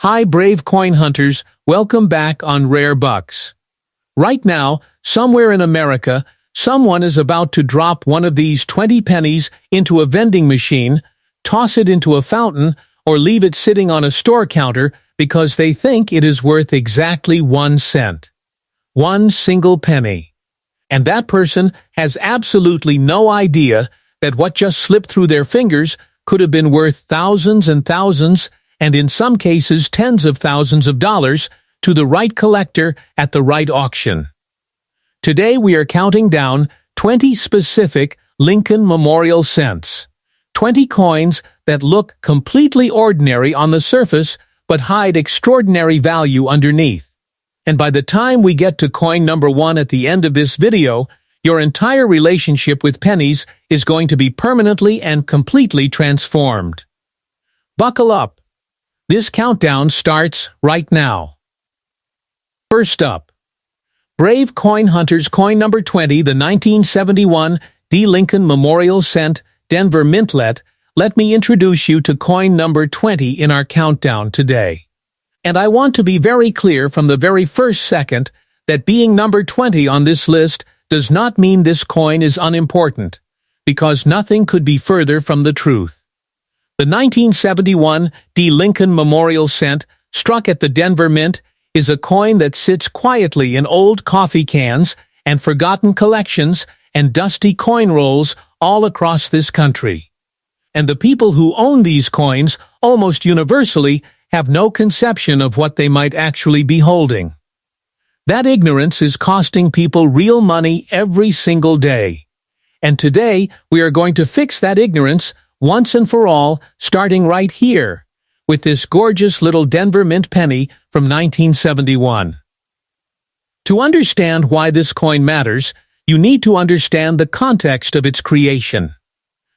Hi brave coin hunters, welcome back on Rare Bucks. Right now, somewhere in America, someone is about to drop one of these 20 pennies into a vending machine, toss it into a fountain, or leave it sitting on a store counter because they think it is worth exactly 1 cent. One single penny. And that person has absolutely no idea that what just slipped through their fingers could have been worth thousands and thousands, and in some cases tens of thousands of dollars, to the right collector at the right auction. Today we are counting down 20 specific Lincoln Memorial cents. 20 coins that look completely ordinary on the surface but hide extraordinary value underneath. And by the time we get to coin number 1 at the end of this video, your entire relationship with pennies is going to be permanently and completely transformed. Buckle up. This countdown starts right now. First up, brave coin hunters, coin number 20, the 1971 D. Lincoln Memorial Cent Denver Mintlet. Let me introduce you to coin number 20 in our countdown today. And I want to be very clear from the very first second that being number 20 on this list does not mean this coin is unimportant, because nothing could be further from the truth. The 1971 D. Lincoln Memorial Cent, struck at the Denver Mint, is a coin that sits quietly in old coffee cans and forgotten collections and dusty coin rolls all across this country. And the people who own these coins, almost universally, have no conception of what they might actually be holding. That ignorance is costing people real money every single day. And today, we are going to fix that ignorance once and for all, starting right here, with this gorgeous little Denver Mint penny from 1971. To understand why this coin matters, you need to understand the context of its creation.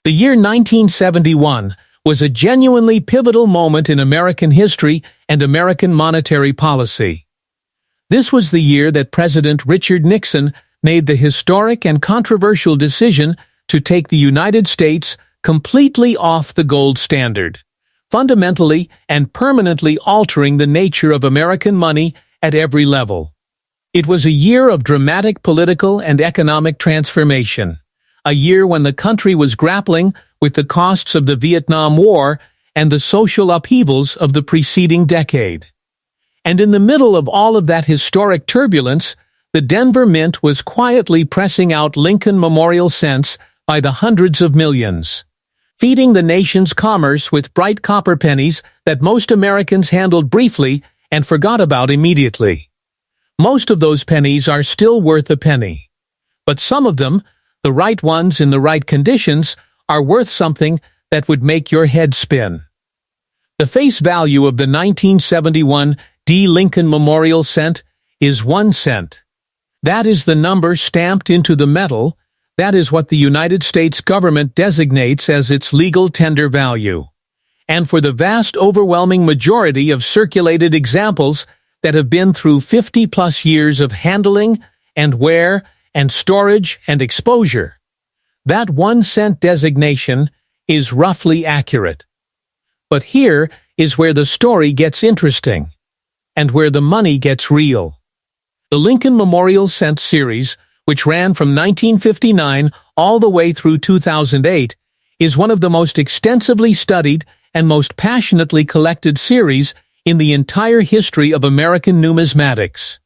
The year 1971 was a genuinely pivotal moment in American history and American monetary policy. This was the year that President Richard Nixon made the historic and controversial decision to take the United States completely off the gold standard, fundamentally and permanently altering the nature of American money at every level. It was a year of dramatic political and economic transformation, a year when the country was grappling with the costs of the Vietnam War and the social upheavals of the preceding decade. And in the middle of all of that historic turbulence, the Denver Mint was quietly pressing out Lincoln Memorial cents by the hundreds of millions, feeding the nation's commerce with bright copper pennies that most Americans handled briefly and forgot about immediately. Most of those pennies are still worth a penny. But some of them, the right ones in the right conditions, are worth something that would make your head spin. The face value of the 1971 D. Lincoln Memorial Cent is 1 cent. That is the number stamped into the metal. That is what the United States government designates as its legal tender value. And for the vast overwhelming majority of circulated examples that have been through 50-plus years of handling and wear and storage and exposure, that 1 cent designation is roughly accurate. But here is where the story gets interesting, and where the money gets real. The Lincoln Memorial Cent series, which ran from 1959 all the way through 2008, is one of the most extensively studied and most passionately collected series in the entire history of American numismatics.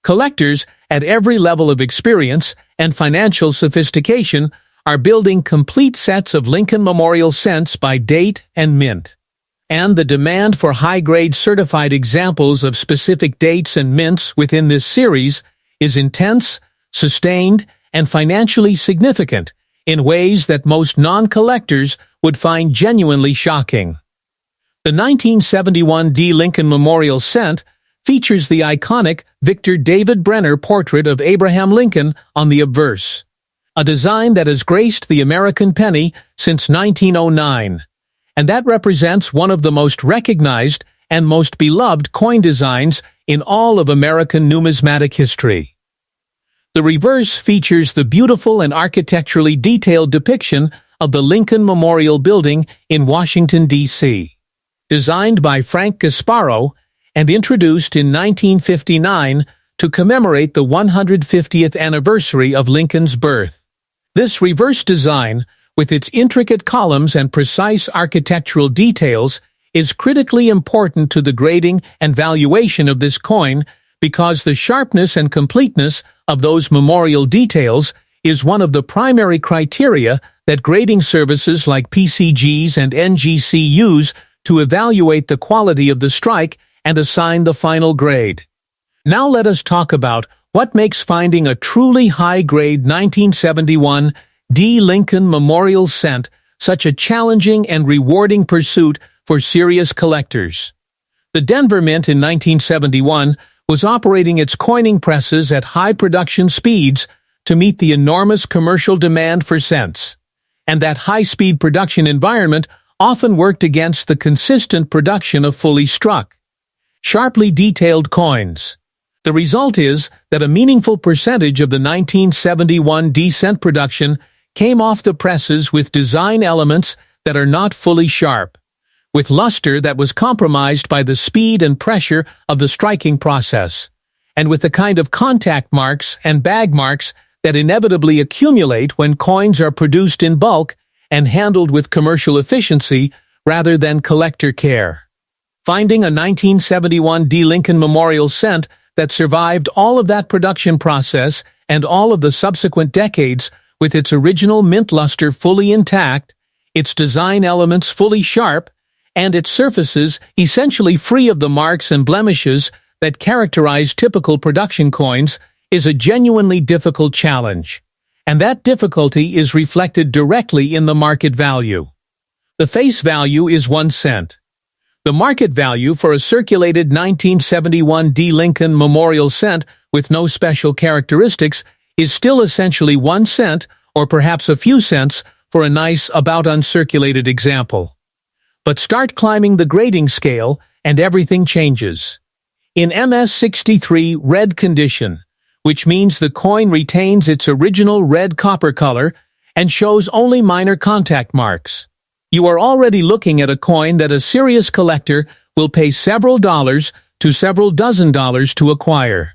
Collectors at every level of experience and financial sophistication are building complete sets of Lincoln Memorial cents by date and mint. And the demand for high-grade certified examples of specific dates and mints within this series is intense, sustained, and financially significant in ways that most non-collectors would find genuinely shocking. The 1971 D. Lincoln Memorial Cent features the iconic Victor David Brenner portrait of Abraham Lincoln on the obverse, a design that has graced the American penny since 1909. And that represents one of the most recognized and most beloved coin designs in all of American numismatic history. The reverse features the beautiful and architecturally detailed depiction of the Lincoln Memorial Building in Washington, D.C. designed by Frank Gasparo and introduced in 1959 to commemorate the 150th anniversary of Lincoln's birth. This reverse design, with its intricate columns and precise architectural details, is critically important to the grading and valuation of this coin because the sharpness and completeness of those memorial details is one of the primary criteria that grading services like PCGs and NGC use to evaluate the quality of the strike and assign the final grade. Now let us talk about what makes finding a truly high-grade 1971 D. Lincoln Memorial cent such a challenging and rewarding pursuit for serious collectors. The Denver Mint in 1971 was operating its coining presses at high production speeds to meet the enormous commercial demand for cents. And that high-speed production environment often worked against the consistent production of fully struck, sharply detailed coins. The result is that a meaningful percentage of the 1971 D-cent production came off the presses with design elements that are not fully sharp, with luster that was compromised by the speed and pressure of the striking process, and with the kind of contact marks and bag marks that inevitably accumulate when coins are produced in bulk and handled with commercial efficiency rather than collector care. Finding a 1971 D. Lincoln Memorial cent that survived all of that production process and all of the subsequent decades with its original mint luster fully intact, its design elements fully sharp, and its surfaces essentially free of the marks and blemishes that characterize typical production coins is a genuinely difficult challenge. And that difficulty is reflected directly in the market value. The face value is 1 cent. The market value for a circulated 1971 D. Lincoln Memorial cent with no special characteristics is still essentially 1 cent, or perhaps a few cents, for a nice, about uncirculated example. But start climbing the grading scale, and everything changes. In MS63 red condition, which means the coin retains its original red copper color and shows only minor contact marks, you are already looking at a coin that a serious collector will pay several dollars to several dozen dollars to acquire.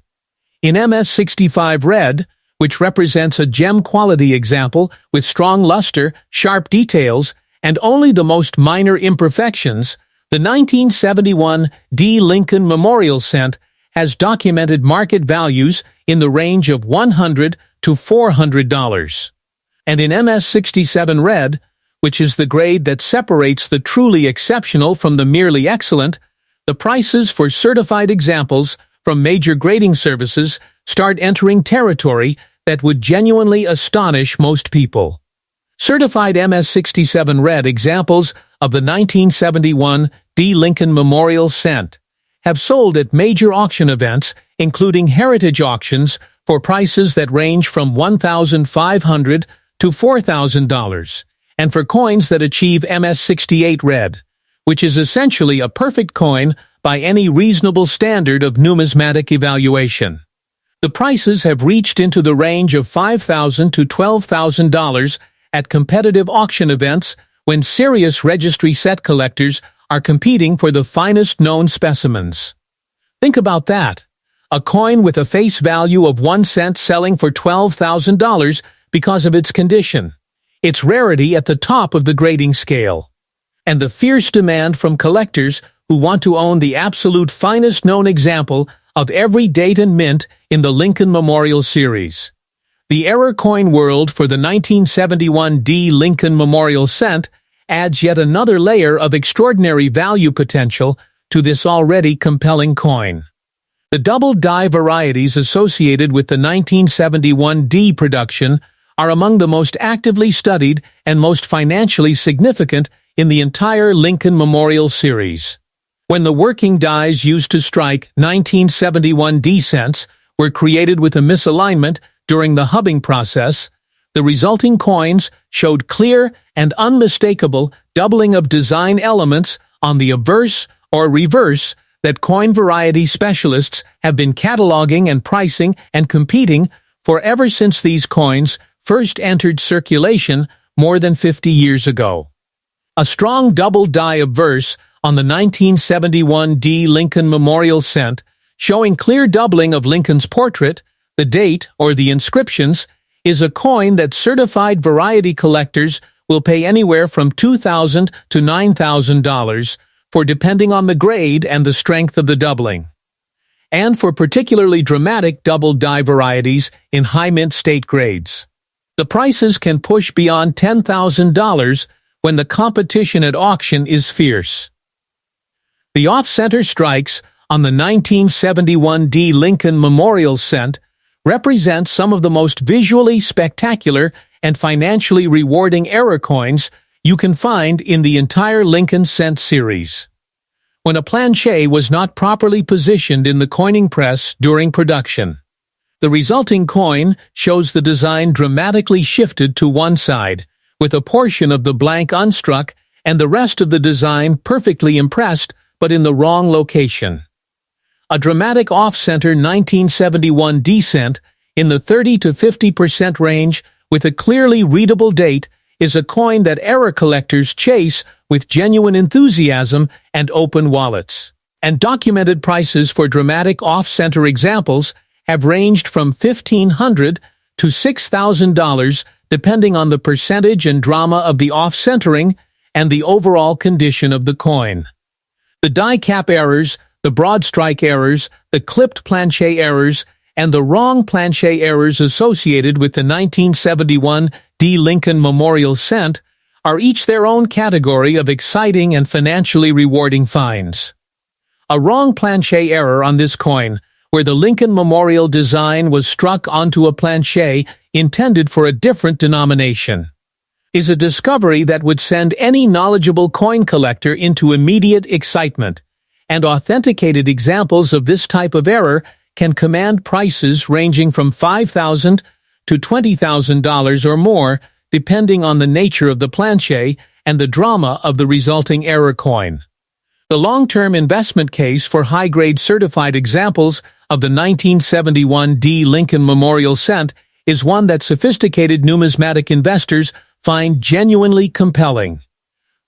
In MS65 red, which represents a gem-quality example with strong luster, sharp details, and only the most minor imperfections, the 1971 D. Lincoln Memorial cent has documented market values in the range of $100 to $400. And in MS67 red, which is the grade that separates the truly exceptional from the merely excellent, the prices for certified examples from major grading services start entering territory that would genuinely astonish most people. Certified MS67 red examples of the 1971 D. Lincoln Memorial cent have sold at major auction events, including heritage auctions, for prices that range from $1,500 to $4,000, and for coins that achieve MS68 red, which is essentially a perfect coin by any reasonable standard of numismatic evaluation. The prices have reached into the range of $5,000 to $12,000 at competitive auction events when serious registry set collectors are competing for the finest known specimens. Think about that. A coin with a face value of 1 cent selling for $12,000 because of its condition, its rarity at the top of the grading scale, and the fierce demand from collectors who want to own the absolute finest known example of every date and mint in the Lincoln Memorial series. The error coin world for the 1971 D. Lincoln Memorial cent adds yet another layer of extraordinary value potential to this already compelling coin. The double die varieties associated with the 1971 D production are among the most actively studied and most financially significant in the entire Lincoln Memorial series. When the working dies used to strike 1971 D cents were created with a misalignment during the hubbing process, the resulting coins showed clear and unmistakable doubling of design elements on the obverse or reverse that coin variety specialists have been cataloging and pricing and competing for ever since these coins first entered circulation more than 50 years ago. A strong double die obverse on the 1971 D. Lincoln Memorial Cent, showing clear doubling of Lincoln's portrait, the date, or the inscriptions, is a coin that certified variety collectors will pay anywhere from $2,000 to $9,000 for, depending on the grade and the strength of the doubling. And for particularly dramatic double die varieties in high mint state grades, the prices can push beyond $10,000 when the competition at auction is fierce. The off-center strikes on the 1971 D. Lincoln Memorial Cent represent some of the most visually spectacular and financially rewarding error coins you can find in the entire Lincoln Cent series. When a planchet was not properly positioned in the coining press during production, the resulting coin shows the design dramatically shifted to one side, with a portion of the blank unstruck and the rest of the design perfectly impressed but in the wrong location. A dramatic off-center 1971 D cent in the 30 to 50% range with a clearly readable date is a coin that error collectors chase with genuine enthusiasm and open wallets. And documented prices for dramatic off-center examples have ranged from $1,500 to $6,000 depending on the percentage and drama of the off-centering and the overall condition of the coin. The die cap errors, the broad strike errors, the clipped planchet errors, and the wrong planchet errors associated with the 1971 D. Lincoln Memorial Cent are each their own category of exciting and financially rewarding finds. A wrong planchet error on this coin, where the Lincoln Memorial design was struck onto a planchet intended for a different denomination, is a discovery that would send any knowledgeable coin collector into immediate excitement, and authenticated examples of this type of error can command prices ranging from $5,000 to $20,000 or more, depending on the nature of the planchet and the drama of the resulting error coin. The long-term investment case for high-grade certified examples of the 1971 D. Lincoln Memorial Cent is one that sophisticated numismatic investors find genuinely compelling.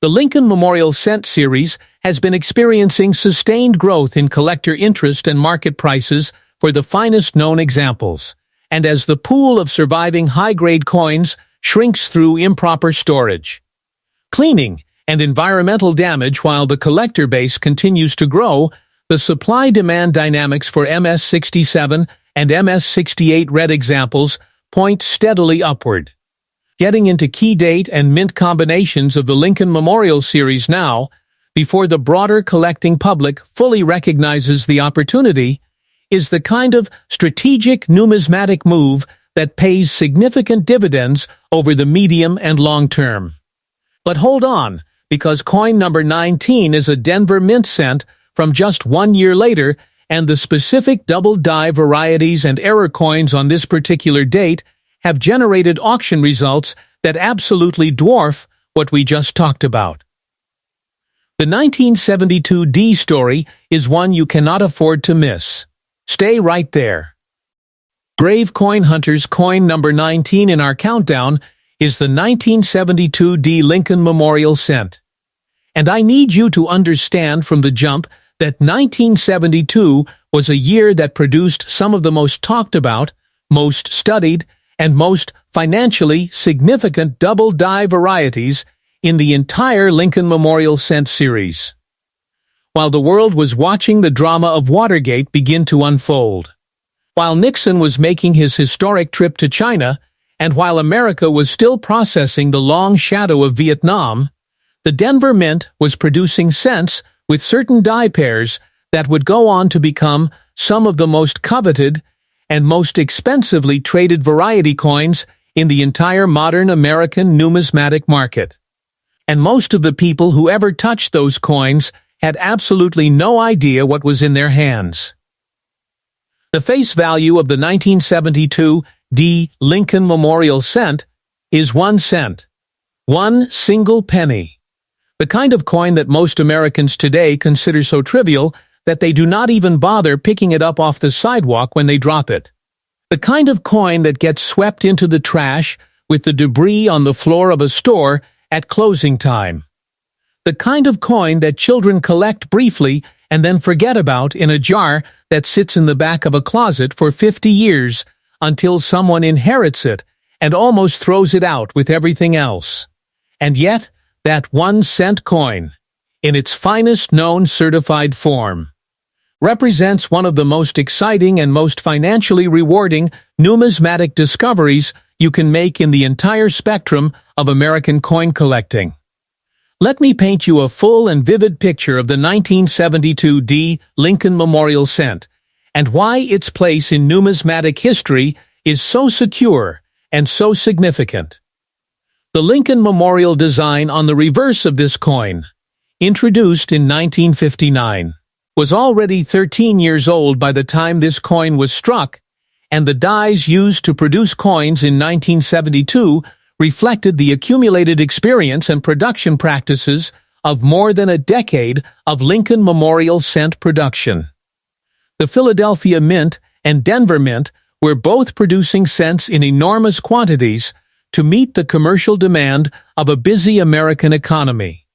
The Lincoln Memorial Cent series has been experiencing sustained growth in collector interest and market prices for the finest known examples, and as the pool of surviving high-grade coins shrinks through improper storage, cleaning, and environmental damage while the collector base continues to grow, the supply-demand dynamics for MS-67 and MS-68 red examples point steadily upward. Getting into key date and mint combinations of the Lincoln Memorial series now, before the broader collecting public fully recognizes the opportunity, is the kind of strategic numismatic move that pays significant dividends over the medium and long term. But hold on, because coin number 19 is a Denver mint cent from just 1 year later, and the specific double die varieties and error coins on this particular date have generated auction results that absolutely dwarf what we just talked about. The 1972 D story is one you cannot afford to miss. Stay right there. Brave coin hunters, coin number 19 in our countdown is the 1972 D. Lincoln Memorial Cent. And I need you to understand from the jump that 1972 was a year that produced some of the most talked about, most studied, and most financially significant double die varieties in the entire Lincoln Memorial Cent series. While the world was watching the drama of Watergate begin to unfold, while Nixon was making his historic trip to China, and while America was still processing the long shadow of Vietnam, the Denver Mint was producing cents with certain die pairs that would go on to become some of the most coveted and most expensively traded variety coins in the entire modern American numismatic market. And most of the people who ever touched those coins had absolutely no idea what was in their hands. The face value of the 1972 D. Lincoln Memorial Cent is 1 cent. 1 single penny. The kind of coin that most Americans today consider so trivial that they do not even bother picking it up off the sidewalk when they drop it. The kind of coin that gets swept into the trash with the debris on the floor of a store at closing time. The kind of coin that children collect briefly and then forget about in a jar that sits in the back of a closet for 50 years until someone inherits it and almost throws it out with everything else. And yet, that 1-cent coin, in its finest known certified form, represents one of the most exciting and most financially rewarding numismatic discoveries you can make in the entire spectrum of American coin collecting. Let me paint you a full and vivid picture of the 1972 D. Lincoln Memorial Cent, and why its place in numismatic history is so secure and so significant. The Lincoln Memorial design on the reverse of this coin, introduced in 1959, was already 13 years old by the time this coin was struck, and the dies used to produce coins in 1972 reflected the accumulated experience and production practices of more than a decade of Lincoln Memorial Cent production. The Philadelphia Mint and Denver Mint were both producing cents in enormous quantities to meet the commercial demand of a busy American economy.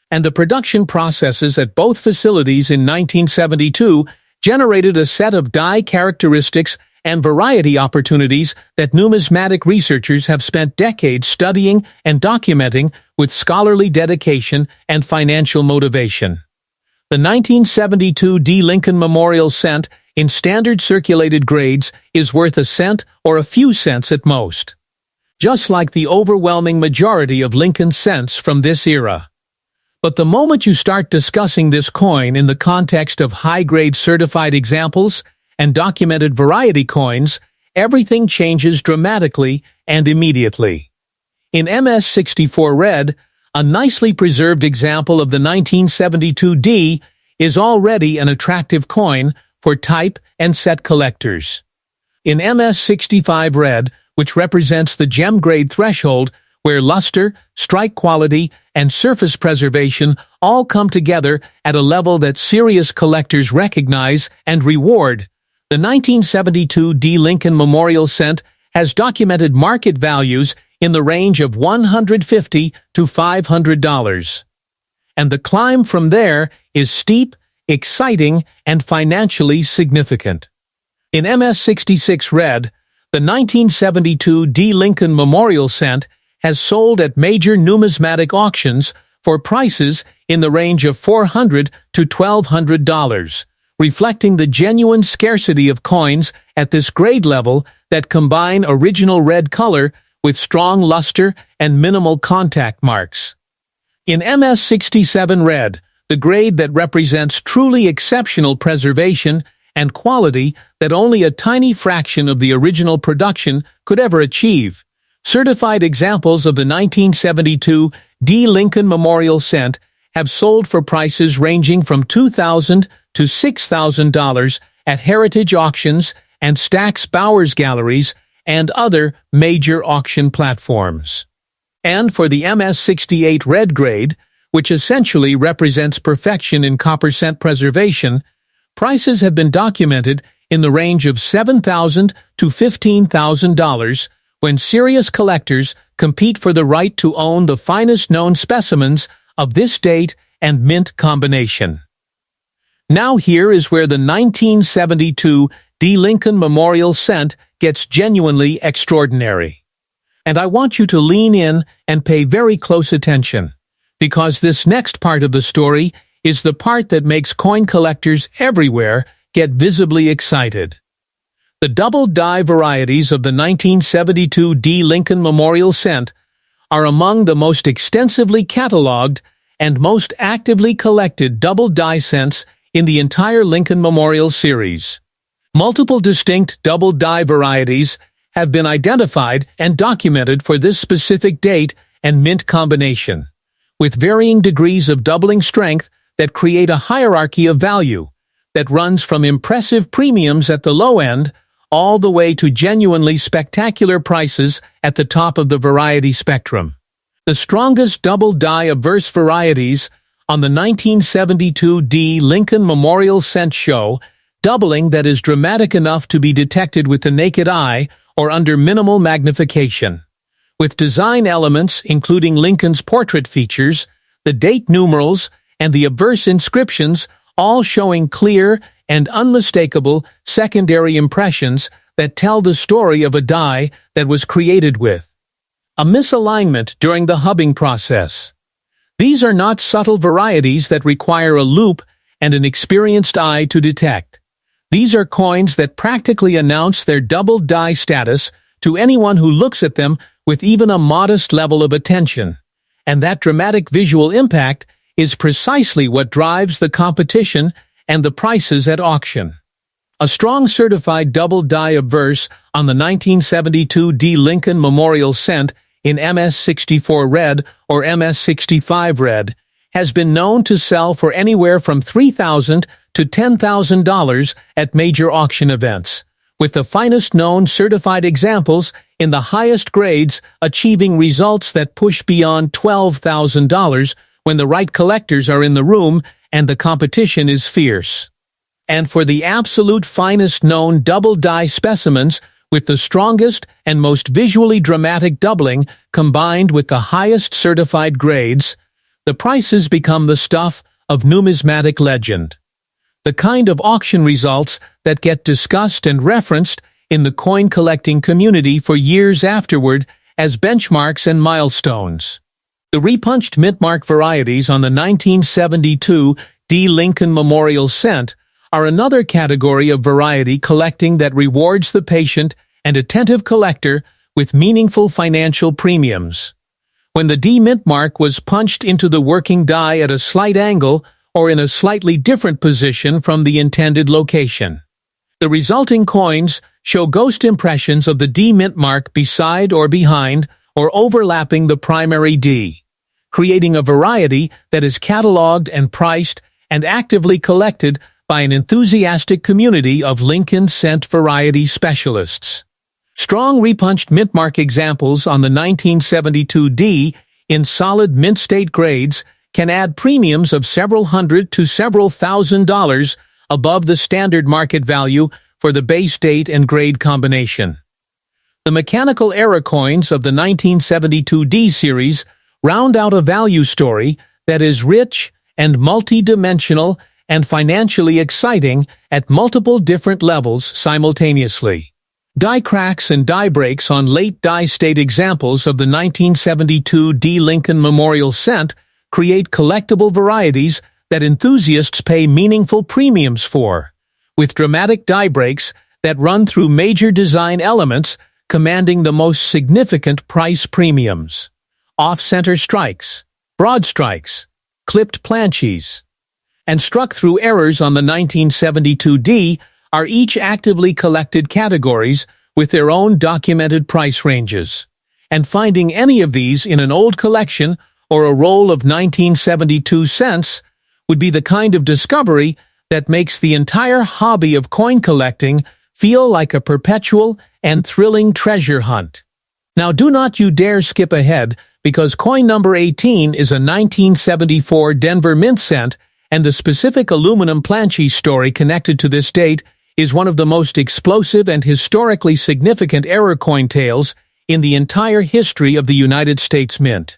And the production processes at both facilities in 1972 generated a set of die characteristics and variety opportunities that numismatic researchers have spent decades studying and documenting with scholarly dedication and financial motivation. The 1972 D. Lincoln Memorial Cent in standard circulated grades is worth a cent or a few cents at most, just like the overwhelming majority of Lincoln cents from this era. But the moment you start discussing this coin in the context of high-grade certified examples and documented variety coins, everything changes dramatically and immediately. In MS-64 Red, a nicely preserved example of the 1972 D is already an attractive coin for type and set collectors. In MS-65 Red, which represents the gem grade threshold, where luster, strike quality, and surface preservation all come together at a level that serious collectors recognize and reward, the 1972 D. Lincoln Memorial Cent has documented market values in the range of $150 to $500. And the climb from there is steep, exciting, and financially significant. In MS-66 Red, the 1972 D. Lincoln Memorial Cent has sold at major numismatic auctions for prices in the range of $400 to $1,200, reflecting the genuine scarcity of coins at this grade level that combine original red color with strong luster and minimal contact marks. In MS-67 Red, the grade that represents truly exceptional preservation and quality that only a tiny fraction of the original production could ever achieve, certified examples of the 1972 D. Lincoln Memorial Cent have sold for prices ranging from $2,000 to $6,000 at heritage auctions and Stack's Bowers galleries and other major auction platforms. And for the MS-68 Red grade, which essentially represents perfection in copper cent preservation, prices have been documented in the range of $7,000 to $15,000 when serious collectors compete for the right to own the finest known specimens of this date and mint combination. Now here is where the 1972 D. Lincoln Memorial Cent gets genuinely extraordinary. And I want you to lean in and pay very close attention, because this next part of the story is the part that makes coin collectors everywhere get visibly excited. The double die varieties of the 1972 D. Lincoln Memorial Cent are among the most extensively cataloged and most actively collected double die cents in the entire Lincoln Memorial series. Multiple distinct double die varieties have been identified and documented for this specific date and mint combination, with varying degrees of doubling strength that create a hierarchy of value that runs from impressive premiums at the low end all the way to genuinely spectacular prices at the top of the variety spectrum. The strongest double die obverse varieties on the 1972 D. Lincoln Memorial Cent show doubling that is dramatic enough to be detected with the naked eye or under minimal magnification. With design elements including Lincoln's portrait features, the date numerals, and the obverse inscriptions, all showing clear and unmistakable secondary impressions that tell the story of a die that was created with a misalignment during the hubbing process. These are not subtle varieties that require a loupe and an experienced eye to detect. These are coins that practically announce their double die status to anyone who looks at them with even a modest level of attention. And that dramatic visual impact is precisely what drives the competition and the prices at auction. A strong certified double die obverse on the 1972 D. Lincoln Memorial cent in MS64 red or MS65 red has been known to sell for anywhere from $3,000 to $10,000 at major auction events, with the finest known certified examples in the highest grades achieving results that push beyond $12,000 when the right collectors are in the room and the competition is fierce. And for the absolute finest known double die specimens with the strongest and most visually dramatic doubling combined with the highest certified grades, the prices become the stuff of numismatic legend. The kind of auction results that get discussed and referenced in the coin collecting community for years afterward as benchmarks and milestones. The repunched mintmark varieties on the 1972 D. Lincoln Memorial cent are another category of variety collecting that rewards the patient and attentive collector with meaningful financial premiums. When the D mintmark was punched into the working die at a slight angle or in a slightly different position from the intended location, the resulting coins show ghost impressions of the D mintmark beside or behind or overlapping the primary D, creating a variety that is catalogued and priced and actively collected by an enthusiastic community of Lincoln cent variety specialists. Strong repunched mintmark examples on the 1972 D in solid mint state grades can add premiums of several hundred to several $1,000s above the standard market value for the base date and grade combination. The mechanical error coins of the 1972 D series round out a value story that is rich and multi-dimensional and financially exciting at multiple different levels simultaneously. Die cracks and die breaks on late die state examples of the 1972 D. Lincoln Memorial cent create collectible varieties that enthusiasts pay meaningful premiums for, with dramatic die breaks that run through major design elements commanding the most significant price premiums. Off-center strikes, broad strikes, clipped planches, and struck through errors on the 1972 D are each actively collected categories with their own documented price ranges. And finding any of these in an old collection or a roll of 1972 cents would be the kind of discovery that makes the entire hobby of coin collecting feel like a perpetual and thrilling treasure hunt. Now do not you dare skip ahead, because coin number 18 is a 1974 Denver mint cent, and the specific aluminum planchet story connected to this date is one of the most explosive and historically significant error coin tales in the entire history of the United States Mint.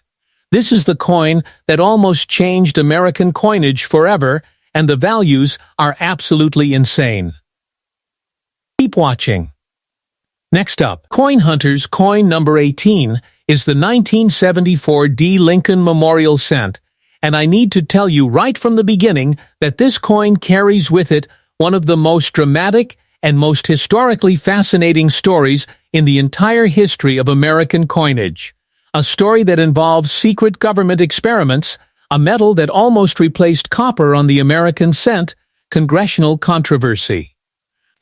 This is the coin that almost changed American coinage forever, and the values are absolutely insane. Keep watching. Next up, Coin Hunter's coin number 18 is the 1974 D. Lincoln Memorial cent, and I need to tell you right from the beginning that this coin carries with it one of the most dramatic and most historically fascinating stories in the entire history of American coinage. A story that involves secret government experiments, a metal that almost replaced copper on the American cent, congressional controversy,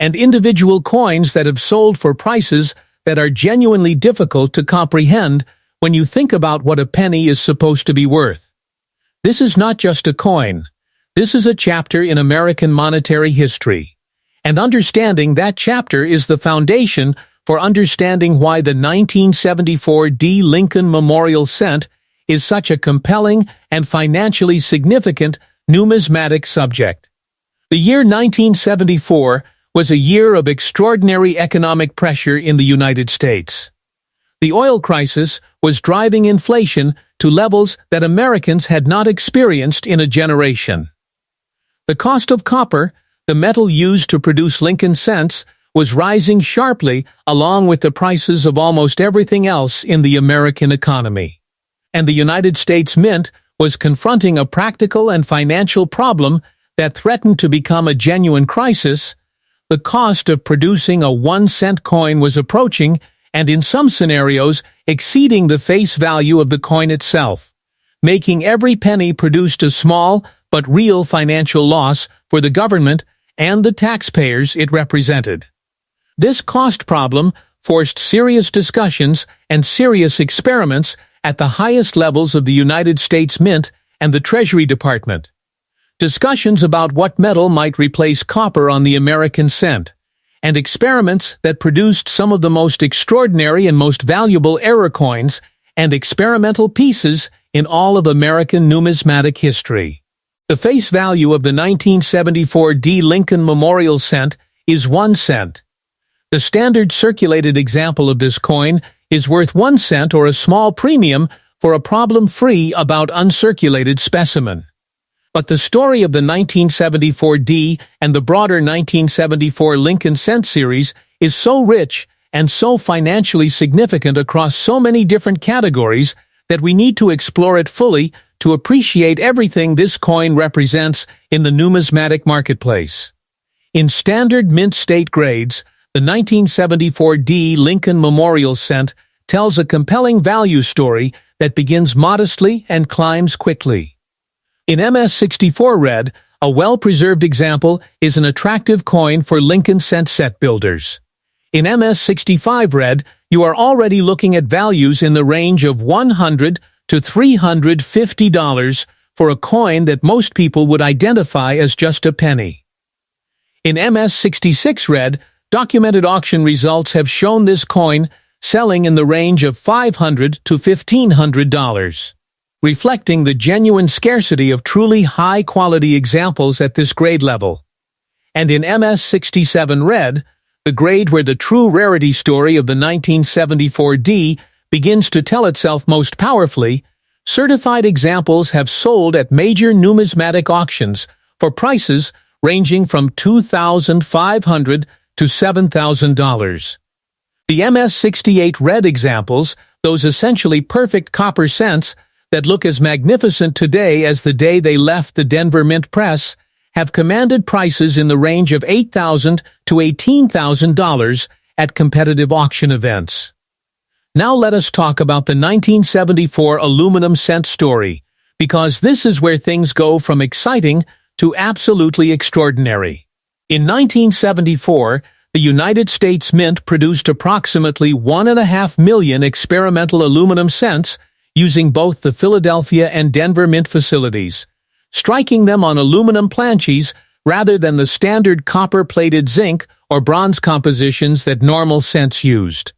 and individual coins that have sold for prices that are genuinely difficult to comprehend when you think about what a penny is supposed to be worth. This is not just a coin. This is a chapter in American monetary history. And understanding that chapter is the foundation for understanding why the 1974 D. Lincoln Memorial cent is such a compelling and financially significant numismatic subject. The year 1974 was a year of extraordinary economic pressure in the United States. The oil crisis was driving inflation to levels that Americans had not experienced in a generation. The cost of copper, the metal used to produce Lincoln cents, was rising sharply along with the prices of almost everything else in the American economy. And the United States Mint was confronting a practical and financial problem that threatened to become a genuine crisis. The cost of producing a 1-cent coin was approaching, and in some scenarios, exceeding the face value of the coin itself, making every penny produced a small but real financial loss for the government and the taxpayers it represented. This cost problem forced serious discussions and serious experiments at the highest levels of the United States Mint and the Treasury Department. Discussions about what metal might replace copper on the American cent, and experiments that produced some of the most extraordinary and most valuable error coins and experimental pieces in all of American numismatic history. The face value of the 1974 D. Lincoln Memorial Cent is 1 cent. The standard circulated example of this coin is worth 1 cent or a small premium for a problem-free about uncirculated specimen. But the story of the 1974 D and the broader 1974 Lincoln Cent series is so rich and so financially significant across so many different categories that we need to explore it fully to appreciate everything this coin represents in the numismatic marketplace. In standard mint state grades, the 1974 D. Lincoln Memorial Cent tells a compelling value story that begins modestly and climbs quickly. In MS-64 red, a well-preserved example is an attractive coin for Lincoln cent set builders. In MS-65 red, you are already looking at values in the range of $100 to $350 for a coin that most people would identify as just a penny. In MS-66 red, documented auction results have shown this coin selling in the range of $500 to $1,500, reflecting the genuine scarcity of truly high-quality examples at this grade level. And in MS-67 red, the grade where the true rarity story of the 1974 D begins to tell itself most powerfully, certified examples have sold at major numismatic auctions for prices ranging from $2,500 to $7,000. The MS-68 red examples, those essentially perfect copper cents that look as magnificent today as the day they left the Denver Mint Press, have commanded prices in the range of $8,000 to $18,000 at competitive auction events. Now let us talk about the 1974 aluminum cent story, because this is where things go from exciting to absolutely extraordinary. In 1974, the United States Mint produced approximately 1.5 million experimental aluminum cents using both the Philadelphia and Denver Mint facilities, striking them on aluminum planches rather than the standard copper-plated zinc or bronze compositions that normal cents used.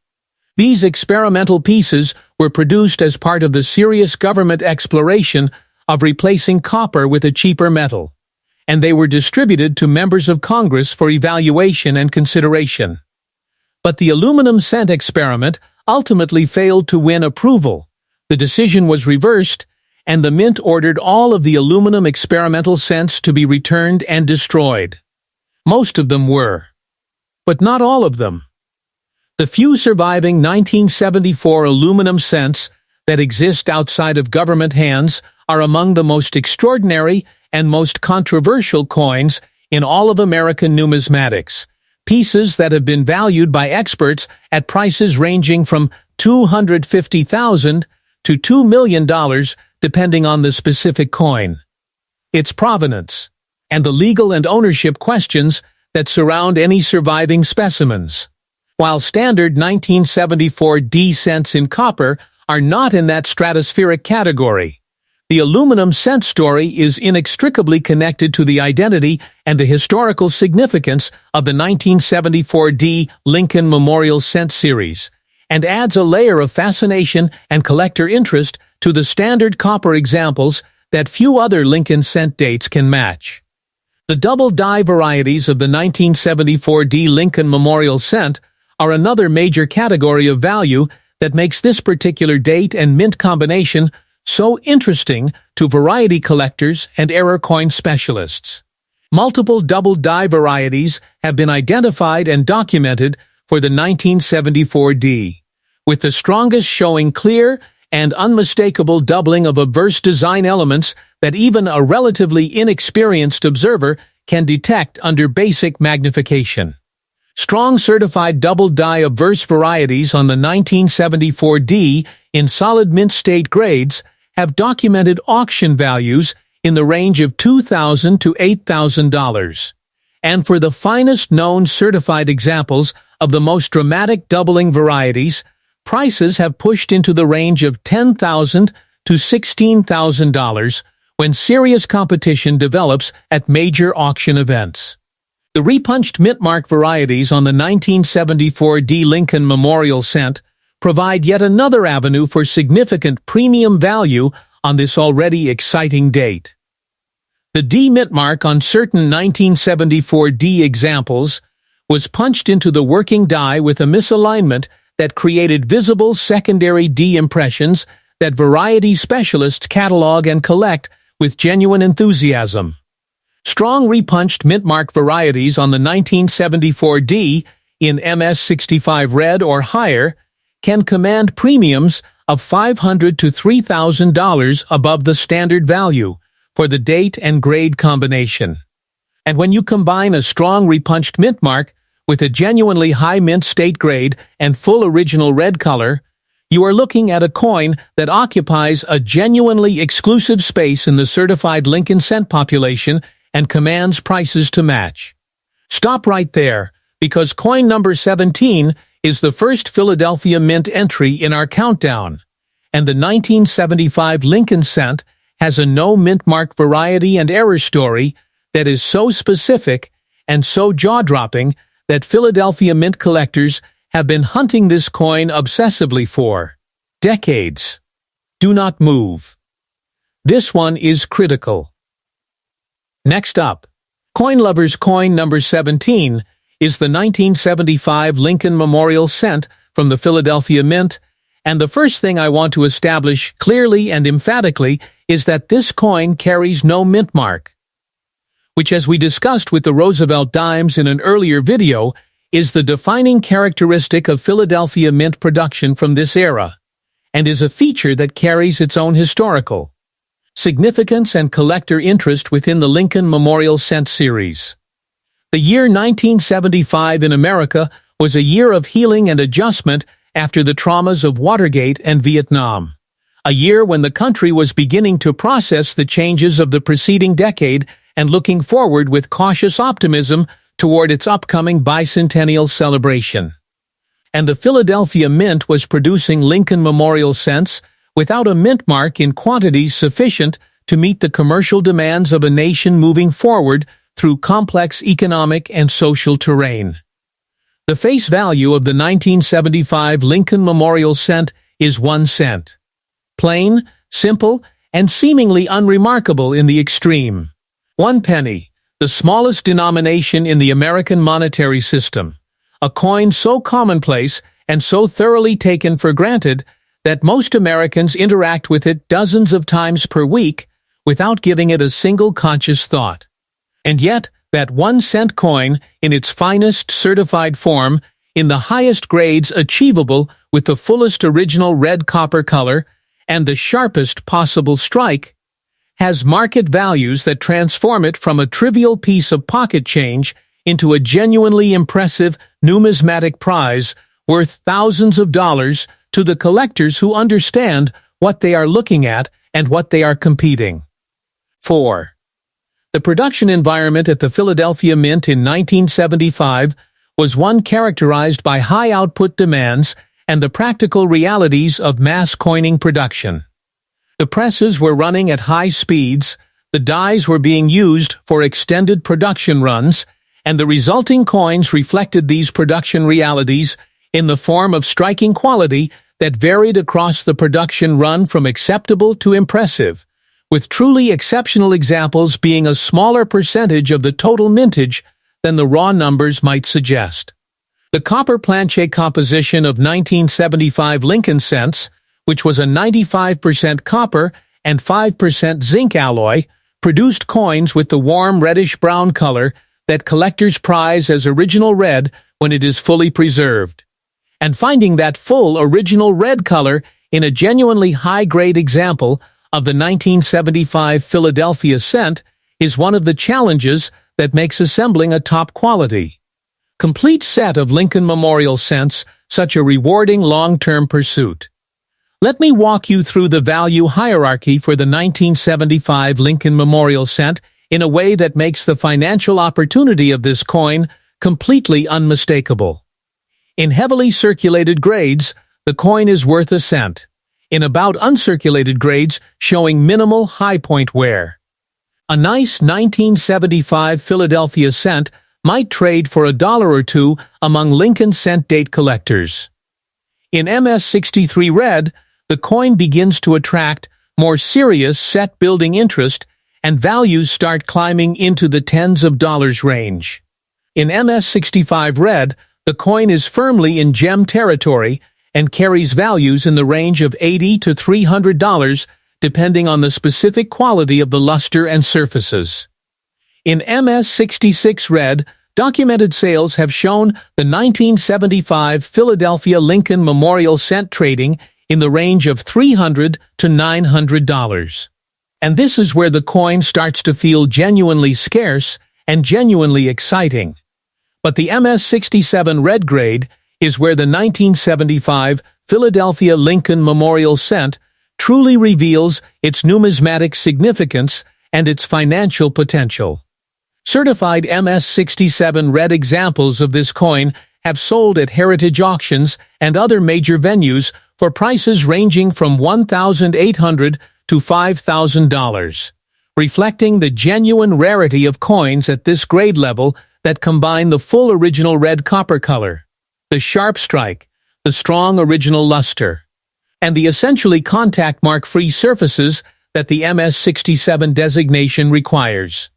These experimental pieces were produced as part of the serious government exploration of replacing copper with a cheaper metal, and they were distributed to members of Congress for evaluation and consideration. But the aluminum cent experiment ultimately failed to win approval. The decision was reversed, and the Mint ordered all of the aluminum experimental cents to be returned and destroyed. Most of them were, but not all of them. The few surviving 1974 aluminum cents that exist outside of government hands are among the most extraordinary and most controversial coins in all of American numismatics, pieces that have been valued by experts at prices ranging from $250,000 to $2 million depending on the specific coin, its provenance, and the legal and ownership questions that surround any surviving specimens. While standard 1974 D cents in copper are not in that stratospheric category, the aluminum cent story is inextricably connected to the identity and the historical significance of the 1974 D Lincoln Memorial Cent series, and adds a layer of fascination and collector interest to the standard copper examples that few other Lincoln cent dates can match. The double-die varieties of the 1974 D Lincoln Memorial Cent are another major category of value that makes this particular date and mint combination so interesting to variety collectors and error coin specialists. Multiple double die varieties have been identified and documented for the 1974D, with the strongest showing clear and unmistakable doubling of obverse design elements that even a relatively inexperienced observer can detect under basic magnification. Strong certified double die obverse varieties on the 1974D in solid mint state grades have documented auction values in the range of $2,000 to $8,000. And for the finest known certified examples of the most dramatic doubling varieties, prices have pushed into the range of $10,000 to $16,000 when serious competition develops at major auction events. The repunched mintmark varieties on the 1974D Lincoln Memorial Cent provide yet another avenue for significant premium value on this already exciting date. The D mintmark on certain 1974D examples was punched into the working die with a misalignment that created visible secondary D impressions that variety specialists catalog and collect with genuine enthusiasm. Strong repunched mintmark varieties on the 1974D in MS65 red or higher can command premiums of $500 to $3,000 above the standard value for the date and grade combination. And when you combine a strong repunched mintmark with a genuinely high mint state grade and full original red color, you are looking at a coin that occupies a genuinely exclusive space in the certified Lincoln cent population and commands prices to match. Stop right there, because coin number 17 is the first Philadelphia Mint entry in our countdown, and the 1975 Lincoln cent has a no mintmark variety and error story that is so specific and so jaw-dropping that Philadelphia Mint collectors have been hunting this coin obsessively for decades. Do not move. This one is critical. Next up, Coin Lovers coin number 17 is the 1975 Lincoln Memorial Cent from the Philadelphia Mint, and the first thing I want to establish clearly and emphatically is that this coin carries no mint mark, which, as we discussed with the Roosevelt dimes in an earlier video, is the defining characteristic of Philadelphia Mint production from this era, and is a feature that carries its own historical significance and collector interest within the Lincoln Memorial Cent series. The year 1975 in America was a year of healing and adjustment after the traumas of Watergate and Vietnam. A year when the country was beginning to process the changes of the preceding decade and looking forward with cautious optimism toward its upcoming bicentennial celebration. And the Philadelphia Mint was producing Lincoln Memorial Cents without a mint mark in quantities sufficient to meet the commercial demands of a nation moving forward through complex economic and social terrain. The face value of the 1975 Lincoln Memorial Cent is 1 cent. Plain, simple, and seemingly unremarkable in the extreme. 1 penny, the smallest denomination in the American monetary system. A coin so commonplace and so thoroughly taken for granted that most Americans interact with it dozens of times per week without giving it a single conscious thought. And yet, that 1 cent coin, in its finest certified form, in the highest grades achievable with the fullest original red copper color and the sharpest possible strike, has market values that transform it from a trivial piece of pocket change into a genuinely impressive numismatic prize worth thousands of dollars to the collectors who understand what they are looking at and what they are competing for. The production environment at the Philadelphia Mint in 1975 was one characterized by high output demands and the practical realities of mass coining production. The presses were running at high speeds, the dies were being used for extended production runs, and the resulting coins reflected these production realities in the form of striking quality that varied across the production run from acceptable to impressive, with truly exceptional examples being a smaller percentage of the total mintage than the raw numbers might suggest. The copper planchet composition of 1975 Lincoln cents, which was a 95% copper and 5% zinc alloy, produced coins with the warm reddish-brown color that collectors prize as original red when it is fully preserved. And finding that full original red color in a genuinely high-grade example of the 1975 Philadelphia cent is one of the challenges that makes assembling a top-quality, complete set of Lincoln Memorial cents such a rewarding long-term pursuit. Let me walk you through the value hierarchy for the 1975 Lincoln Memorial cent in a way that makes the financial opportunity of this coin completely unmistakable. In heavily circulated grades, the coin is worth a cent. In about uncirculated grades, showing minimal high point wear. A nice 1975 Philadelphia cent might trade for $1 or $2 among Lincoln cent date collectors. In MS63 red, the coin begins to attract more serious set-building interest and values start climbing into the tens of dollars range. In MS65 red, the coin is firmly in gem territory and carries values in the range of $80 to $300 depending on the specific quality of the luster and surfaces. In MS66 red, documented sales have shown the 1975 Philadelphia Lincoln Memorial cent trading in the range of $300 to $900. And this is where the coin starts to feel genuinely scarce and genuinely exciting. But the MS67 red grade is where the 1975 Philadelphia Lincoln Memorial cent truly reveals its numismatic significance and its financial potential. Certified MS67 red examples of this coin have sold at heritage auctions and other major venues for prices ranging from $1,800 to $5,000, reflecting the genuine rarity of coins at this grade level that combine the full original red copper color, the sharp strike, the strong original luster, and the essentially contact mark-free surfaces that the MS67 designation requires.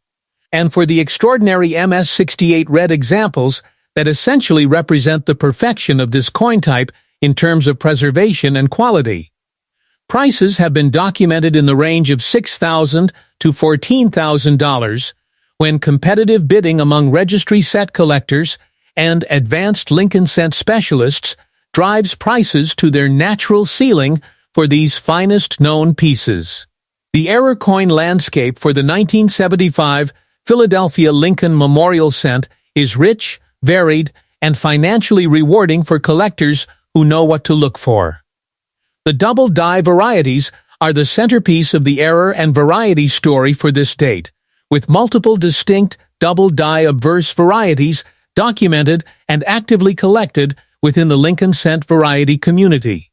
And for the extraordinary MS68 red examples that essentially represent the perfection of this coin type in terms of preservation and quality. Prices have been documented in the range of $6,000 to $14,000 when competitive bidding among registry set collectors and advanced Lincoln cent specialists drives prices to their natural ceiling for these finest known pieces. The error coin landscape for the 1975 Philadelphia Lincoln Memorial cent is rich, varied, and financially rewarding for collectors who know what to look for. The double die varieties are the centerpiece of the error and variety story for this date, with multiple distinct double die obverse varieties documented and actively collected within the Lincoln cent variety community.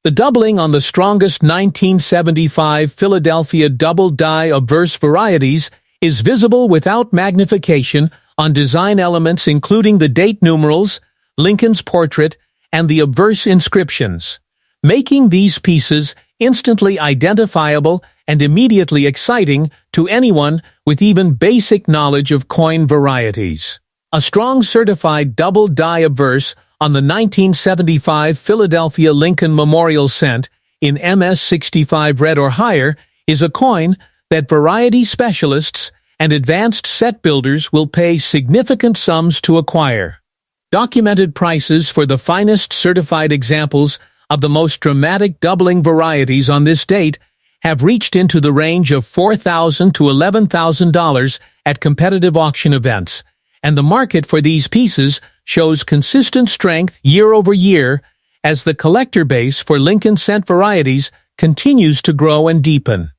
The doubling on the strongest 1975 Philadelphia double die obverse varieties is visible without magnification on design elements including the date numerals, Lincoln's portrait, and the obverse inscriptions, making these pieces instantly identifiable and immediately exciting to anyone with even basic knowledge of coin varieties. A strong certified double die obverse on the 1975 Philadelphia Lincoln Memorial cent in MS65 red or higher is a coin that variety specialists and advanced set builders will pay significant sums to acquire. Documented prices for the finest certified examples of the most dramatic doubling varieties on this date have reached into the range of $4,000 to $11,000 at competitive auction events, and the market for these pieces shows consistent strength year over year as the collector base for Lincoln cent varieties continues to grow and deepen.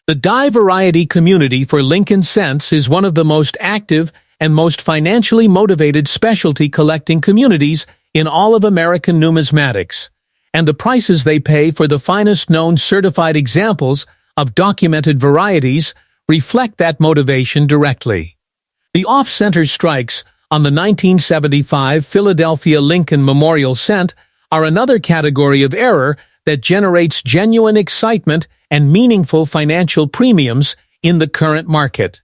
The die variety community for Lincoln cents is one of the most active and most financially motivated specialty collecting communities in all of American numismatics, and the prices they pay for the finest known certified examples of documented varieties reflect that motivation directly. The off-center strikes on the 1975 Philadelphia Lincoln Memorial cent are another category of error that generates genuine excitement and meaningful financial premiums in the current market.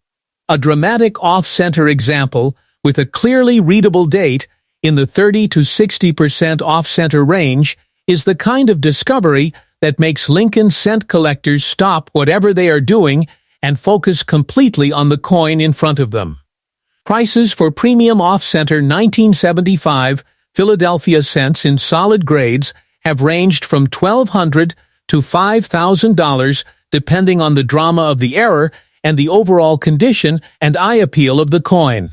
A dramatic off-center example with a clearly readable date in the 30 to 60% off-center range, is the kind of discovery that makes Lincoln cent collectors stop whatever they are doing and focus completely on the coin in front of them. Prices for premium off-center 1975 Philadelphia cents in solid grades have ranged from $1,200 to $5,000 depending on the drama of the error and the overall condition and eye appeal of the coin.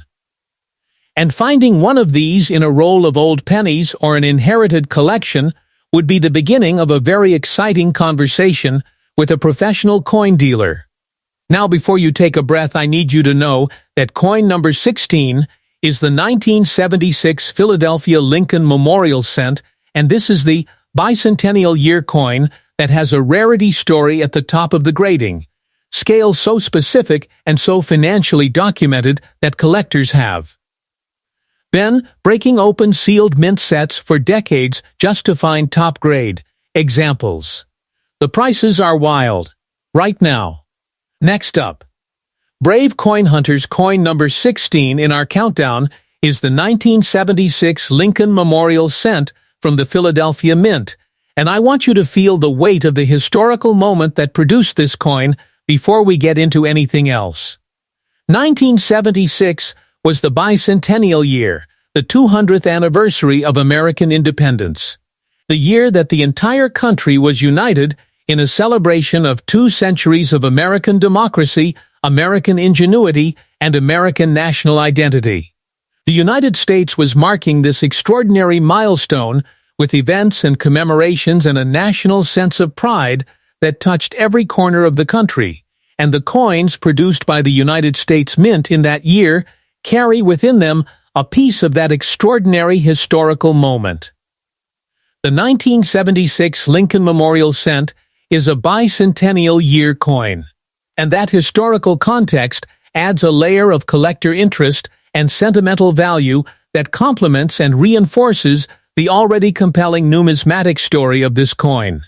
And finding one of these in a roll of old pennies or an inherited collection would be the beginning of a very exciting conversation with a professional coin dealer. Now, before you take a breath, I need you to know that coin number 16 is the 1976 Philadelphia Lincoln Memorial Cent, and this is the Bicentennial year coin that has a rarity story at the top of the grading, scale so specific and so financially documented that collectors have been breaking open sealed mint sets for decades just to find top grade examples. The prices are wild. Right now. Next up, Brave Coin Hunters coin number 16 in our countdown is the 1976 Lincoln Memorial Cent from the Philadelphia Mint, and I want you to feel the weight of the historical moment that produced this coin before we get into anything else. 1976 was the Bicentennial year, the 200th anniversary of American independence. The year that the entire country was united in a celebration of 2 centuries of American democracy, American ingenuity, and American national identity. The United States was marking this extraordinary milestone with events and commemorations and a national sense of pride that touched every corner of the country, and the coins produced by the United States Mint in that year carry within them a piece of that extraordinary historical moment. The 1976 Lincoln Memorial Cent is a bicentennial year coin, and that historical context adds a layer of collector interest and sentimental value that complements and reinforces the already compelling numismatic story of this coin.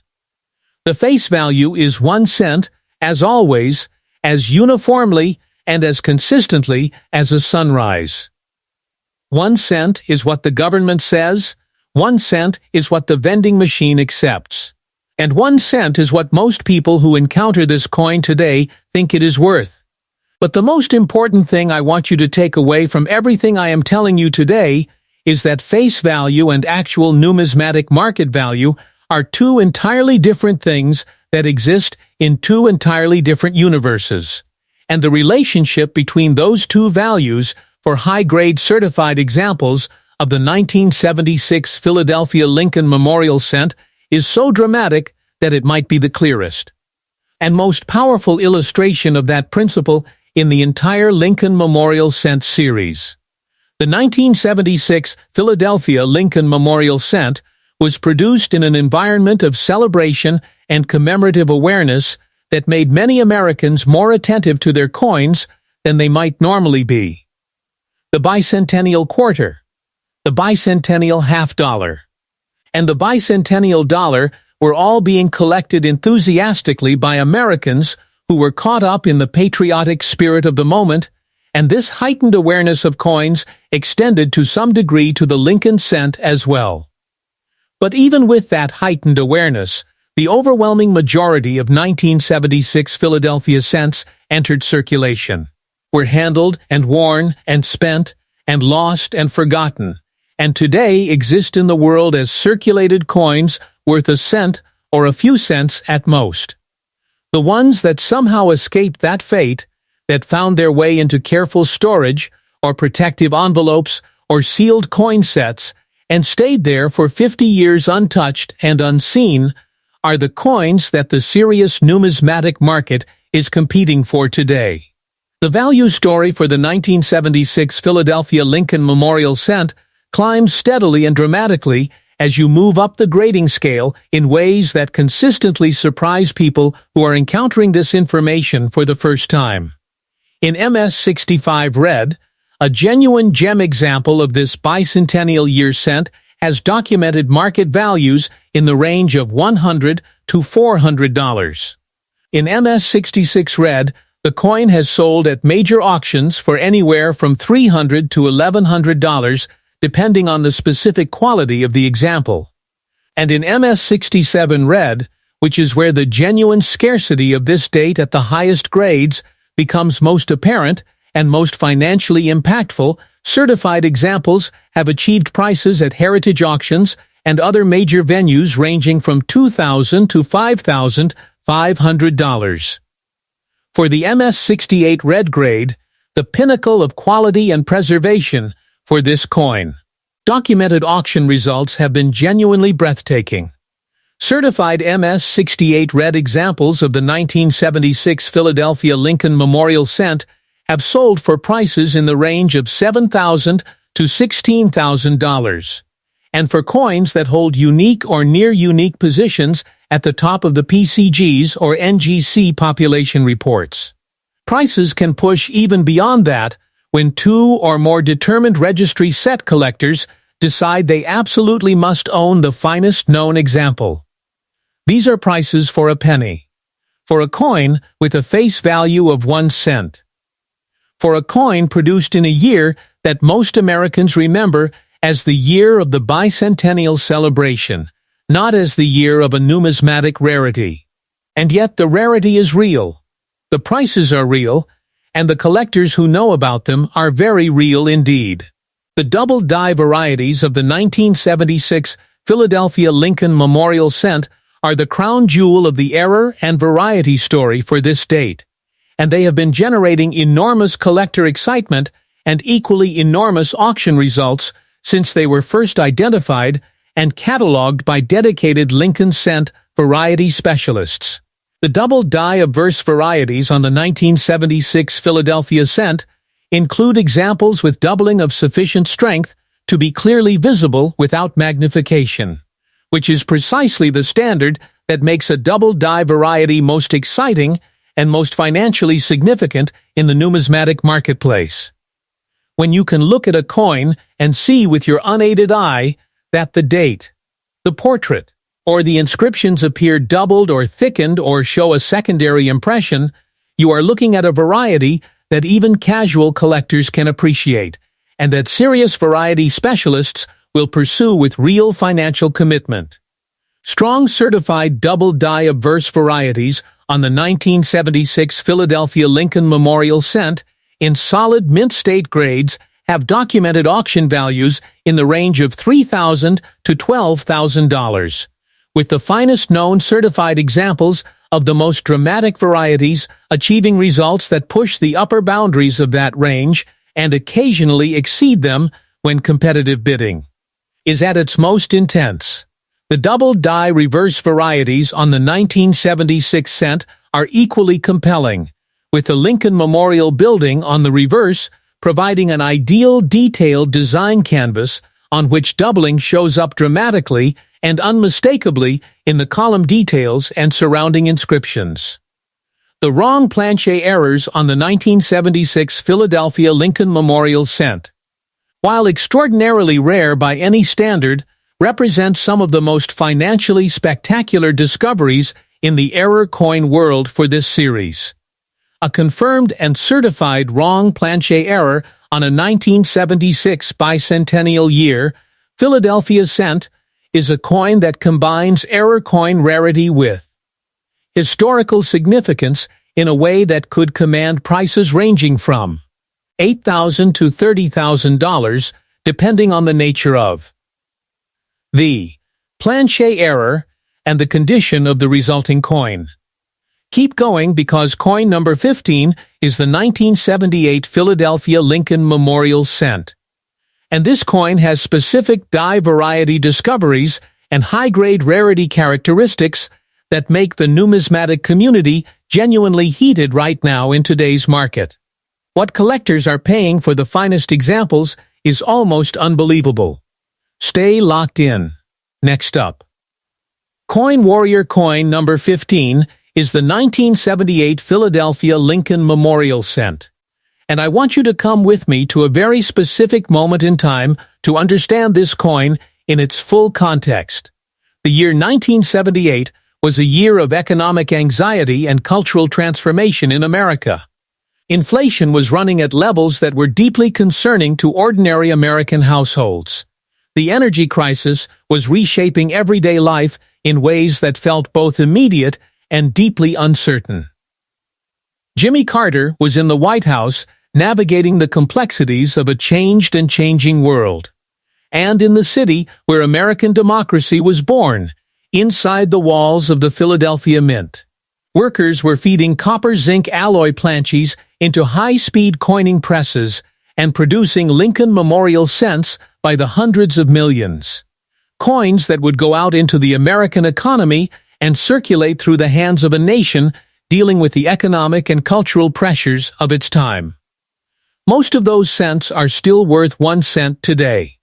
The face value is 1 cent, as always, as uniformly and as consistently as a sunrise. 1 cent is what the government says, 1 cent is what the vending machine accepts, and 1 cent is what most people who encounter this coin today think it is worth. But the most important thing I want you to take away from everything I am telling you today is that face value and actual numismatic market value are 2 entirely different things that exist in 2 entirely different universes. And the relationship between those 2 values for high-grade certified examples of the 1976 Philadelphia Lincoln Memorial Cent is so dramatic that it might be the clearest and most powerful illustration of that principle in the entire Lincoln Memorial Cent series. The 1976 Philadelphia Lincoln Memorial Cent was produced in an environment of celebration and commemorative awareness that made many Americans more attentive to their coins than they might normally be. The Bicentennial Quarter, the Bicentennial Half-Dollar, and the Bicentennial Dollar were all being collected enthusiastically by Americans who were caught up in the patriotic spirit of the moment, and this heightened awareness of coins extended to some degree to the Lincoln Cent as well. But even with that heightened awareness, the overwhelming majority of 1976 Philadelphia cents entered circulation, were handled and worn and spent and lost and forgotten, and today exist in the world as circulated coins worth a cent or a few cents at most. The ones that somehow escaped that fate, that found their way into careful storage or protective envelopes or sealed coin sets and stayed there for 50 years untouched and unseen, are the coins that the serious numismatic market is competing for today. The value story for the 1976 Philadelphia Lincoln Memorial Cent climbs steadily and dramatically as you move up the grading scale in ways that consistently surprise people who are encountering this information for the first time. In MS65 Red, a genuine gem example of this bicentennial year cent has documented market values in the range of $100 to $400. In MS66 Red, the coin has sold at major auctions for anywhere from $300 to $1,100, depending on the specific quality of the example. And in MS67 red, which is where the genuine scarcity of this date at the highest grades becomes most apparent and most financially impactful, certified examples have achieved prices at heritage auctions and other major venues ranging from $2,000 to $5,500. For the MS68 red grade, the pinnacle of quality and preservation for this coin, documented auction results have been genuinely breathtaking. Certified MS68 red examples of the 1976 Philadelphia Lincoln Memorial cent have sold for prices in the range of $7,000 to $16,000. And for coins that hold unique or near-unique positions at the top of the PCG's or NGC population reports, prices can push even beyond that when two or more determined registry set collectors decide they absolutely must own the finest known example. These are prices for a penny, for a coin with a face value of 1 cent, for a coin produced in a year that most Americans remember as the year of the Bicentennial celebration, not as the year of a numismatic rarity. And yet the rarity is real, the prices are real, and the collectors who know about them are very real indeed. The double die varieties of the 1976 Philadelphia Lincoln Memorial cent are the crown jewel of the error and variety story for this date, and they have been generating enormous collector excitement and equally enormous auction results since they were first identified and cataloged by dedicated Lincoln cent variety specialists. The double die obverse varieties on the 1976 Philadelphia cent include examples with doubling of sufficient strength to be clearly visible without magnification, which is precisely the standard that makes a double die variety most exciting and most financially significant in the numismatic marketplace. When you can look at a coin and see with your unaided eye that the date, the portrait, or the inscriptions appear doubled or thickened or show a secondary impression, you are looking at a variety that even casual collectors can appreciate, and that serious variety specialists will pursue with real financial commitment. Strong certified double die obverse varieties on the 1976 Philadelphia Lincoln Memorial cent in solid mint state grades have documented auction values in the range of $3,000 to $12,000, with the finest known certified examples of the most dramatic varieties achieving results that push the upper boundaries of that range and occasionally exceed them when competitive bidding is at its most intense. The double die reverse varieties on the 1976 cent are equally compelling, with the Lincoln Memorial Building on the reverse providing an ideal detailed design canvas on which doubling shows up dramatically and unmistakably in the column details and surrounding inscriptions. The wrong planchet errors on the 1976 Philadelphia Lincoln Memorial cent, while extraordinarily rare by any standard, represent some of the most financially spectacular discoveries in the error coin world for this series. A confirmed and certified wrong planchet error on a 1976 bicentennial year Philadelphia cent is a coin that combines error coin rarity with historical significance in a way that could command prices ranging from $8,000 to $30,000, depending on the nature of the planchet error and the condition of the resulting coin. Keep going because coin number 15 is the 1978 Philadelphia Lincoln Memorial cent. And this coin has specific die variety discoveries and high-grade rarity characteristics that make the numismatic community genuinely heated right now in today's market. What collectors are paying for the finest examples is almost unbelievable. Stay locked in. Next up, Coin Warrior coin number 15 is the 1978 Philadelphia Lincoln Memorial cent. And I want you to come with me to a very specific moment in time to understand this coin in its full context. The year 1978 was a year of economic anxiety and cultural transformation in America. Inflation was running at levels that were deeply concerning to ordinary American households. The energy crisis was reshaping everyday life in ways that felt both immediate and deeply uncertain. Jimmy Carter was in the White House, navigating the complexities of a changed and changing world. And in the city where American democracy was born, inside the walls of the Philadelphia Mint, workers were feeding copper-zinc alloy planches into high-speed coining presses and producing Lincoln Memorial cents by the hundreds of millions. Coins that would go out into the American economy and circulate through the hands of a nation dealing with the economic and cultural pressures of its time. Most of those cents are still worth 1 cent today,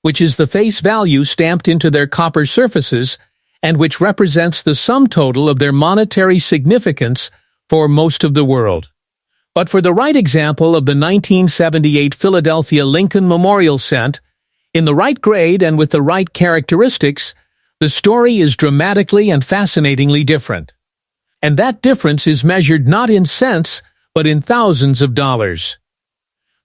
which is the face value stamped into their copper surfaces and which represents the sum total of their monetary significance for most of the world. But for the right example of the 1978 Philadelphia Lincoln Memorial cent, in the right grade and with the right characteristics, the story is dramatically and fascinatingly different. And that difference is measured not in cents, but in thousands of dollars.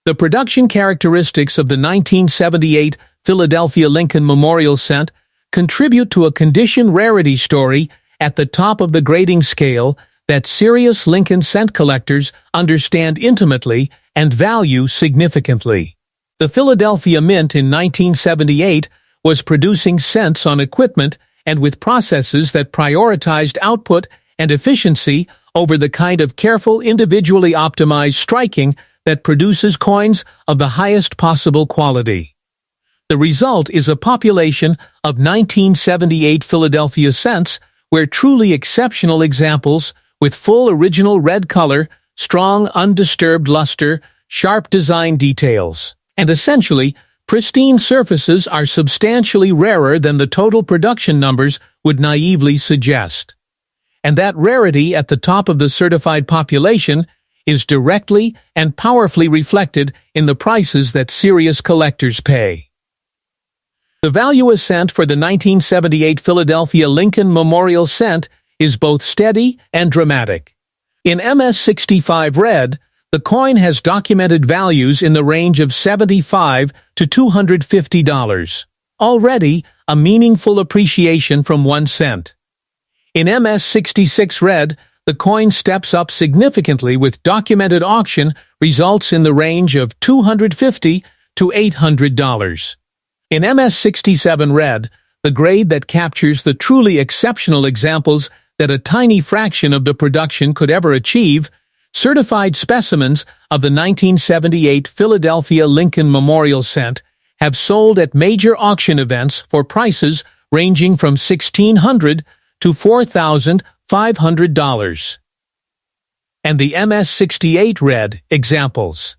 The production characteristics of the 1978 Philadelphia Lincoln Memorial cent contribute to a condition rarity story at the top of the grading scale that serious Lincoln cent collectors understand intimately and value significantly. The Philadelphia Mint in 1978 was producing cents on equipment and with processes that prioritized output and efficiency over the kind of careful, individually optimized striking that produces coins of the highest possible quality. The result is a population of 1978 Philadelphia cents where truly exceptional examples with full original red color, strong undisturbed luster, sharp design details, and essentially pristine surfaces are substantially rarer than the total production numbers would naively suggest. And that rarity at the top of the certified population is directly and powerfully reflected in the prices that serious collectors pay. The value ascent for the 1978 Philadelphia Lincoln Memorial cent is both steady and dramatic. In MS-65 red, the coin has documented values in the range of $75 to $250, already a meaningful appreciation from 1 cent. In MS-66 red, the coin steps up significantly with documented auction results in the range of $250 to $800. In MS-67 red, the grade that captures the truly exceptional examples that a tiny fraction of the production could ever achieve, certified specimens of the 1978 Philadelphia Lincoln Memorial cent have sold at major auction events for prices ranging from $1,600 to $4,500. And the MS-68 red examples.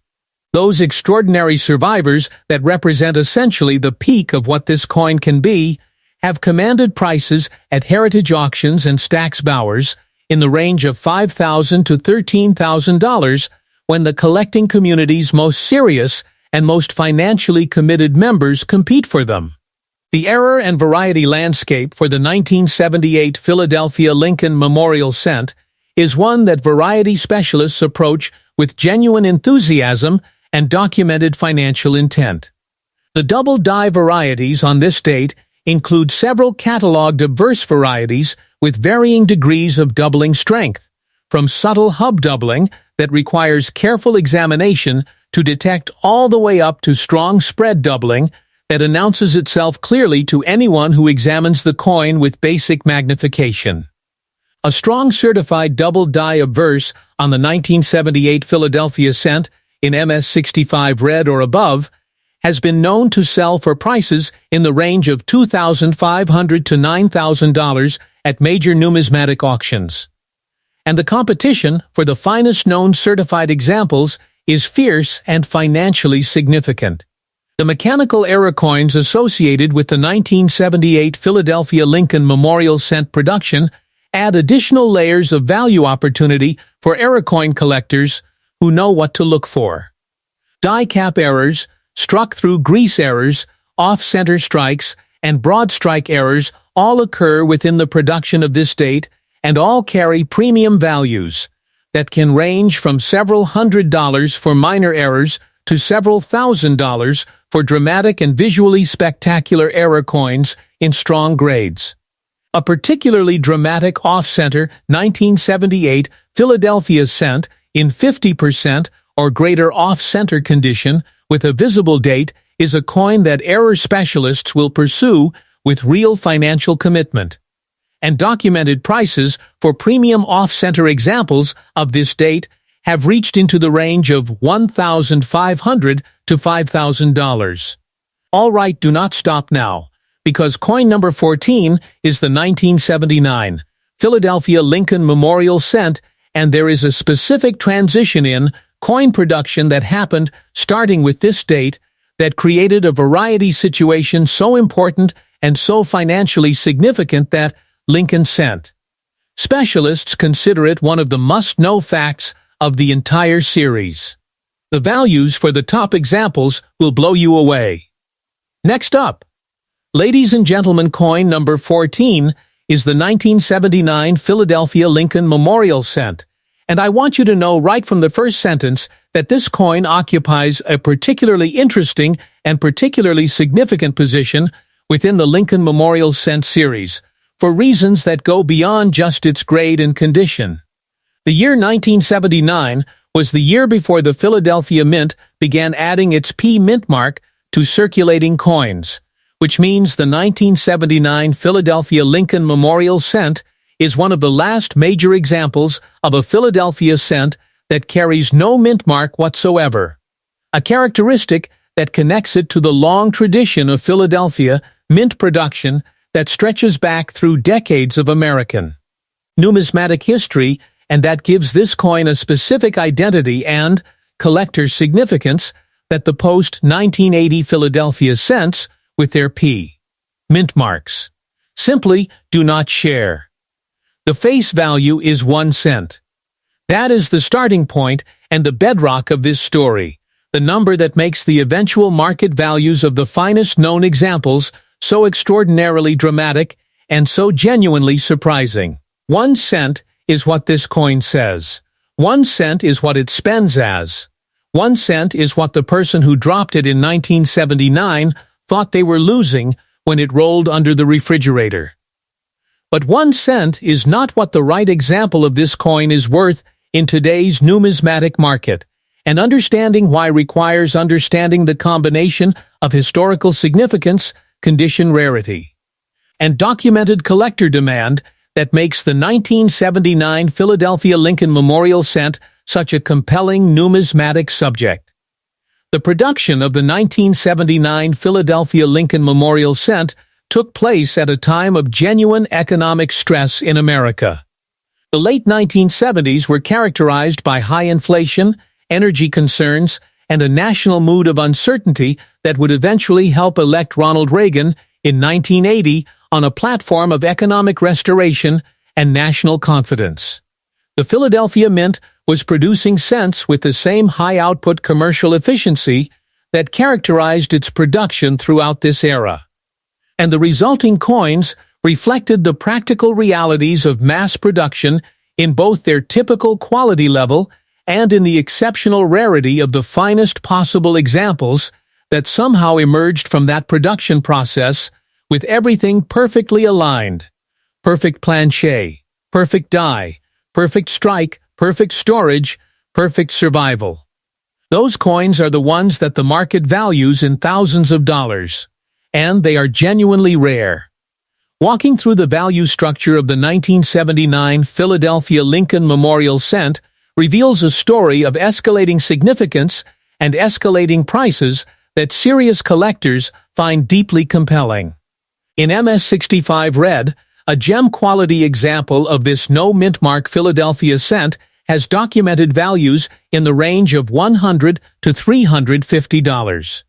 Those extraordinary survivors that represent essentially the peak of what this coin can be, have commanded prices at heritage auctions and Stack's Bowers in the range of $5,000 to $13,000 when the collecting community's most serious and most financially committed members compete for them. The error and variety landscape for the 1978 Philadelphia Lincoln Memorial cent is one that variety specialists approach with genuine enthusiasm and documented financial intent. The double die varieties on this date include several cataloged obverse varieties with varying degrees of doubling strength, from subtle hub doubling that requires careful examination to detect all the way up to strong spread doubling that announces itself clearly to anyone who examines the coin with basic magnification. A strong certified double die obverse on the 1978 Philadelphia cent in MS-65 red or above has been known to sell for prices in the range of $2,500 to $9,000 at major numismatic auctions. And the competition for the finest known certified examples is fierce and financially significant. The mechanical error coins associated with the 1978 Philadelphia Lincoln Memorial cent production add additional layers of value opportunity for error coin collectors who know what to look for. Die cap errors, struck through grease errors, off-center strikes, and broad strike errors all occur within the production of this date and all carry premium values. that can range from several $100s for minor errors to several $1,000s for dramatic and visually spectacular error coins in strong grades. A particularly dramatic off-center 1978 Philadelphia cent in 50% or greater off-center condition with a visible date is a coin that error specialists will pursue with real financial commitment. And documented prices for premium off-center examples of this date have reached into the range of $1,500 to $5,000. All right, do not stop now, because coin number 14 is the 1979 Philadelphia Lincoln Memorial Cent, and there is a specific transition in coin production that happened starting with this date that created a variety situation so important and so financially significant that Lincoln Cent specialists consider it one of the must-know facts of the entire series. The values for the top examples will blow you away. Next up, ladies and gentlemen, coin number 14 is the 1979 Philadelphia Lincoln Memorial Cent, and I want you to know right from the first sentence that this coin occupies a particularly interesting and particularly significant position within the Lincoln Memorial Cent series, for reasons that go beyond just its grade and condition. The year 1979 was the year before the Philadelphia Mint began adding its P mint mark to circulating coins, which means the 1979 Philadelphia Lincoln Memorial Cent is one of the last major examples of a Philadelphia cent that carries no mint mark whatsoever, a characteristic that connects it to the long tradition of Philadelphia mint production that stretches back through decades of American numismatic history, and that gives this coin a specific identity and collector's significance that the post-1980 Philadelphia cents, with their P mint marks, simply do not share. The face value is 1 cent. That is the starting point and the bedrock of this story, the number that makes the eventual market values of the finest known examples so extraordinarily dramatic and so genuinely surprising. 1 cent is what this coin says. 1 cent is what it spends as. 1 cent is what the person who dropped it in 1979 thought they were losing when it rolled under the refrigerator. But 1 cent is not what the right example of this coin is worth in today's numismatic market, and understanding why requires understanding the combination of historical significance, condition, rarity, and documented collector demand that makes the 1979 Philadelphia Lincoln Memorial Cent such a compelling numismatic subject. The production of the 1979 Philadelphia Lincoln Memorial Cent took place at a time of genuine economic stress in America. The late 1970s were characterized by high inflation, energy concerns, and a national mood of uncertainty that would eventually help elect Ronald Reagan in 1980 on a platform of economic restoration and national confidence. The Philadelphia Mint was producing cents with the same high-output commercial efficiency that characterized its production throughout this era, and the resulting coins reflected the practical realities of mass production in both their typical quality level and in the exceptional rarity of the finest possible examples that somehow emerged from that production process, with everything perfectly aligned. Perfect planchet, perfect die, perfect strike, perfect storage, perfect survival. Those coins are the ones that the market values in thousands of dollars, and they are genuinely rare. Walking through the value structure of the 1979 Philadelphia Lincoln Memorial Cent reveals a story of escalating significance and escalating prices that serious collectors find deeply compelling. In MS65 Red, a gem-quality example of this no-mint-mark Philadelphia cent has documented values in the range of $100 to $350.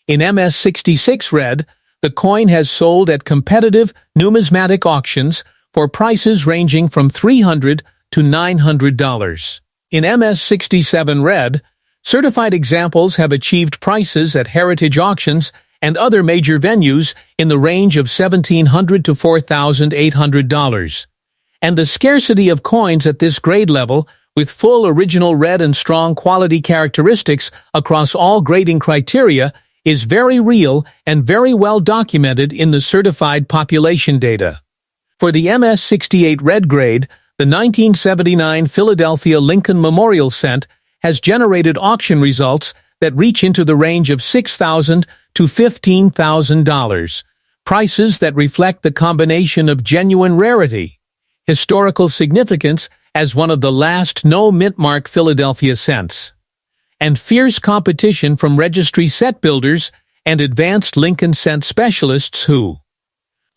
In MS66 Red, the coin has sold at competitive numismatic auctions for prices ranging from $300 to $900. In MS67 Red, certified examples have achieved prices at heritage auctions and other major venues in the range of $1,700 to $4,800. And the scarcity of coins at this grade level with full original red and strong quality characteristics across all grading criteria, is very real and very well documented in the certified population data. For the MS68 red grade, the 1979 Philadelphia Lincoln Memorial Cent has generated auction results that reach into the range of $6,000 to $15,000, prices that reflect the combination of genuine rarity, historical significance as one of the last no-mint-mark Philadelphia cents, and fierce competition from registry set builders and advanced Lincoln cent specialists who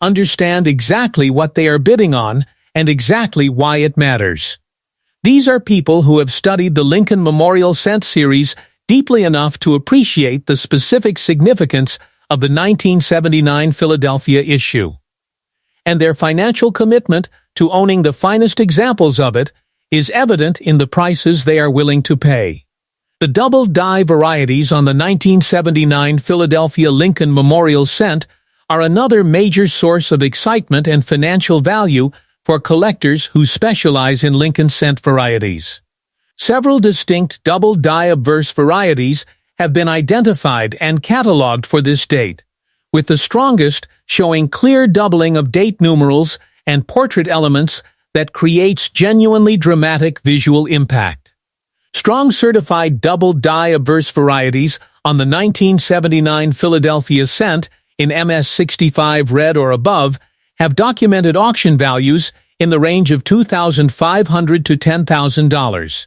understand exactly what they are bidding on and exactly why it matters. These are people who have studied the Lincoln Memorial Cent series deeply enough to appreciate the specific significance of the 1979 Philadelphia issue. And their financial commitment to owning the finest examples of it is evident in the prices they are willing to pay. The double die varieties on the 1979 Philadelphia Lincoln Memorial Cent are another major source of excitement and financial value for collectors who specialize in Lincoln cent varieties. Several distinct double die obverse varieties have been identified and cataloged for this date, with the strongest showing clear doubling of date numerals and portrait elements that creates genuinely dramatic visual impact. Strong certified double die obverse varieties on the 1979 Philadelphia Cent in MS65 red or above have documented auction values in the range of $2,500 to $10,000.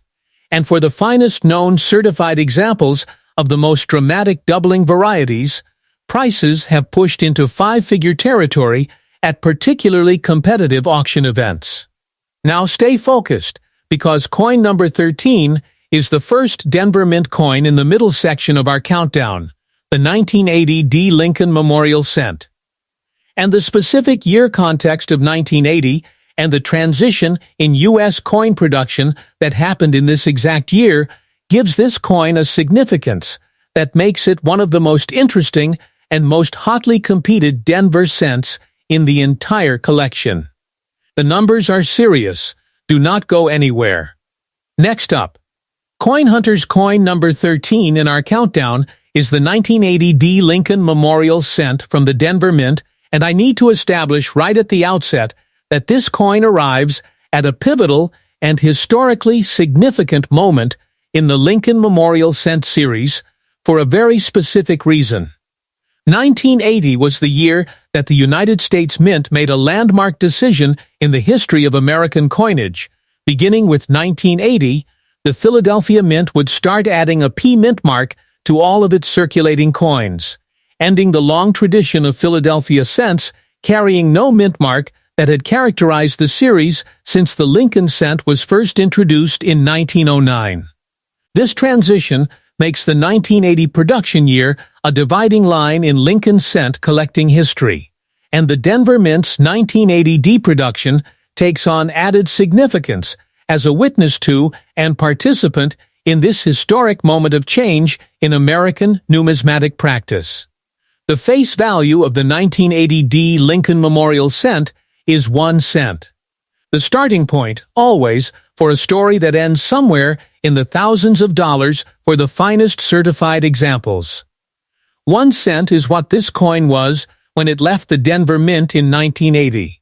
And for the finest known certified examples of the most dramatic doubling varieties, prices have pushed into five-figure territory at particularly competitive auction events. Now stay focused, because coin number 13 is the first Denver Mint coin in the middle section of our countdown, the 1980 D. Lincoln Memorial Cent. And the specific year context of 1980 and the transition in U.S. coin production that happened in this exact year gives this coin a significance that makes it one of the most interesting and most hotly competed Denver cents in the entire collection. The numbers are serious. Do not go anywhere. Next up, Coin Hunter's coin number 13 in our countdown is the 1980 D. Lincoln Memorial Cent from the Denver Mint, and I need to establish right at the outset that this coin arrives at a pivotal and historically significant moment in the Lincoln Memorial Cent series for a very specific reason. 1980 was the year that the United States Mint made a landmark decision in the history of American coinage. Beginning with 1980, the Philadelphia Mint would start adding a P mint mark to all of its circulating coins, ending the long tradition of Philadelphia cents carrying no mint mark that had characterized the series since the Lincoln cent was first introduced in 1909. This transition makes the 1980 production year a dividing line in Lincoln cent collecting history, and the Denver Mint's 1980 D production takes on added significance as a witness to and participant in this historic moment of change in American numismatic practice. The face value of the 1980 D. Lincoln Memorial Cent is 1 cent. The starting point, always, for a story that ends somewhere in the thousands of dollars for the finest certified examples. 1 cent is what this coin was when it left the Denver Mint in 1980.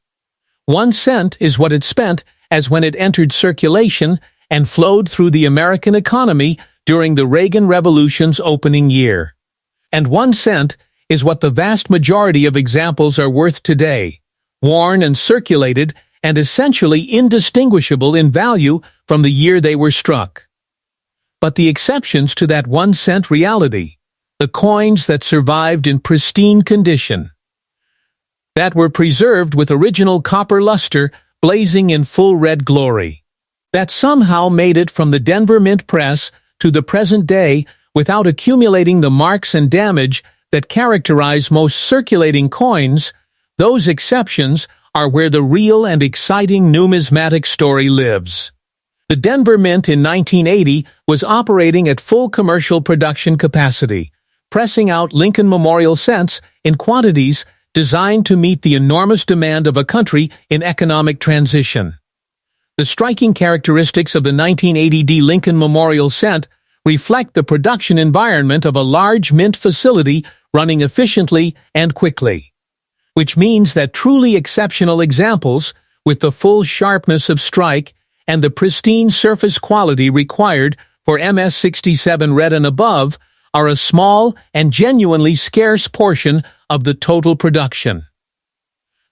1 cent is what it spent as when it entered circulation and flowed through the American economy during the Reagan Revolution's opening year. And 1 cent is what the vast majority of examples are worth today, worn and circulated and essentially indistinguishable in value from the year they were struck. But the exceptions to that 1 cent reality, the coins that survived in pristine condition, that were preserved with original copper luster blazing in full red glory, that somehow made it from the Denver Mint press to the present day without accumulating the marks and damage that characterize most circulating coins, those exceptions are where the real and exciting numismatic story lives. The Denver Mint in 1980 was operating at full commercial production capacity, pressing out Lincoln Memorial cents in quantities designed to meet the enormous demand of a country in economic transition. The striking characteristics of the 1980 D. Lincoln Memorial Cent reflect the production environment of a large mint facility running efficiently and quickly, which means that truly exceptional examples, with the full sharpness of strike and the pristine surface quality required for MS-67 red and above, are a small and genuinely scarce portion of the total production.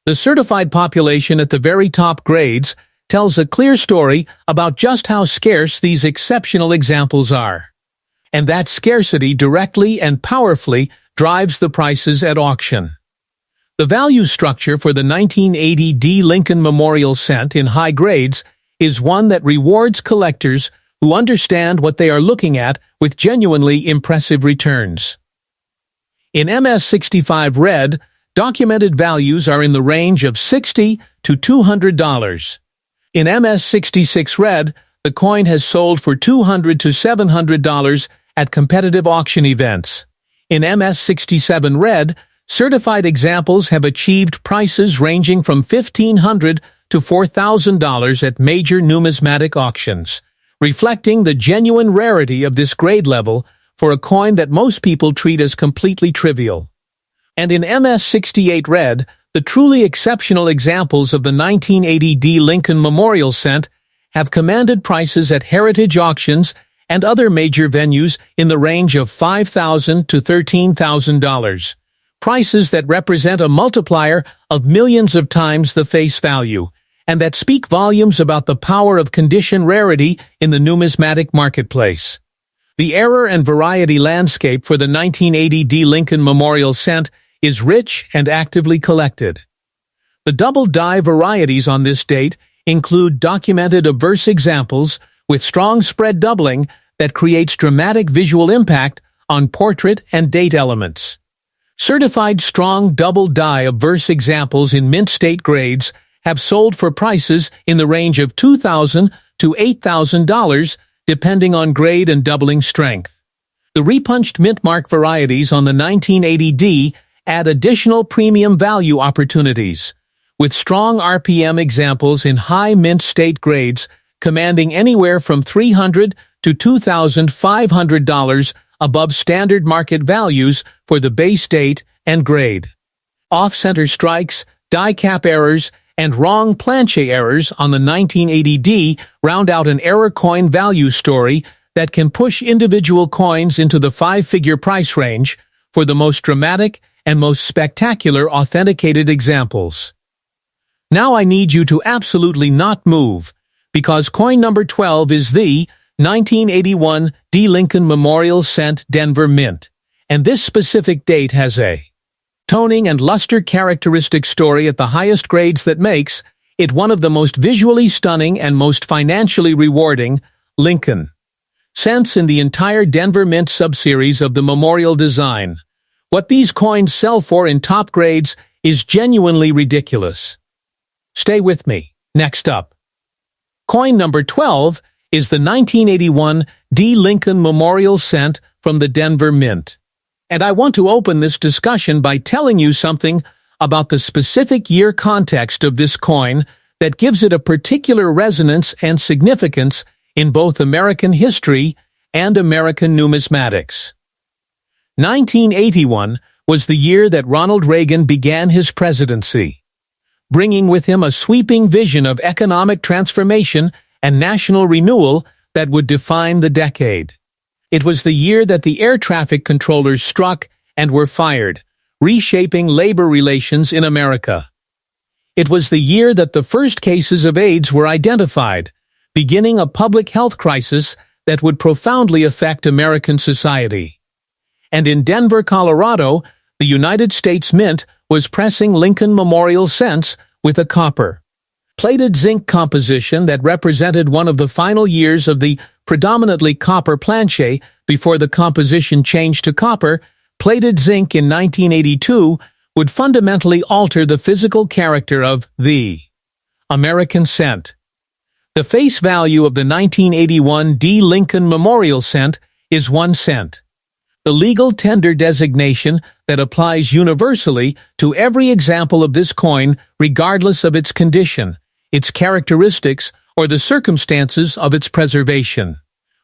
The certified population at the very top grades tells a clear story about just how scarce these exceptional examples are. And that scarcity directly and powerfully drives the prices at auction. The value structure for the 1980 D. Lincoln Memorial Cent in high grades is one that rewards collectors who understand what they are looking at with genuinely impressive returns. In MS-65 red, documented values are in the range of $60 to $200. In MS-66 red, the coin has sold for $200 to $700 at competitive auction events. In MS-67 red, certified examples have achieved prices ranging from $1,500 to $4,000 at major numismatic auctions, reflecting the genuine rarity of this grade level for a coin that most people treat as completely trivial. And in MS-68 red, the truly exceptional examples of the 1980 D. Lincoln Memorial Cent have commanded prices at heritage auctions and other major venues in the range of $5,000 to $13,000, prices that represent a multiplier of millions of times the face value, and that speak volumes about the power of condition rarity in the numismatic marketplace. The error and variety landscape for the 1980 D. Lincoln Memorial Cent is rich and actively collected. The double die varieties on this date include documented obverse examples with strong spread doubling that creates dramatic visual impact on portrait and date elements. Certified strong double die obverse examples in mint state grades have sold for prices in the range of $2,000 to $8,000 depending on grade and doubling strength. The repunched mint mark varieties on the 1980 D add additional premium value opportunities, with strong RPM examples in high mint state grades commanding anywhere from $300 to $2,500 above standard market values for the base date and grade. Off-center strikes, die cap errors, and wrong planchet errors on the 1980 D round out an error coin value story that can push individual coins into the five-figure price range for the most dramatic and most spectacular authenticated examples. Now I need you to absolutely not move, because coin number 12 is the 1981 D. Lincoln Memorial Cent Denver Mint, and this specific date has a toning and luster characteristic story at the highest grades that makes it one of the most visually stunning and most financially rewarding Lincoln cents in the entire Denver Mint subseries of the Memorial design. What these coins sell for in top grades is genuinely ridiculous. Stay with me. Next up, coin number 12 is the 1981 D. Lincoln Memorial Cent from the Denver Mint. And I want to open this discussion by telling you something about the specific year context of this coin that gives it a particular resonance and significance in both American history and American numismatics. 1981 was the year that Ronald Reagan began his presidency, bringing with him a sweeping vision of economic transformation and national renewal that would define the decade. It was the year that the air traffic controllers struck and were fired, reshaping labor relations in America. It was the year that the first cases of AIDS were identified, beginning a public health crisis that would profoundly affect American society. And in Denver, Colorado, the United States Mint was pressing Lincoln Memorial cents with a copper-plated zinc composition that represented one of the final years of the predominantly copper planchet before the composition changed to copper. Plated zinc in 1982 would fundamentally alter the physical character of the American cent. The face value of the 1981 D. Lincoln Memorial Cent is 1 cent. The legal tender designation that applies universally to every example of this coin regardless of its condition, its characteristics, or the circumstances of its preservation.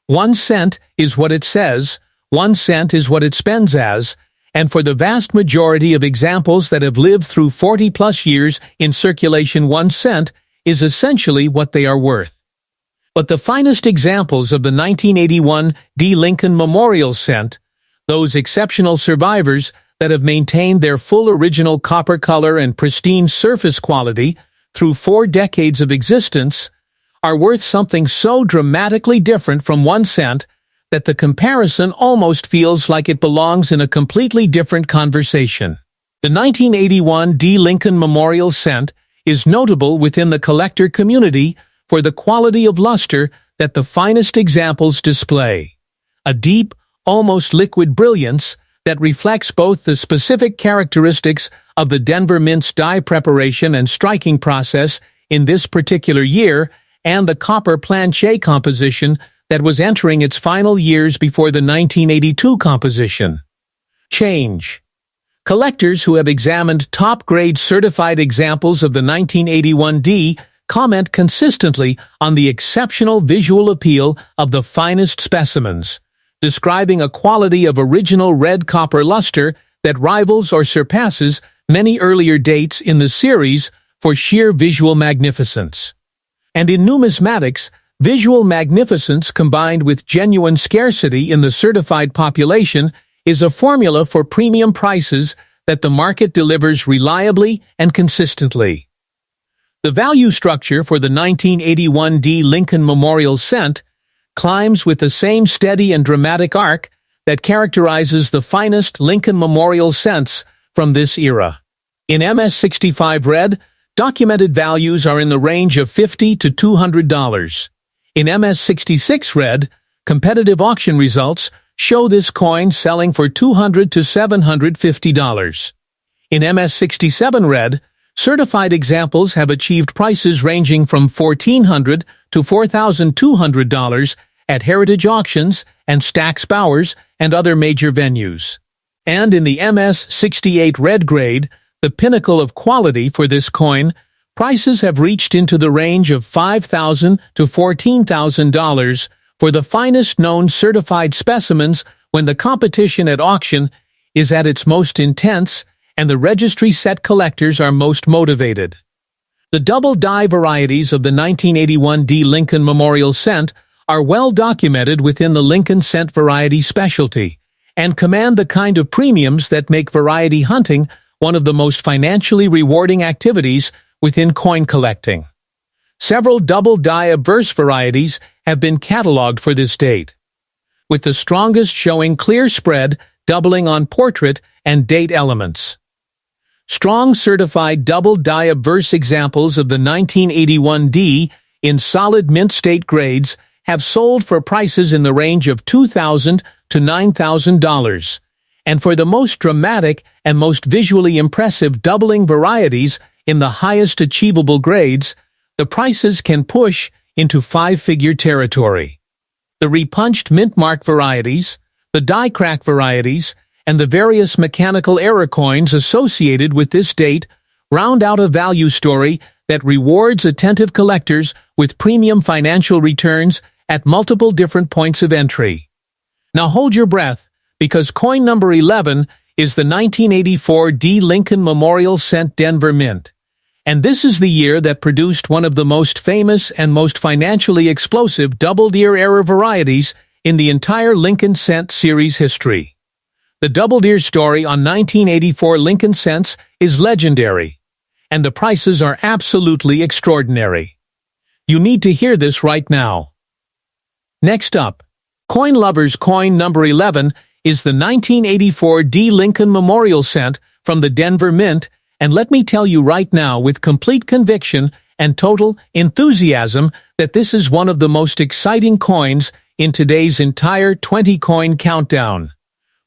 1 cent is what it says, 1 cent is what it spends as, and for the vast majority of examples that have lived through 40-plus years in circulation, 1 cent is essentially what they are worth. But the finest examples of the 1981 D. Lincoln Memorial Cent, those exceptional survivors that have maintained their full original copper color and pristine surface quality through 4 decades of existence, are worth something so dramatically different from 1 cent that the comparison almost feels like it belongs in a completely different conversation. The 1981 D. Lincoln Memorial Cent is notable within the collector community for the quality of luster that the finest examples display. A deep, almost liquid brilliance that reflects both the specific characteristics of the Denver Mint's dye preparation and striking process in this particular year and the copper planchet composition that was entering its final years before the 1982 composition. Change. Collectors who have examined top-grade certified examples of the 1981 D comment consistently on the exceptional visual appeal of the finest specimens, describing a quality of original red copper luster that rivals or surpasses many earlier dates in the series for sheer visual magnificence. And in numismatics, visual magnificence combined with genuine scarcity in the certified population is a formula for premium prices that the market delivers reliably and consistently. The value structure for the 1981 D. Lincoln Memorial Cent climbs with the same steady and dramatic arc that characterizes the finest Lincoln Memorial Cents from this era. In MS-65 Red, documented values are in the range of $50 to $200. In MS-66 Red, competitive auction results show this coin selling for $200 to $750. In MS-67 Red, certified examples have achieved prices ranging from $1,400 to $4,200 at heritage auctions and Stack's Bowers and other major venues. And in the MS-68 Red grade, the pinnacle of quality for this coin, prices have reached into the range of $5,000 to $14,000 for the finest known certified specimens when the competition at auction is at its most intense and the registry set collectors are most motivated. The double die varieties of the 1981 D. Lincoln Memorial Cent are well documented within the Lincoln Cent variety specialty and command the kind of premiums that make variety hunting one of the most financially rewarding activities within coin collecting. Several double die obverse varieties have been cataloged for this date, with the strongest showing clear spread doubling on portrait and date elements. Strong certified double die obverse examples of the 1981 D in solid mint state grades have sold for prices in the range of $2,000 to $9,000, and for the most dramatic and most visually impressive doubling varieties in the highest achievable grades, the prices can push into 5-figure territory. The repunched mint mark varieties, the die crack varieties, and the various mechanical error coins associated with this date round out a value story that rewards attentive collectors with premium financial returns at multiple different points of entry. Now hold your breath, because coin number 11 is the 1984 D. Lincoln Memorial Cent Denver Mint. And this is the year that produced one of the most famous and most financially explosive double-deer error varieties in the entire Lincoln Cent series history. The double-deer story on 1984 Lincoln Cents is legendary, and the prices are absolutely extraordinary. You need to hear this right now. Next up, Coin Lovers coin number 11 is the 1984 D. Lincoln Memorial Cent from the Denver Mint, and let me tell you right now with complete conviction and total enthusiasm that this is one of the most exciting coins in today's entire 20-coin countdown.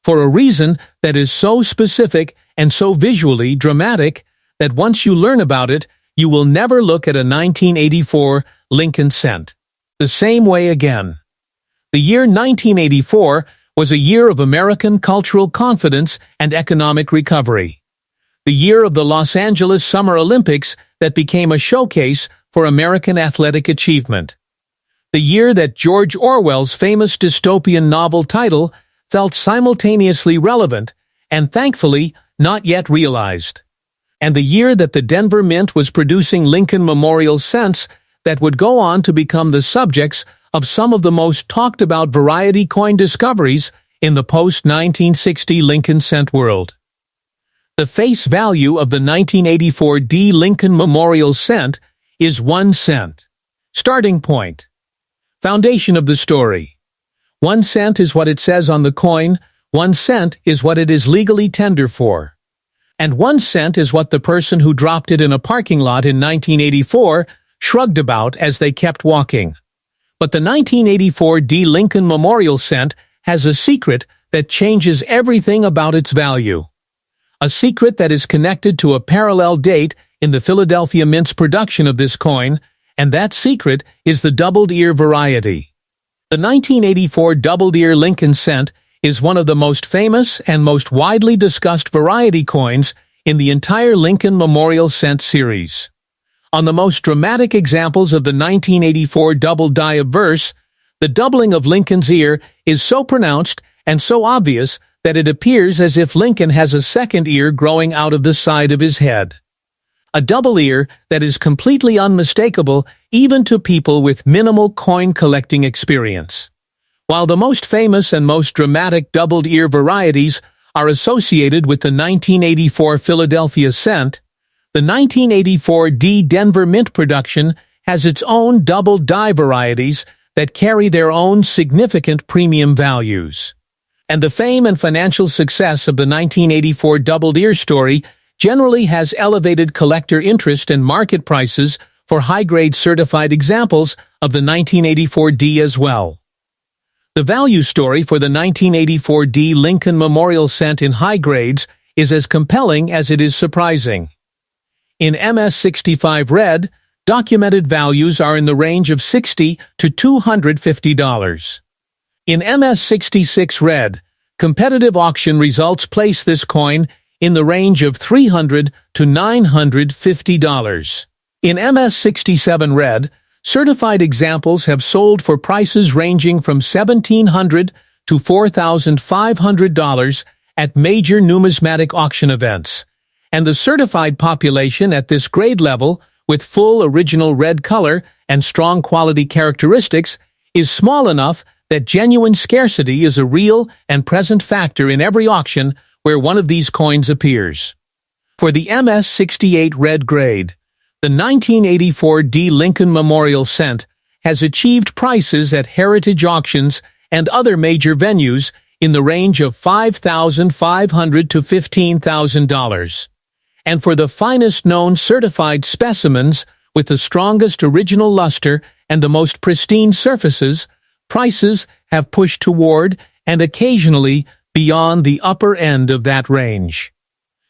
For a reason that is so specific and so visually dramatic that once you learn about it, you will never look at a 1984 Lincoln Cent the same way again. The year 1984 was a year of American cultural confidence and economic recovery. The year of the Los Angeles Summer Olympics that became a showcase for American athletic achievement. The year that George Orwell's famous dystopian novel title felt simultaneously relevant and, thankfully, not yet realized. And the year that the Denver Mint was producing Lincoln Memorial cents that would go on to become the subjects of some of the most talked-about variety coin discoveries in the post-1960 Lincoln cent world. The face value of the 1984 D Lincoln Memorial cent is 1 cent. Starting point. Foundation of the story. 1 cent is what it says on the coin, 1 cent is what it is legally tender for. And 1 cent is what the person who dropped it in a parking lot in 1984 shrugged about as they kept walking. But the 1984 D Lincoln Memorial cent has a secret that changes everything about its value. A secret that is connected to a parallel date in the Philadelphia Mint's production of this coin, and that secret is the doubled ear variety. The 1984 doubled ear Lincoln cent is one of the most famous and most widely discussed variety coins in the entire Lincoln Memorial cent series. On the most dramatic examples of the 1984 double die obverse, the doubling of Lincoln's ear is so pronounced and so obvious that it appears as if Lincoln has a second ear growing out of the side of his head. A double ear that is completely unmistakable even to people with minimal coin collecting experience. While the most famous and most dramatic doubled ear varieties are associated with the 1984 Philadelphia cent, the 1984 D Denver Mint production has its own double die varieties that carry their own significant premium values. And the fame and financial success of the 1984 doubled ear story generally has elevated collector interest and market prices for high-grade certified examples of the 1984 D as well. The value story for the 1984 D Lincoln Memorial cent in high grades is as compelling as it is surprising. In MS65 red, documented values are in the range of $60 to $250. In MS66 red, competitive auction results place this coin in the range of $300 to $950. In MS67 red, certified examples have sold for prices ranging from $1,700 to $4,500 at major numismatic auction events, and the certified population at this grade level, with full original red color and strong quality characteristics, is small enough that genuine scarcity is a real and present factor in every auction where one of these coins appears. For the MS68 red grade, the 1984 D Lincoln Memorial cent has achieved prices at heritage auctions and other major venues in the range of $5,500 to $15,000. And for the finest known certified specimens with the strongest original luster and the most pristine surfaces, prices have pushed toward and occasionally beyond the upper end of that range.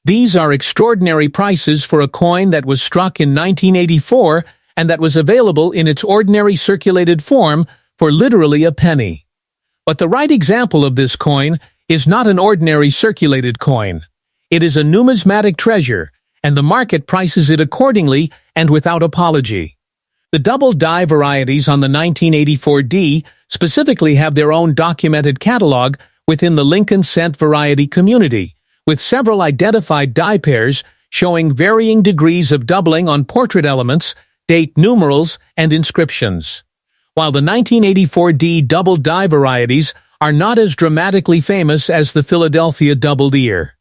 These are extraordinary prices for a coin that was struck in 1984 and that was available in its ordinary circulated form for literally a penny. But the right example of this coin is not an ordinary circulated coin. It is a numismatic treasure, and the market prices it accordingly and without apology. The double die varieties on the 1984 D specifically have their own documented catalog within the Lincoln cent variety community, with several identified die pairs showing varying degrees of doubling on portrait elements, date numerals, and inscriptions. While the 1984 D double die varieties are not as dramatically famous as the Philadelphia doubled ear,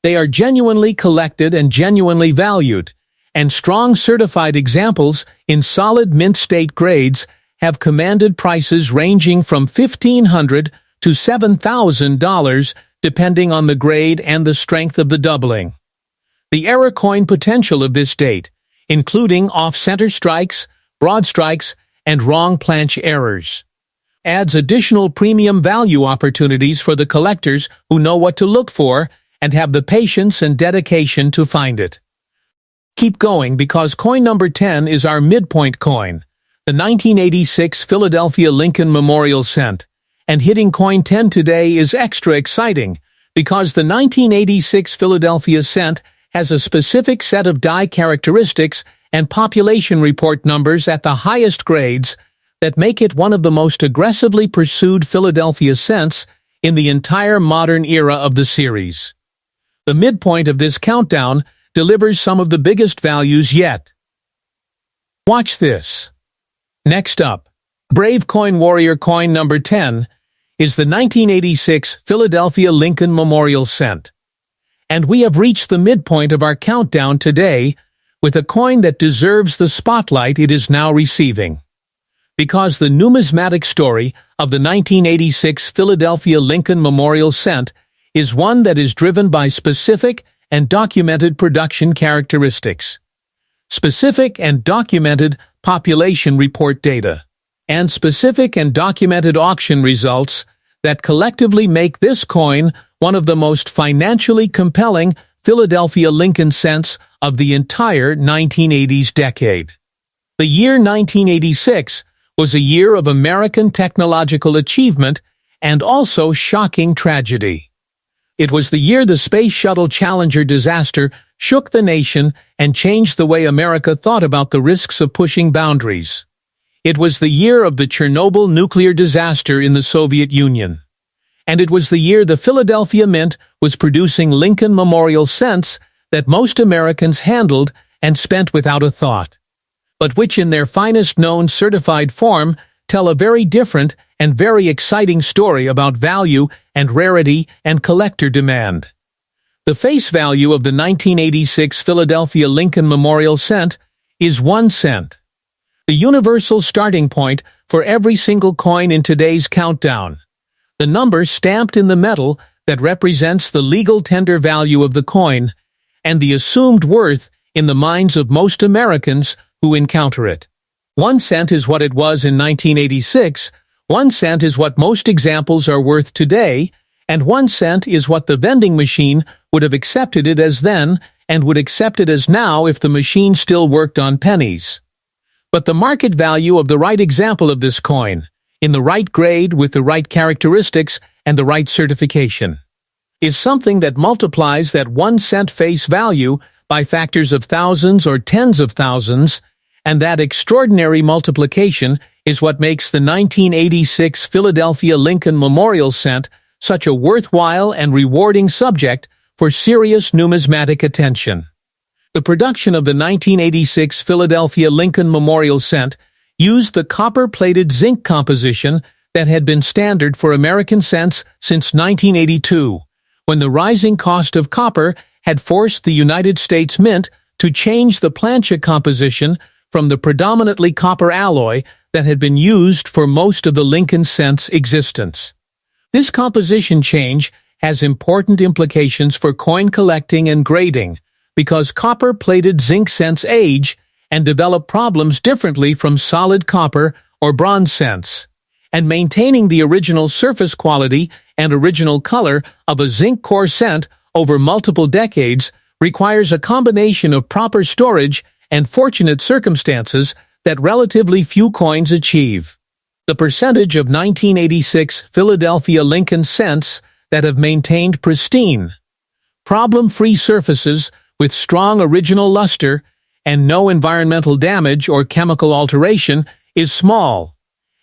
they are genuinely collected and genuinely valued, and strong certified examples in solid mint state grades have commanded prices ranging from $1,500 to $7,000 depending on the grade and the strength of the doubling. The error coin potential of this date, including off-center strikes, broad strikes, and wrong planchet errors, adds additional premium value opportunities for the collectors who know what to look for and have the patience and dedication to find it. Keep going, because coin number 10 is our midpoint coin, the 1986 Philadelphia Lincoln Memorial cent, and hitting coin 10 today is extra exciting because the 1986 Philadelphia cent has a specific set of die characteristics and population report numbers at the highest grades that make it one of the most aggressively pursued Philadelphia cents in the entire modern era of the series. The midpoint of this countdown delivers some of the biggest values yet. Watch this. Next up, Brave Coin Warrior coin number 10 is the 1986 Philadelphia Lincoln Memorial Cent. And we have reached the midpoint of our countdown today with a coin that deserves the spotlight it is now receiving. Because the numismatic story of the 1986 Philadelphia Lincoln Memorial Cent is one that is driven by specific and documented production characteristics, specific and documented population report data, and specific and documented auction results that collectively make this coin one of the most financially compelling Philadelphia Lincoln cents of the entire 1980s decade. The year 1986 was a year of American technological achievement and also shocking tragedy. It was the year the Space Shuttle Challenger disaster shook the nation and changed the way America thought about the risks of pushing boundaries. It was the year of the Chernobyl nuclear disaster in the Soviet Union. And it was the year the Philadelphia Mint was producing Lincoln Memorial cents that most Americans handled and spent without a thought, but which in their finest known certified form tell a very different and very exciting story about value and rarity and collector demand. The face value of the 1986 Philadelphia Lincoln Memorial Cent is 1 cent. The universal starting point for every single coin in today's countdown. The number stamped in the metal that represents the legal tender value of the coin and the assumed worth in the minds of most Americans who encounter it. 1 cent is what it was in 1986, 1 cent is what most examples are worth today, and 1 cent is what the vending machine would have accepted it as then and would accept it as now if the machine still worked on pennies. But the market value of the right example of this coin, in the right grade with the right characteristics and the right certification, is something that multiplies that 1 cent face value by factors of thousands or tens of thousands, and that extraordinary multiplication is what makes the 1986 Philadelphia Lincoln Memorial Cent such a worthwhile and rewarding subject for serious numismatic attention. The production of the 1986 Philadelphia Lincoln Memorial Cent used the copper-plated zinc composition that had been standard for American cents since 1982, when the rising cost of copper had forced the United States Mint to change the planchet composition from the predominantly copper alloy that had been used for most of the Lincoln cent's existence. This composition change has important implications for coin collecting and grading because copper-plated zinc cents age and develop problems differently from solid copper or bronze cents, and maintaining the original surface quality and original color of a zinc core cent over multiple decades requires a combination of proper storage and fortunate circumstances that relatively few coins achieve. The percentage of 1986 Philadelphia Lincoln cents that have maintained pristine, problem-free surfaces with strong original luster and no environmental damage or chemical alteration is small,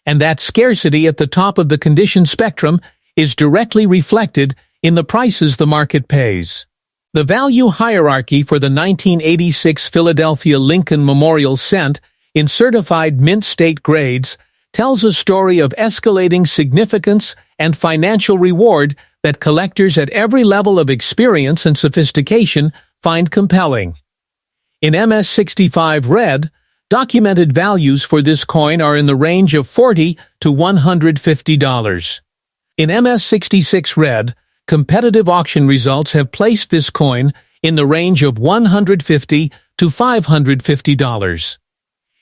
and that scarcity at the top of the condition spectrum is directly reflected in the prices the market pays. The value hierarchy for the 1986 Philadelphia Lincoln Memorial Cent in certified mint state grades tells a story of escalating significance and financial reward that collectors at every level of experience and sophistication find compelling. In MS65 Red, documented values for this coin are in the range of $40 to $150. In MS66 Red, competitive auction results have placed this coin in the range of $150 to $550.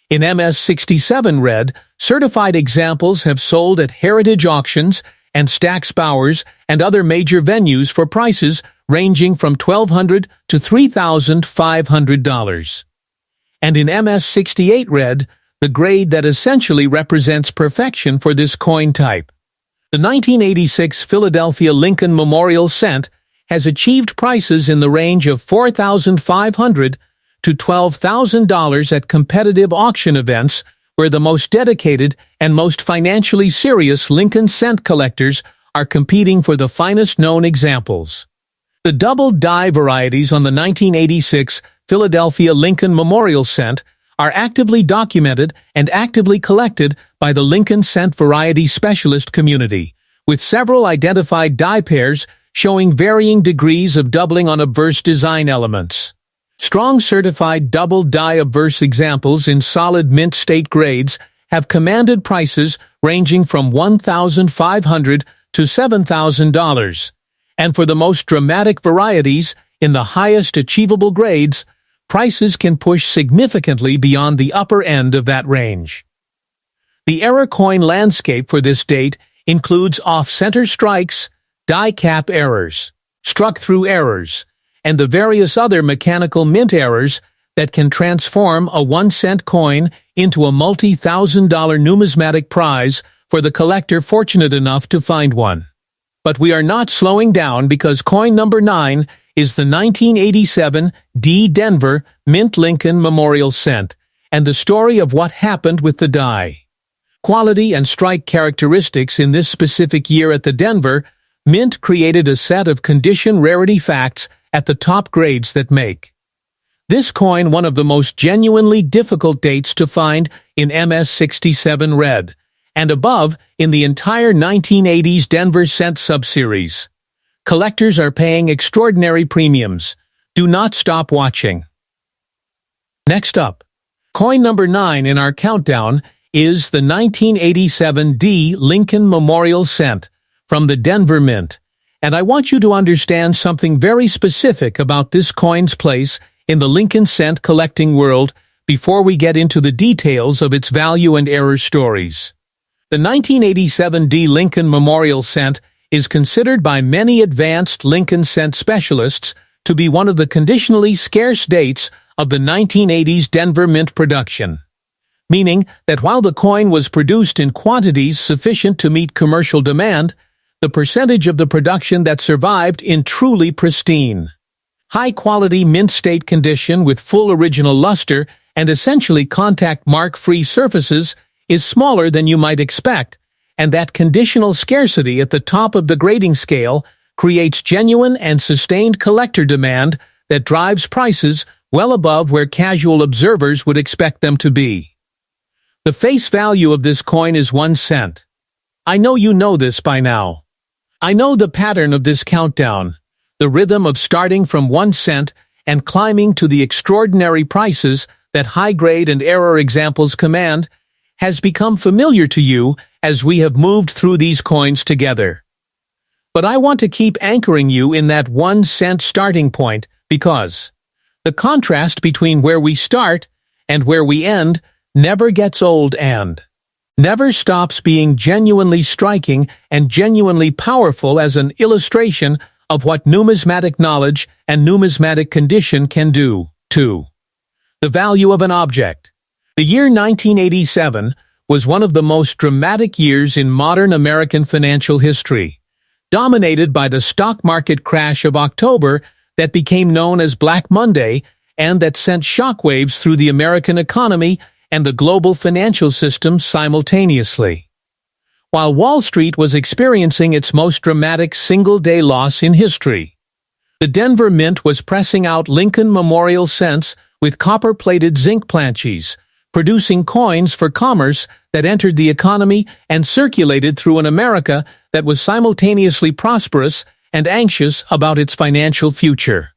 In MS67 Red, certified examples have sold at heritage auctions and Stack's Bowers and other major venues for prices ranging from $1,200 to $3,500. And in MS68 Red, the grade that essentially represents perfection for this coin type, the 1986 Philadelphia Lincoln Memorial Cent has achieved prices in the range of $4,500 to $12,000 at competitive auction events where the most dedicated and most financially serious Lincoln cent collectors are competing for the finest known examples. The double die varieties on the 1986 Philadelphia Lincoln Memorial Cent are actively documented and actively collected by the Lincoln cent variety specialist community, with several identified die pairs showing varying degrees of doubling on obverse design elements. Strong certified double die obverse examples in solid mint state grades have commanded prices ranging from $1,500 to $7,000, and for the most dramatic varieties in the highest achievable grades, prices can push significantly beyond the upper end of that range. The error coin landscape for this date includes off-center strikes, die cap errors, struck-through errors, and the various other mechanical mint errors that can transform a 1-cent coin into a multi-thousand-dollar numismatic prize for the collector fortunate enough to find one. But we are not slowing down because coin number 9 is the 1987 D. Denver Mint Lincoln Memorial Cent, and the story of what happened with the die. Quality and strike characteristics in this specific year at the Denver Mint created a set of condition rarity facts at the top grades that make this coin one of the most genuinely difficult dates to find in MS67 red, and above in the entire 1980s Denver cent subseries. Collectors are paying extraordinary premiums. Do not stop watching. Next up, coin number 9 in our countdown is the 1987 D. Lincoln Memorial Cent from the Denver Mint, and I want you to understand something very specific about this coin's place in the Lincoln cent collecting world before we get into the details of its value and error stories. The 1987 D. Lincoln Memorial Cent is considered by many advanced Lincoln cent specialists to be one of the conditionally scarce dates of the 1980s Denver Mint production, meaning that while the coin was produced in quantities sufficient to meet commercial demand, the percentage of the production that survived in truly pristine, high-quality mint state condition with full original luster and essentially contact mark-free surfaces is smaller than you might expect, and that conditional scarcity at the top of the grading scale creates genuine and sustained collector demand that drives prices well above where casual observers would expect them to be. The face value of this coin is 1 cent. I know you know this by now. I know the pattern of this countdown, the rhythm of starting from 1 cent and climbing to the extraordinary prices that high-grade and error examples command, has become familiar to you as we have moved through these coins together. But I want to keep anchoring you in that 1 cent starting point because the contrast between where we start and where we end never gets old and never stops being genuinely striking and genuinely powerful as an illustration of what numismatic knowledge and numismatic condition can do, to the value of an object. The year 1987 was one of the most dramatic years in modern American financial history, dominated by the stock market crash of October that became known as Black Monday and that sent shockwaves through the American economy and the global financial system simultaneously. While Wall Street was experiencing its most dramatic single-day loss in history, the Denver Mint was pressing out Lincoln Memorial Cents with copper-plated zinc planches, producing coins for commerce that entered the economy and circulated through an America that was simultaneously prosperous and anxious about its financial future.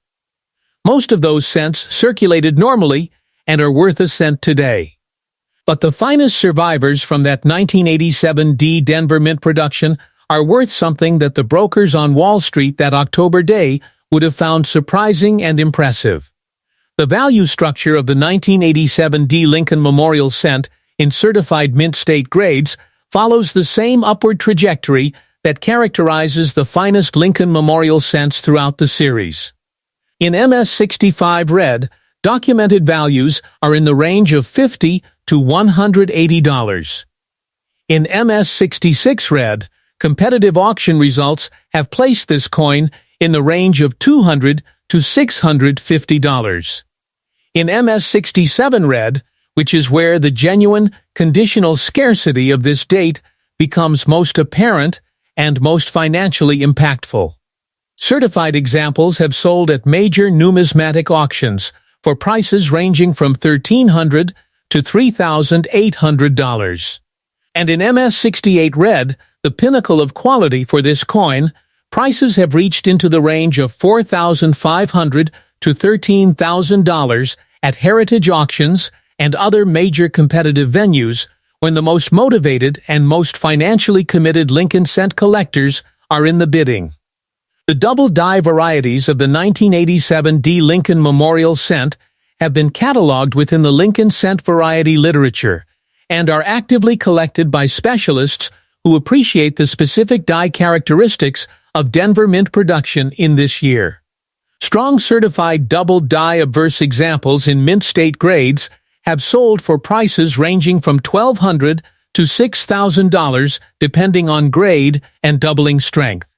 Most of those cents circulated normally and are worth a cent today. But the finest survivors from that 1987 D. Denver Mint production are worth something that the brokers on Wall Street that October day would have found surprising and impressive. The value structure of the 1987 D. Lincoln Memorial Cent in certified mint state grades follows the same upward trajectory that characterizes the finest Lincoln Memorial Cents throughout the series. In MS65 red, documented values are in the range of $50 to $180. In MS66 red, competitive auction results have placed this coin in the range of $200 to $650. In MS-67 red, which is where the genuine, conditional scarcity of this date becomes most apparent and most financially impactful. Certified examples have sold at major numismatic auctions for prices ranging from $1,300 to $3,800. And in MS-68 red, the pinnacle of quality for this coin, prices have reached into the range of $4,500 to $13,000 at heritage auctions and other major competitive venues when the most motivated and most financially committed Lincoln cent collectors are in the bidding. The double die varieties of the 1987 D. Lincoln Memorial Cent have been cataloged within the Lincoln cent variety literature and are actively collected by specialists who appreciate the specific die characteristics of Denver Mint production in this year. Strong certified double die obverse examples in mint state grades have sold for prices ranging from $1,200 to $6,000 depending on grade and doubling strength.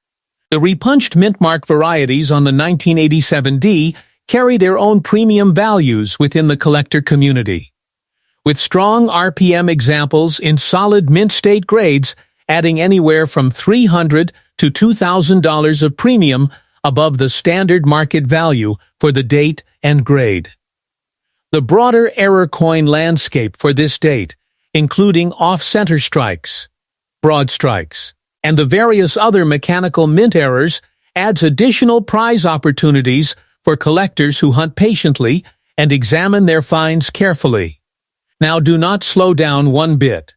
The repunched mint mark varieties on the 1987 D carry their own premium values within the collector community, with strong RPM examples in solid mint state grades adding anywhere from $300 to $2,000 of premium above the standard market value for the date and grade. The broader error coin landscape for this date, including off-center strikes, broad strikes, and the various other mechanical mint errors, adds additional prize opportunities for collectors who hunt patiently and examine their finds carefully. Now do not slow down one bit,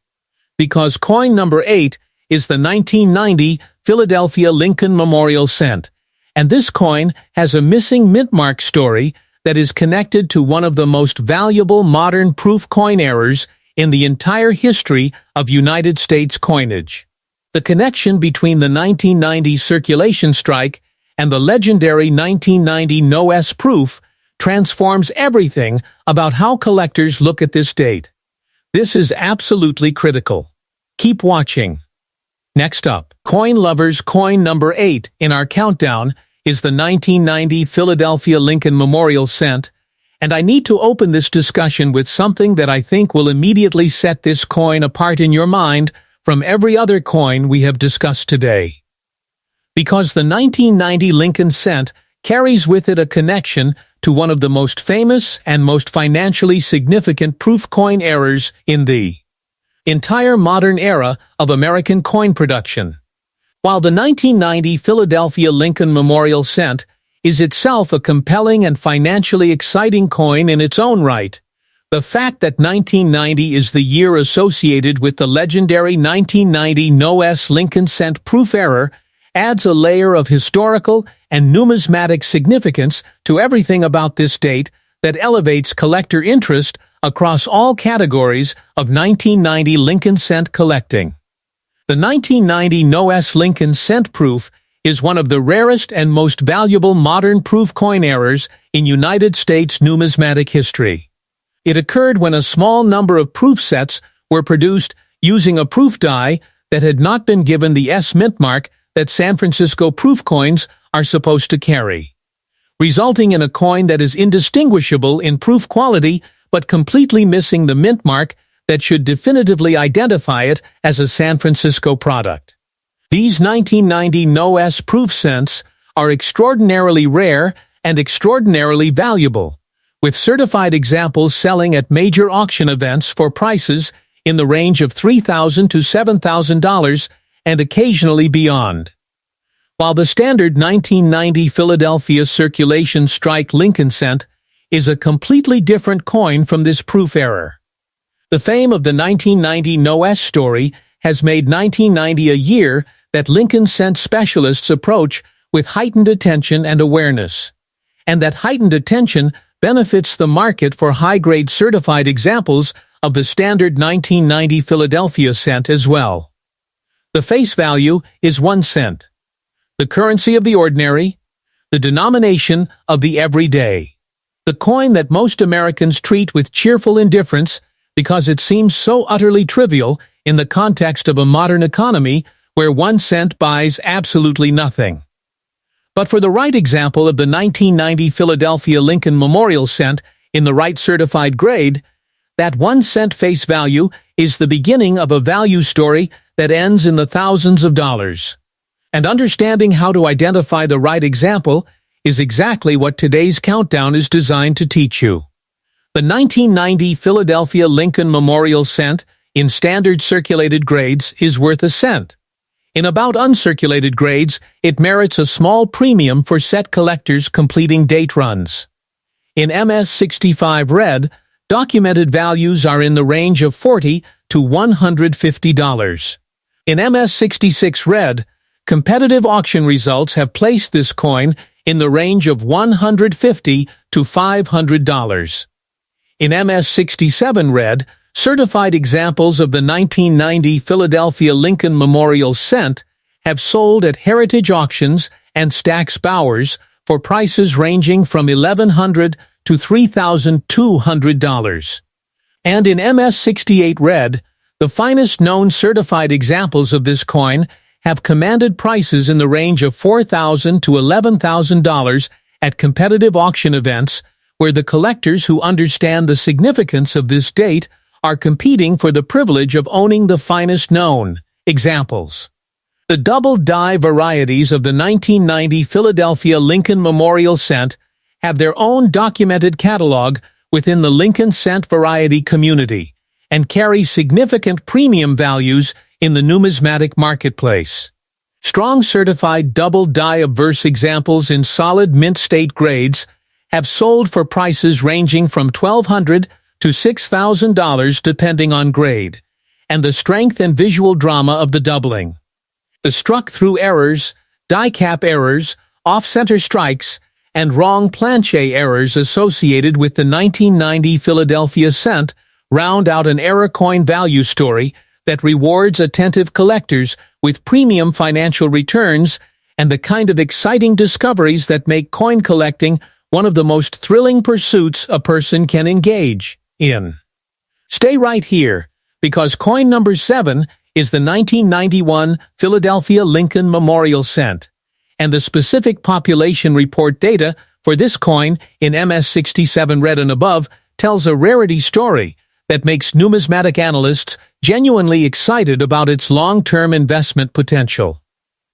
because coin number 8 is the 1990 Philadelphia Lincoln Memorial Cent, and this coin has a missing mint mark story that is connected to one of the most valuable modern proof coin errors in the entire history of United States coinage. The connection between the 1990 circulation strike and the legendary 1990 no-S proof transforms everything about how collectors look at this date. This is absolutely critical. Keep watching. Next up, coin lovers, coin number 8 in our countdown is the 1990 Philadelphia Lincoln Memorial Cent, and I need to open this discussion with something that I think will immediately set this coin apart in your mind from every other coin we have discussed today. Because the 1990 Lincoln Cent carries with it a connection to one of the most famous and most financially significant proof coin errors in the entire modern era of American coin production. While the 1990 Philadelphia Lincoln Memorial Cent is itself a compelling and financially exciting coin in its own right, the fact that 1990 is the year associated with the legendary 1990 no-S Lincoln Cent proof error adds a layer of historical and numismatic significance to everything about this date that elevates collector interest across all categories of 1990 Lincoln Cent collecting. The 1990 no-S Lincoln Cent proof is one of the rarest and most valuable modern proof coin errors in United States numismatic history. It occurred when a small number of proof sets were produced using a proof die that had not been given the S mint mark that San Francisco proof coins are supposed to carry, resulting in a coin that is indistinguishable in proof quality but completely missing the mint mark that should definitively identify it as a San Francisco product. These 1990 no-S proof cents are extraordinarily rare and extraordinarily valuable, with certified examples selling at major auction events for prices in the range of $3,000 to $7,000 and occasionally beyond. While the standard 1990 Philadelphia Circulation Strike Lincoln Cent is a completely different coin from this proof error. The fame of the 1990 no-S story has made 1990 a year that Lincoln Cent specialists approach with heightened attention and awareness, and that heightened attention benefits the market for high-grade certified examples of the standard 1990 Philadelphia cent as well. The face value is 1 cent. The currency of the ordinary, the denomination of the everyday. The coin that most Americans treat with cheerful indifference because it seems so utterly trivial in the context of a modern economy where 1 cent buys absolutely nothing. But for the right example of the 1990 Philadelphia Lincoln Memorial Cent, in the right certified grade, that 1 cent face value is the beginning of a value story that ends in the thousands of dollars. And understanding how to identify the right example is exactly what today's countdown is designed to teach you. The 1990 Philadelphia Lincoln Memorial Cent in standard circulated grades is worth a cent. In about uncirculated grades, it merits a small premium for set collectors completing date runs. In MS-65 red, documented values are in the range of $40 to $150. In MS-66 red, competitive auction results have placed this coin in the range of $150 to $500. In MS-67 red, certified examples of the 1990 Philadelphia Lincoln Memorial Cent have sold at heritage auctions and Stack's Bowers for prices ranging from $1,100 to $3,200. And in MS-68 red, the finest known certified examples of this coin have commanded prices in the range of $4,000 to $11,000 at competitive auction events, where the collectors who understand the significance of this date are competing for the privilege of owning the finest known examples. The double-die varieties of the 1990 Philadelphia Lincoln Memorial Cent have their own documented catalog within the Lincoln Cent variety community and carry significant premium values in the numismatic marketplace. Strong certified double-die obverse examples in solid mint state grades have sold for prices ranging from $1,200 to $6,000 depending on grade, and the strength and visual drama of the doubling. The struck-through errors, die cap errors, off-center strikes, and wrong planchet errors associated with the 1990 Philadelphia Cent round out an error coin value story that rewards attentive collectors with premium financial returns and the kind of exciting discoveries that make coin collecting one of the most thrilling pursuits a person can engage in. Stay right here, because coin number 7 is the 1991 Philadelphia Lincoln Memorial Cent, and the specific population report data for this coin in MS-67 red and above tells a rarity story that makes numismatic analysts genuinely excited about its long-term investment potential.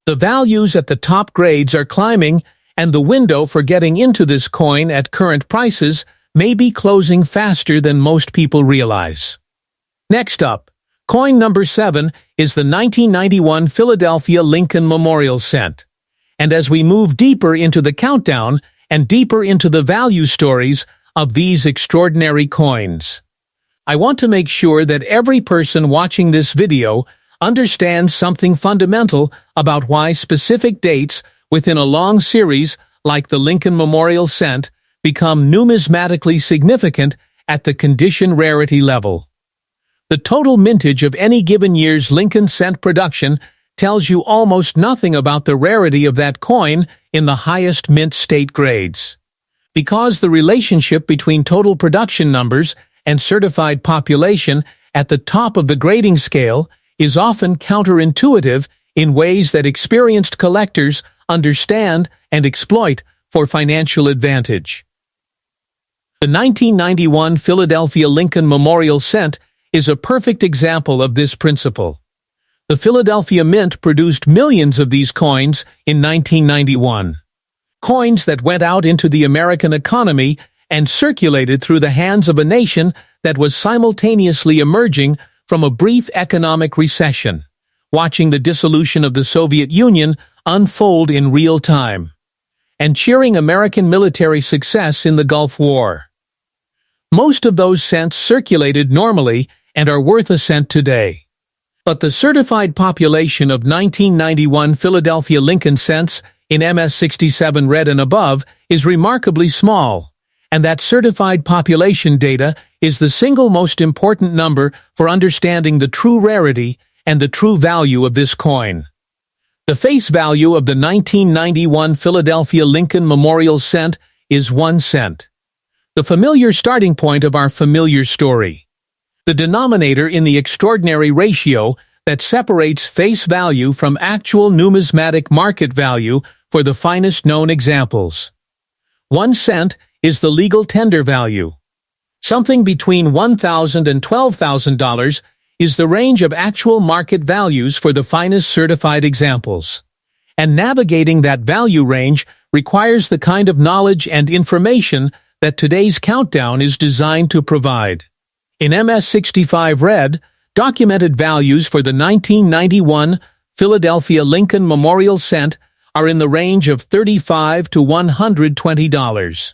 The values at the top grades are climbing, and the window for getting into this coin at current prices may be closing faster than most people realize. Next up, coin number 7 is the 1991 Philadelphia Lincoln Memorial Cent. And as we move deeper into the countdown and deeper into the value stories of these extraordinary coins, I want to make sure that every person watching this video understands something fundamental about why specific dates within a long series like the Lincoln Memorial Cent become numismatically significant at the condition rarity level. The total mintage of any given year's Lincoln Cent production tells you almost nothing about the rarity of that coin in the highest mint state grades. Because the relationship between total production numbers and certified population at the top of the grading scale is often counterintuitive in ways that experienced collectors understand and exploit for financial advantage. The 1991 Philadelphia Lincoln Memorial Cent is a perfect example of this principle. The Philadelphia Mint produced millions of these coins in 1991. Coins that went out into the American economy and circulated through the hands of a nation that was simultaneously emerging from a brief economic recession, watching the dissolution of the Soviet Union unfold in real time, and cheering American military success in the Gulf War. Most of those cents circulated normally and are worth a cent today. But the certified population of 1991 Philadelphia Lincoln cents in MS-67 red and above is remarkably small, and that certified population data is the single most important number for understanding the true rarity and the true value of this coin. The face value of the 1991 Philadelphia Lincoln Memorial Cent is 1 cent. The familiar starting point of our familiar story. The denominator in the extraordinary ratio that separates face value from actual numismatic market value for the finest known examples. 1 cent is the legal tender value, Something between $1,000 and $12,000 is the range of actual market values for the finest certified examples. And navigating that value range requires the kind of knowledge and information that today's countdown is designed to provide. In MS65 Red, documented values for the 1991 Philadelphia Lincoln Memorial Cent are in the range of $35 to $120.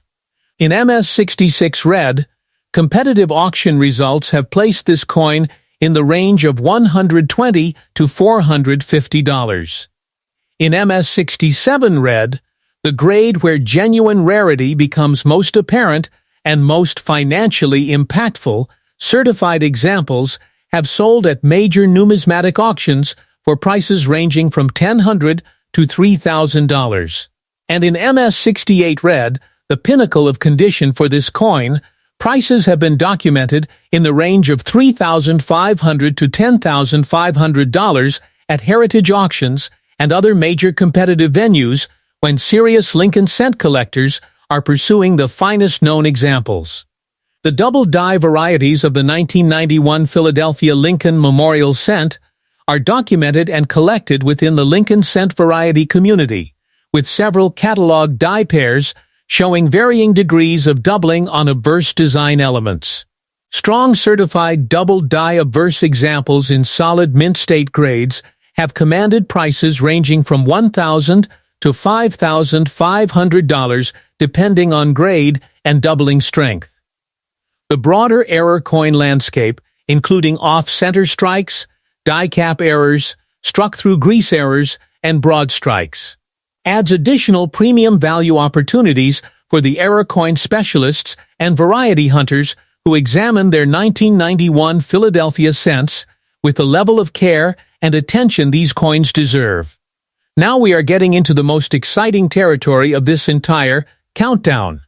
In MS66 Red, competitive auction results have placed this coin in the range of $120 to $450. In MS67 Red, the grade where genuine rarity becomes most apparent and most financially impactful, certified examples have sold at major numismatic auctions for prices ranging from $1,000 to $3,000. And in MS68 Red, the pinnacle of condition for this coin, prices have been documented in the range of $3,500 to $10,500 at heritage auctions and other major competitive venues when serious Lincoln cent collectors are pursuing the finest known examples. The double die varieties of the 1991 Philadelphia Lincoln Memorial Cent are documented and collected within the Lincoln cent variety community, with several catalog die pairs showing varying degrees of doubling on obverse design elements. Strong certified double die obverse examples in solid mint state grades have commanded prices ranging from $1,000 to $5,500 depending on grade and doubling strength. The broader error coin landscape, including off-center strikes, die cap errors, struck-through grease errors, and broad strikes, adds additional premium value opportunities for the error coin specialists and variety hunters who examine their 1991 Philadelphia cents with the level of care and attention these coins deserve. Now we are getting into the most exciting territory of this entire countdown,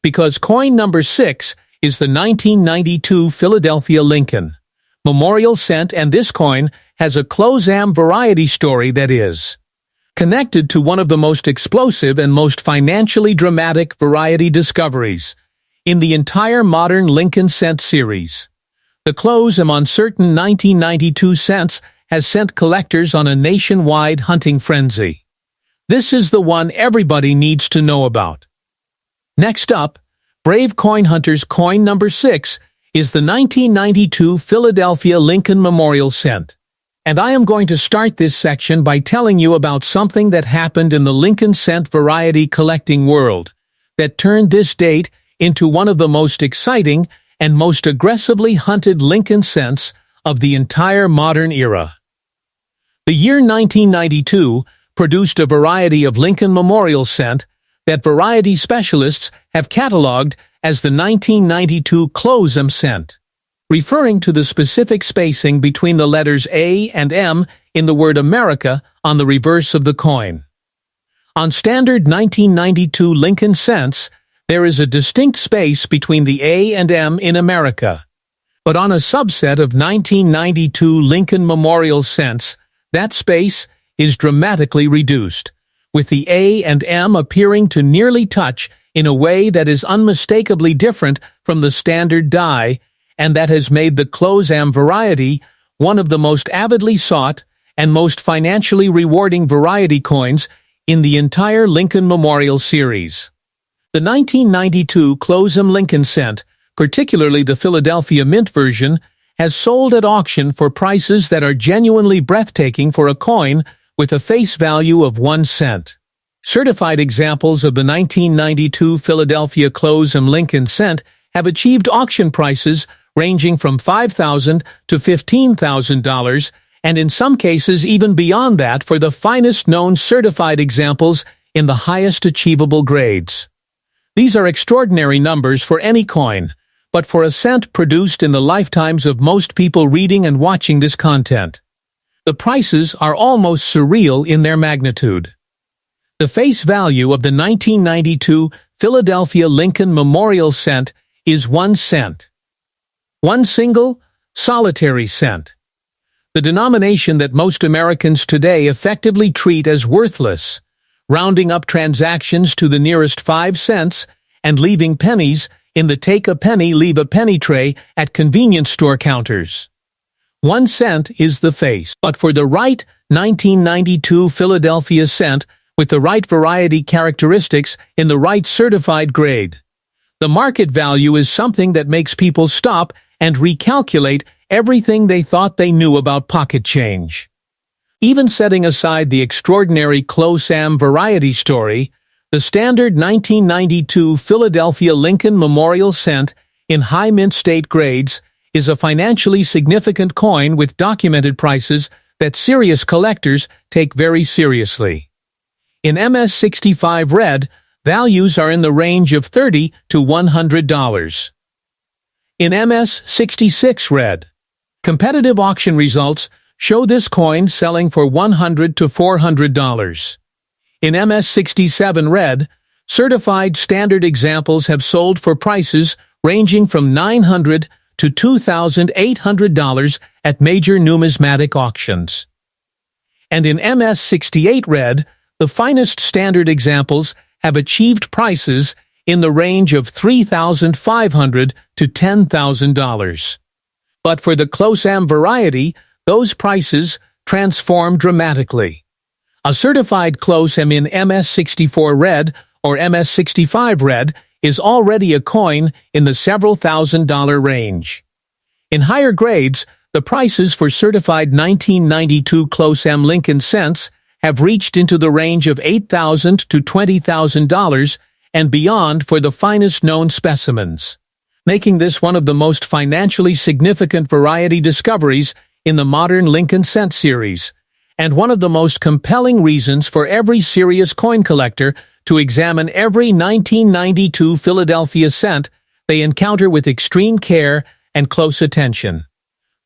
because coin number 6 is the 1992 Philadelphia Lincoln Memorial Cent, and this coin has a close-am variety story that is connected to one of the most explosive and most financially dramatic variety discoveries in the entire modern Lincoln cent series. The close-am on certain 1992 cents has sent collectors on a nationwide hunting frenzy. This is the one everybody needs to know about. Next up, brave coin hunters, coin number 6 is the 1992 Philadelphia Lincoln Memorial Cent. And I am going to start this section by telling you about something that happened in the Lincoln cent variety collecting world that turned this date into one of the most exciting and most aggressively hunted Lincoln cents of the entire modern era. The year 1992 produced a variety of Lincoln Memorial Cent that variety specialists have cataloged as the 1992 Close-am Cent, referring to the specific spacing between the letters A and M in the word America on the reverse of the coin. On standard 1992 Lincoln cents, there is a distinct space between the A and M in America. But on a subset of 1992 Lincoln Memorial cents, that space is dramatically reduced, with the A and M appearing to nearly touch in a way that is unmistakably different from the standard die, and that has made the close-am variety one of the most avidly sought and most financially rewarding variety coins in the entire Lincoln Memorial series. The 1992 Close-am Lincoln Cent, particularly the Philadelphia Mint version, has sold at auction for prices that are genuinely breathtaking for a coin with a face value of 1 cent. Certified examples of the 1992 Philadelphia Close-am Lincoln Cent have achieved auction prices ranging from $5,000 to $15,000, and in some cases even beyond that for the finest known certified examples in the highest achievable grades. These are extraordinary numbers for any coin, but for a cent produced in the lifetimes of most people reading and watching this content, the prices are almost surreal in their magnitude. The face value of the 1992 Philadelphia Lincoln Memorial Cent is 1 cent. One single, solitary cent. The denomination that most Americans today effectively treat as worthless, rounding up transactions to the nearest 5 cents and leaving pennies in the take a penny, leave a penny tray at convenience store counters. 1 cent is the face. But for the right 1992 Philadelphia cent, with the right variety characteristics in the right certified grade, the market value is something that makes people stop and recalculate everything they thought they knew about pocket change. Even setting aside the extraordinary close-am variety story, the standard 1992 Philadelphia Lincoln Memorial cent in high mint state grades is a financially significant coin with documented prices that serious collectors take very seriously. In MS-65 red, values are in the range of $30 to $100. In MS-66 red, competitive auction results show this coin selling for $100 to $400. In MS-67 red, certified standard examples have sold for prices ranging from $900 to $2,800 at major numismatic auctions. And in MS-68 red, the finest standard examples have achieved prices in the range of $3,500 to $10,000. But for the close-am variety, those prices transform dramatically. A certified close-am in MS-64 red or MS-65 red is already a coin in the several $1,000 range. In higher grades, the prices for certified 1992 close-am Lincoln cents have reached into the range of $8,000 to $20,000 and beyond for the finest known specimens, making this one of the most financially significant variety discoveries in the modern Lincoln cent series, and one of the most compelling reasons for every serious coin collector to examine every 1992 Philadelphia cent they encounter with extreme care and close attention.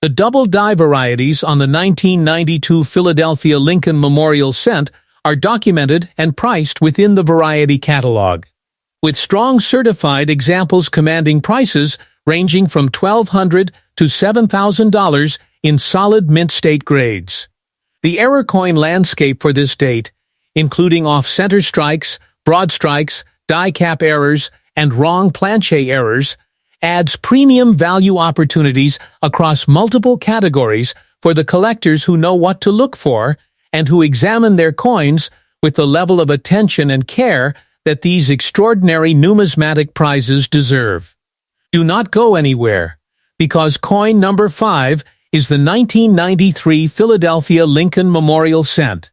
The double die varieties on the 1992 Philadelphia Lincoln Memorial cent are documented and priced within the variety catalog, with strong certified examples commanding prices ranging from $1,200 to $7,000 in solid mint state grades. The error coin landscape for this date, including off-center strikes, broad strikes, die cap errors, and wrong planchet errors, adds premium value opportunities across multiple categories for the collectors who know what to look for and who examine their coins with the level of attention and care that these extraordinary numismatic prizes deserve. Do not go anywhere, because coin number 5 is the 1993 Philadelphia Lincoln Memorial cent,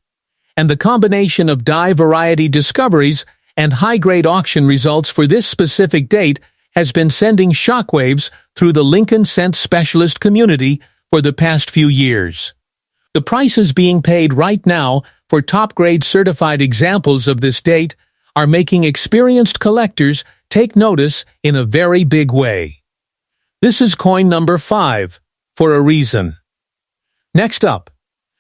and the combination of die variety discoveries and high-grade auction results for this specific date has been sending shockwaves through the Lincoln cent specialist community for the past few years. The prices being paid right now for top-grade certified examples of this date are making experienced collectors take notice in a very big way. This is coin number 5, for a reason. Next up,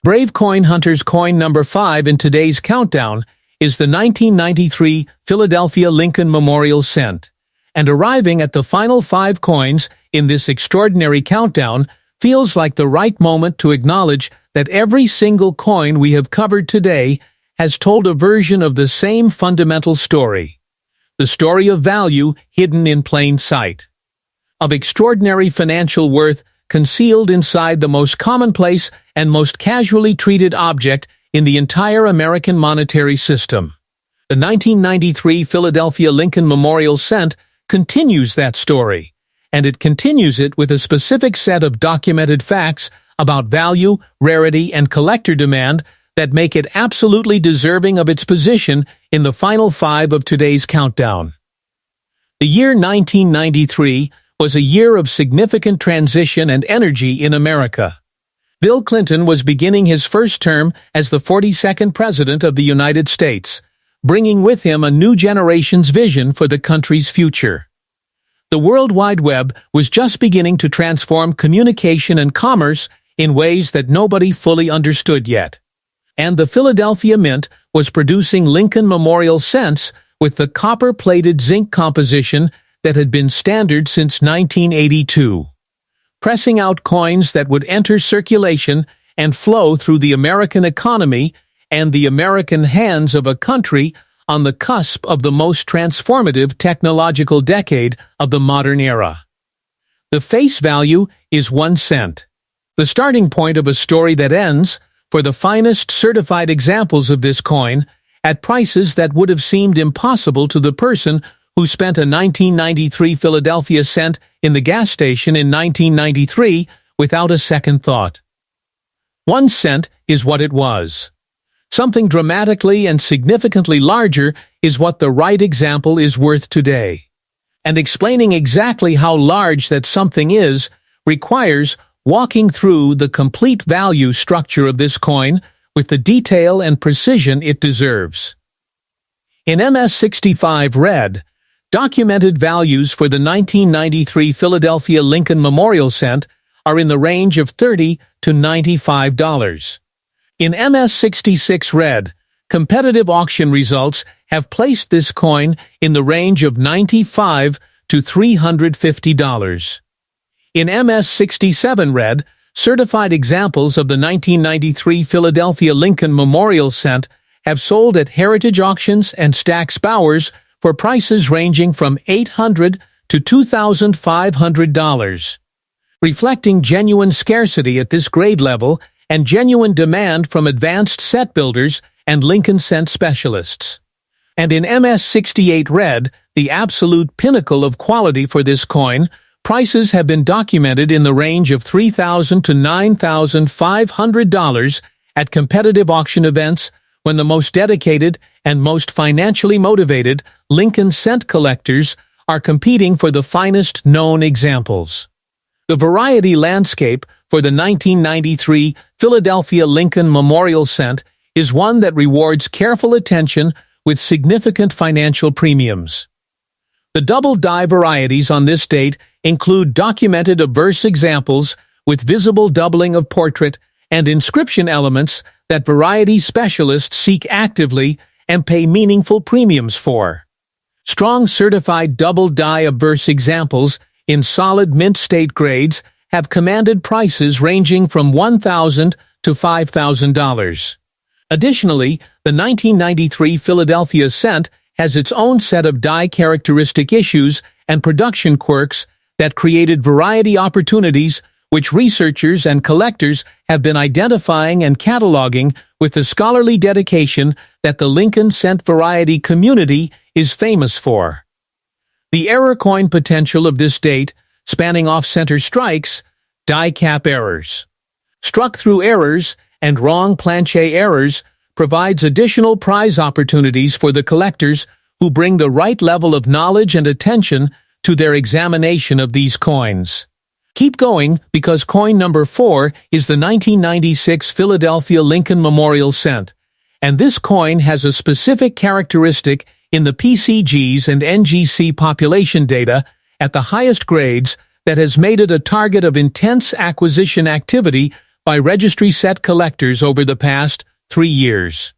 Brave Coin Hunter's coin number 5 in today's countdown is the 1993 Philadelphia Lincoln Memorial cent. And arriving at the final 5 coins in this extraordinary countdown feels like the right moment to acknowledge that every single coin we have covered today has told a version of the same fundamental story. The story of value hidden in plain sight. Of extraordinary financial worth concealed inside the most commonplace and most casually treated object in the entire American monetary system. The 1993 Philadelphia Lincoln Memorial cent continues that story, and it continues it with a specific set of documented facts about value, rarity, and collector demand that make it absolutely deserving of its position in the final 5 of today's countdown. The year 1993 was a year of significant transition and energy in America. Bill Clinton was beginning his first term as the 42nd President of the United States, bringing with him a new generation's vision for the country's future. The World Wide Web was just beginning to transform communication and commerce in ways that nobody fully understood yet. And the Philadelphia Mint was producing Lincoln Memorial cents with the copper-plated zinc composition that had been standard since 1982, pressing out coins that would enter circulation and flow through the American economy and the American hands of a country on the cusp of the most transformative technological decade of the modern era. The face value is 1 cent. The starting point of a story that ends, for the finest certified examples of this coin, at prices that would have seemed impossible to the person who spent a 1993 Philadelphia cent in the gas station in 1993 without a second thought. 1 cent is what it was. Something dramatically and significantly larger is what the right example is worth today. And explaining exactly how large that something is requires walking through the complete value structure of this coin with the detail and precision it deserves. In MS65 red, documented values for the 1993 Philadelphia Lincoln Memorial cent are in the range of $30 to $95. In MS66 red, competitive auction results have placed this coin in the range of $95 to $350. In MS67 red, certified examples of the 1993 Philadelphia Lincoln Memorial cent have sold at Heritage Auctions and Stack's Bowers for prices ranging from $800 to $2,500. Reflecting genuine scarcity at this grade level and genuine demand from advanced set builders and Lincoln cent specialists. And in MS68 red, the absolute pinnacle of quality for this coin, prices have been documented in the range of $3,000 to $9,500 at competitive auction events when the most dedicated and most financially motivated Lincoln cent collectors are competing for the finest known examples. The variety landscape for the 1993 Philadelphia Lincoln Memorial cent is one that rewards careful attention with significant financial premiums. The double die varieties on this date include documented obverse examples with visible doubling of portrait and inscription elements that variety specialists seek actively and pay meaningful premiums for. Strong certified double die obverse examples in solid mint state grades have commanded prices ranging from $1,000 to $5,000. Additionally, the 1993 Philadelphia cent has its own set of die characteristic issues and production quirks that created variety opportunities which researchers and collectors have been identifying and cataloging with the scholarly dedication that the Lincoln cent variety community is famous for. The error coin potential of this date, spanning off-center strikes, die cap errors, struck-through errors, and wrong planchet errors, provides additional prize opportunities for the collectors who bring the right level of knowledge and attention to their examination of these coins. Keep going, because coin number 4 is the 1996 Philadelphia Lincoln Memorial cent, and this coin has a specific characteristic in the PCGs and NGC population data at the highest grades that has made it a target of intense acquisition activity by registry set collectors over the past 3 years.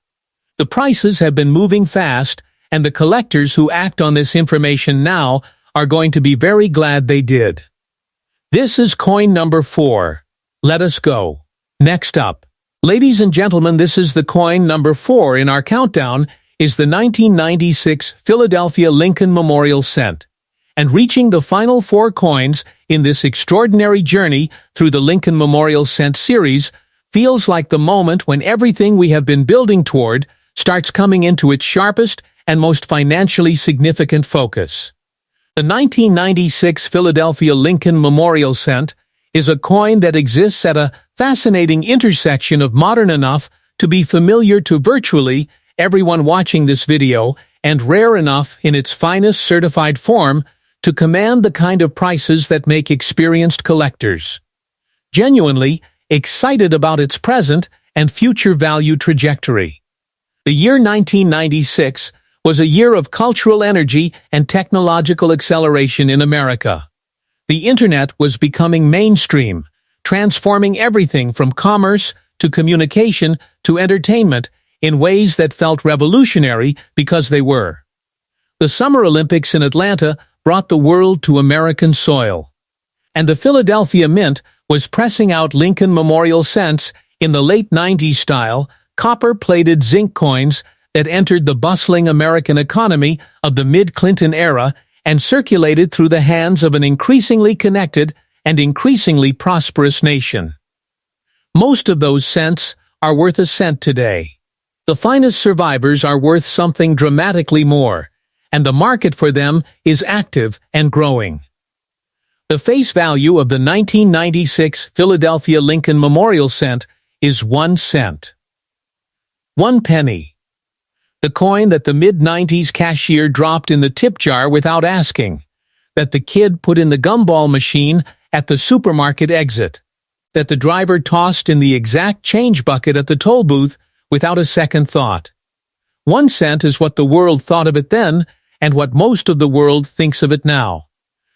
The prices have been moving fast, and the collectors who act on this information now are going to be very glad they did. This is coin number 4. Let us go. Next up, ladies and gentlemen, this is the coin number 4 in our countdown is the 1996 Philadelphia Lincoln Memorial cent. And reaching the final 4 coins in this extraordinary journey through the Lincoln Memorial cent series feels like the moment when everything we have been building toward starts coming into its sharpest and most financially significant focus. The 1996 Philadelphia Lincoln Memorial cent is a coin that exists at a fascinating intersection of modern enough to be familiar to virtually everyone watching this video and rare enough in its finest certified form to command the kind of prices that make experienced collectors genuinely excited about its present and future value trajectory. The year 1996 was a year of cultural energy and technological acceleration in America. The internet was becoming mainstream, transforming everything from commerce to communication to entertainment in ways that felt revolutionary because they were. The Summer Olympics in Atlanta brought the world to American soil. And the Philadelphia Mint was pressing out Lincoln Memorial cents in the late 90s style, copper-plated zinc coins that entered the bustling American economy of the mid-Clinton era and circulated through the hands of an increasingly connected and increasingly prosperous nation. Most of those cents are worth a cent today. The finest survivors are worth something dramatically more, and the market for them is active and growing. The face value of the 1996 Philadelphia Lincoln Memorial Cent is 1 cent. 1 penny. The coin that the mid-90s cashier dropped in the tip jar without asking, that the kid put in the gumball machine at the supermarket exit, that the driver tossed in the exact change bucket at the toll booth without a second thought. 1 cent is what the world thought of it then, and what most of the world thinks of it now.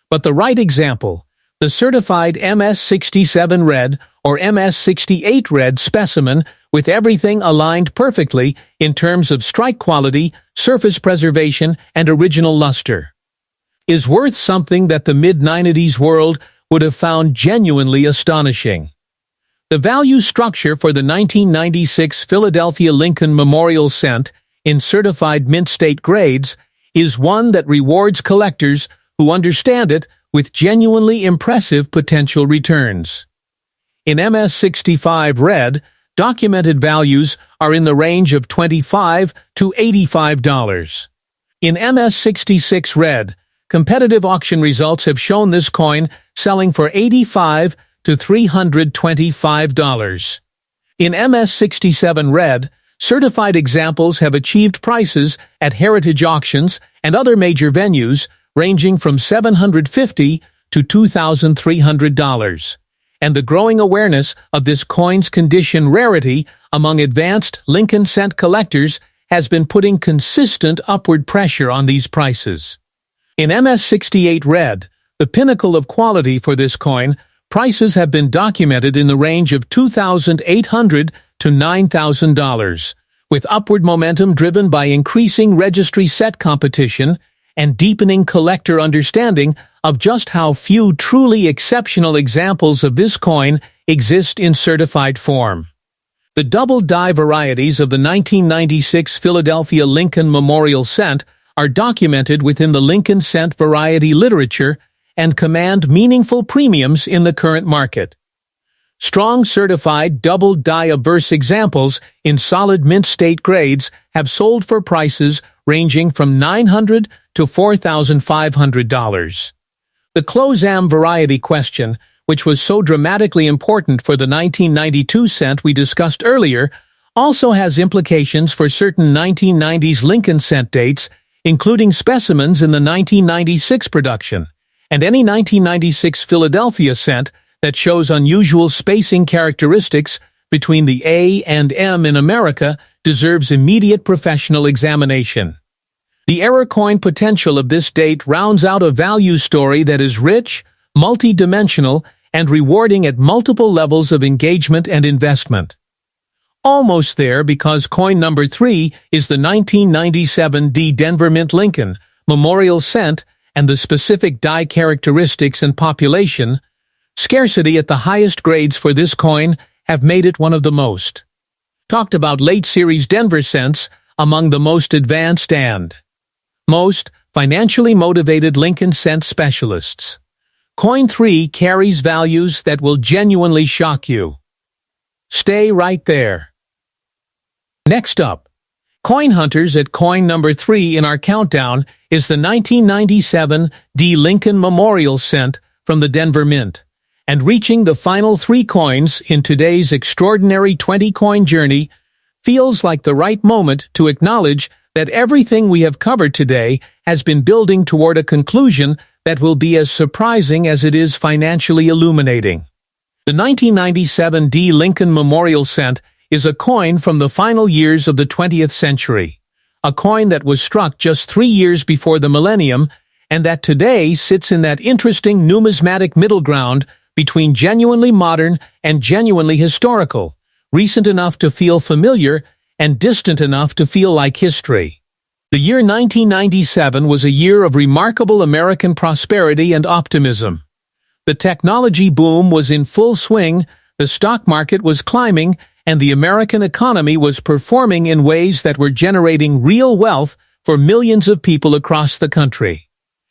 But the right example, the certified MS-67 red or MS-68 red specimen with everything aligned perfectly in terms of strike quality, surface preservation, and original luster, is worth something that the mid-90s world would have found genuinely astonishing. The value structure for the 1996 Philadelphia Lincoln Memorial Cent in certified mint state grades is one that rewards collectors who understand it with genuinely impressive potential returns. In MS-65 red, documented values are in the range of $25 to $85. In MS-66 red, competitive auction results have shown this coin selling for $85 to $325. In MS-67 red, certified examples have achieved prices at heritage auctions and other major venues ranging from $750 to $2,300, and the growing awareness of this coin's condition rarity among advanced Lincoln cent collectors has been putting consistent upward pressure on these prices. In MS-68 red, the pinnacle of quality for this coin, prices have been documented in the range of $2,800 to $9,000, with upward momentum driven by increasing registry set competition and deepening collector understanding of just how few truly exceptional examples of this coin exist in certified form. The double-die varieties of the 1996 Philadelphia Lincoln Memorial Cent are documented within the Lincoln cent variety literature and command meaningful premiums in the current market. Strong certified double-die obverse examples in solid mint state grades have sold for prices ranging from $900 to $4,500. The close-am variety question, which was so dramatically important for the 1992 cent we discussed earlier, also has implications for certain 1990s Lincoln cent dates, including specimens in the 1996 production, and any 1996 Philadelphia cent that shows unusual spacing characteristics between the A and M in America deserves immediate professional examination. The error coin potential of this date rounds out a value story that is rich, multi-dimensional, and rewarding at multiple levels of engagement and investment. Almost there because coin number 3 is the 1997 D Denver Mint Lincoln Memorial Cent, and the specific die characteristics and population, scarcity at the highest grades for this coin have made it one of the most talked about late series Denver cents among the most advanced and most financially motivated Lincoln cent specialists. Coin 3 carries values that will genuinely shock you. Stay right there. Next up, coin hunters at coin number 3 in our countdown is the 1997 D Lincoln Memorial Cent from the Denver Mint, and reaching the final 3 coins in today's extraordinary 20-coin journey feels like the right moment to acknowledge that everything we have covered today has been building toward a conclusion that will be as surprising as it is financially illuminating. The 1997 D Lincoln Memorial Cent is a coin from the final years of the 20th century, a coin that was struck just 3 years before the millennium, and that today sits in that interesting numismatic middle ground between genuinely modern and genuinely historical, recent enough to feel familiar and distant enough to feel like history. The year 1997 was a year of remarkable American prosperity and optimism. The technology boom was in full swing, the stock market was climbing, and the American economy was performing in ways that were generating real wealth for millions of people across the country.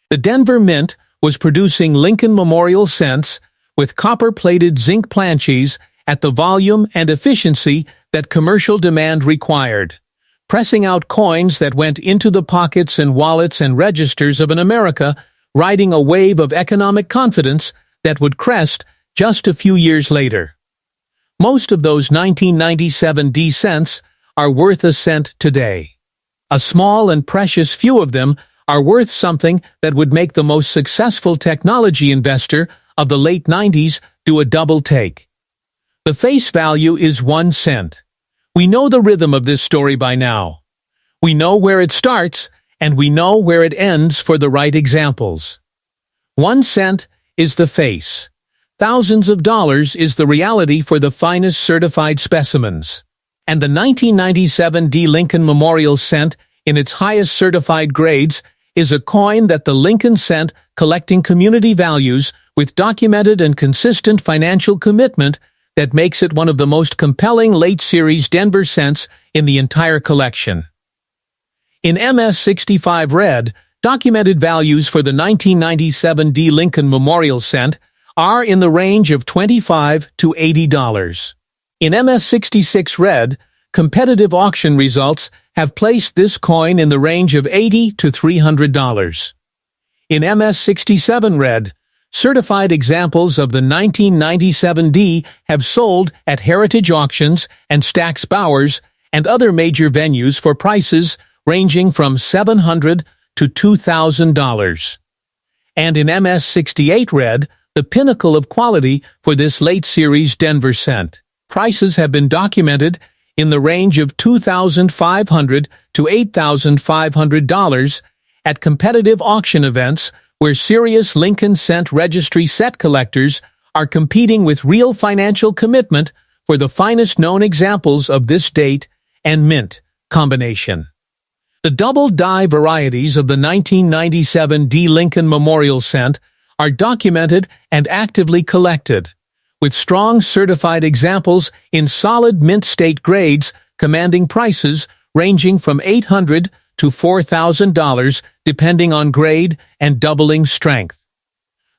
The Denver Mint was producing Lincoln Memorial cents with copper-plated zinc planches at the volume and efficiency that commercial demand required, pressing out coins that went into the pockets and wallets and registers of an America riding a wave of economic confidence that would crest just a few years later. Most of those 1997 D cents are worth a cent today. A small and precious few of them are worth something that would make the most successful technology investor of the late 90s do a double take. The face value is 1 cent. We know the rhythm of this story by now. We know where it starts, and we know where it ends for the right examples. 1 cent is the face. Thousands of dollars is the reality for the finest certified specimens. And the 1997 D. Lincoln Memorial cent, in its highest certified grades, is a coin that the Lincoln cent collecting community values with documented and consistent financial commitment that makes it one of the most compelling late-series Denver cents in the entire collection. In MS-65 red, documented values for the 1997 D. Lincoln Memorial cent are in the range of $25 to $80. In MS-66 red, competitive auction results have placed this coin in the range of $80 to $300. In MS-67 red, certified examples of the 1997 D have sold at heritage auctions and Stack's Bowers and other major venues for prices ranging from $700 to $2,000. And in MS-68 red, the pinnacle of quality for this late-series Denver cent, prices have been documented in the range of $2,500 to $8,500 at competitive auction events where serious Lincoln cent registry set collectors are competing with real financial commitment for the finest known examples of this date and mint combination. The double die varieties of the 1997 D. Lincoln Memorial cent are documented and actively collected, with strong certified examples in solid mint state grades commanding prices ranging from $800 to $4,000 depending on grade and doubling strength.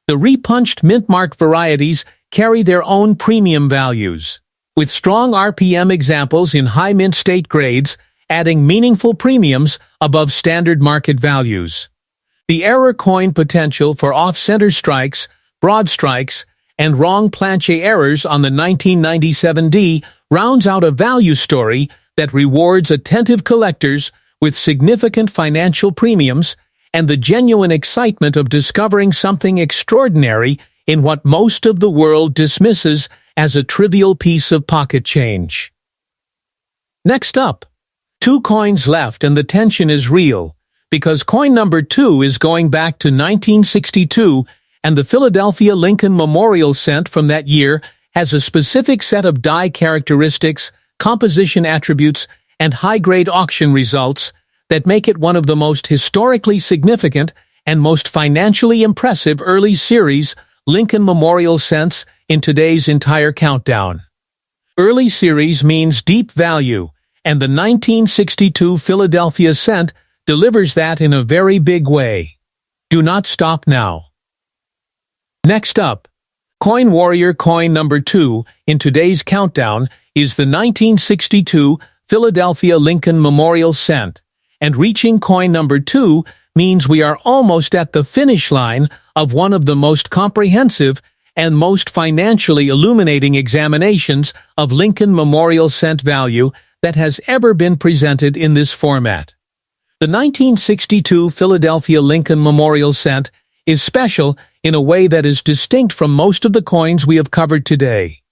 The repunched mint mark varieties carry their own premium values, with strong RPM examples in high mint state grades adding meaningful premiums above standard market values. The error coin potential for off-center strikes, broad strikes, and wrong planchet errors on the 1997 D rounds out a value story that rewards attentive collectors with significant financial premiums and the genuine excitement of discovering something extraordinary in what most of the world dismisses as a trivial piece of pocket change. Next up, 2 coins left and the tension is real, because coin number 2 is going back to 1962 and the Philadelphia Lincoln Memorial cent from that year has a specific set of die characteristics, composition attributes, and high-grade auction results that make it one of the most historically significant and most financially impressive early series Lincoln Memorial cents in today's entire countdown. Early series means deep value, and the 1962 Philadelphia cent delivers that in a very big way. Do not stop now. Next up, Coin Warrior coin number 2 in today's countdown is the 1962 Philadelphia Lincoln Memorial cent, and reaching coin number 2 means we are almost at the finish line of one of the most comprehensive and most financially illuminating examinations of Lincoln Memorial cent value that has ever been presented in this format. The 1962 Philadelphia Lincoln Memorial cent is special in a way that is distinct from most of the coins we have covered today.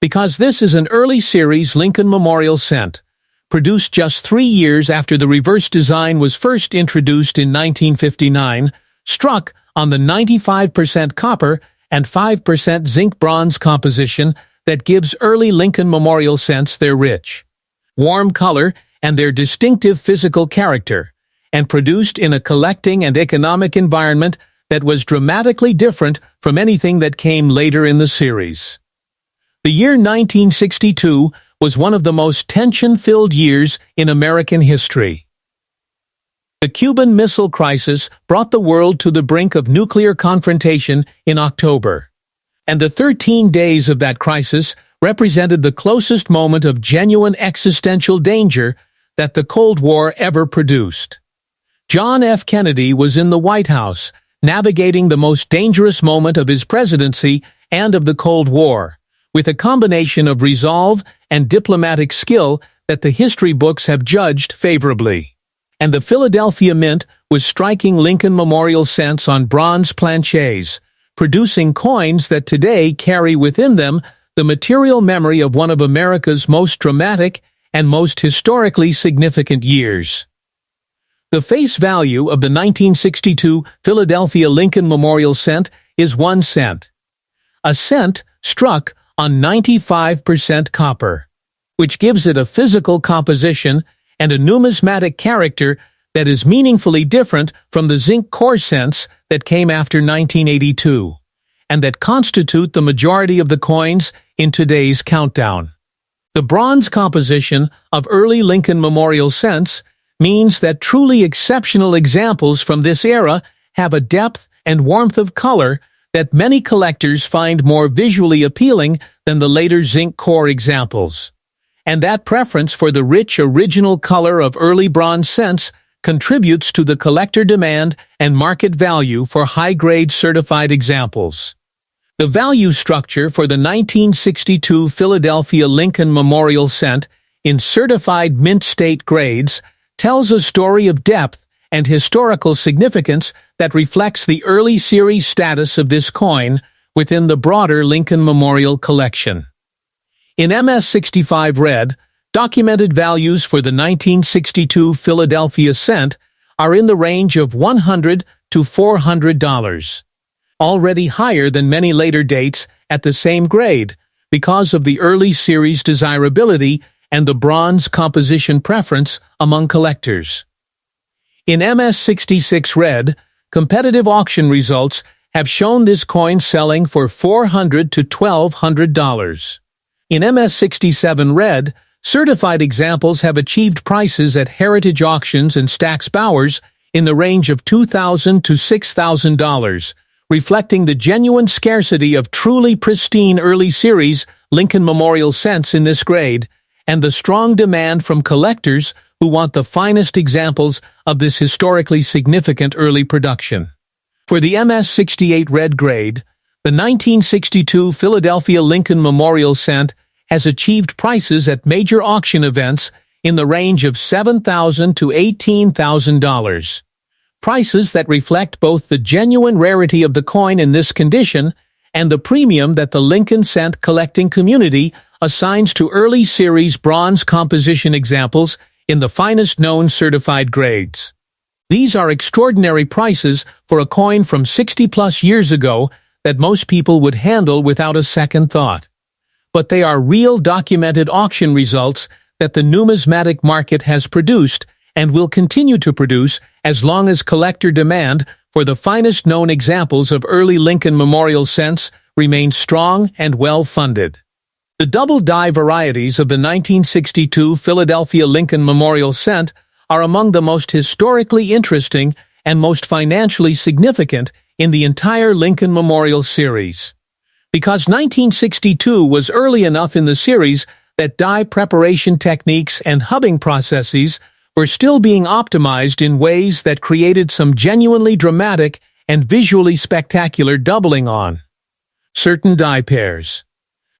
Because this is an early series Lincoln Memorial cent, produced just 3 years after the reverse design was first introduced in 1959, struck on the 95% copper and 5% zinc bronze composition that gives early Lincoln Memorial cents their rich, warm color and their distinctive physical character, and produced in a collecting and economic environment that was dramatically different from anything that came later in the series. The year 1962 was one of the most tension-filled years in American history. The Cuban Missile Crisis brought the world to the brink of nuclear confrontation in October, and the 13 days of that crisis represented the closest moment of genuine existential danger that the Cold War ever produced. John F. Kennedy was in the White House, navigating the most dangerous moment of his presidency and of the Cold War, with a combination of resolve and diplomatic skill that the history books have judged favorably. And the Philadelphia Mint was striking Lincoln Memorial cents on bronze planchets, producing coins that today carry within them the material memory of one of America's most dramatic and most historically significant years. The face value of the 1962 Philadelphia Lincoln Memorial cent is 1 cent. A cent struck on 95% copper, which gives it a physical composition and a numismatic character that is meaningfully different from the zinc core cents that came after 1982, and that constitute the majority of the coins in today's countdown. The bronze composition of early Lincoln Memorial cents means that truly exceptional examples from this era have a depth and warmth of color that many collectors find more visually appealing than the later zinc core examples. And that preference for the rich original color of early bronze cents contributes to the collector demand and market value for high-grade certified examples. The value structure for the 1962 Philadelphia Lincoln Memorial cent in certified mint state grades tells a story of depth and historical significance that reflects the early series status of this coin within the broader Lincoln Memorial collection. In MS-65 red, documented values for the 1962 Philadelphia cent are in the range of $100 to $400, already higher than many later dates at the same grade because of the early series desirability and the bronze composition preference among collectors. In MS-66 red, competitive auction results have shown this coin selling for $400 to $1,200. In MS-67 red, certified examples have achieved prices at heritage auctions and Stack's Bowers in the range of $2,000 to $6,000, reflecting the genuine scarcity of truly pristine early series Lincoln Memorial cents in this grade, and the strong demand from collectors who want the finest examples of this historically significant early production. For the MS-68 red grade, the 1962 Philadelphia Lincoln Memorial cent has achieved prices at major auction events in the range of $7,000 to $18,000. Prices that reflect both the genuine rarity of the coin in this condition and the premium that the Lincoln cent collecting community assigns to early series bronze composition examples in the finest known certified grades. These are extraordinary prices for a coin from 60-plus years ago that most people would handle without a second thought. But they are real documented auction results that the numismatic market has produced and will continue to produce as long as collector demand for the finest known examples of early Lincoln Memorial cents remains strong and well-funded. The double-die varieties of the 1962 Philadelphia Lincoln Memorial cent are among the most historically interesting and most financially significant in the entire Lincoln Memorial series. Because 1962 was early enough in the series that die preparation techniques and hubbing processes were still being optimized in ways that created some genuinely dramatic and visually spectacular doubling on certain die pairs.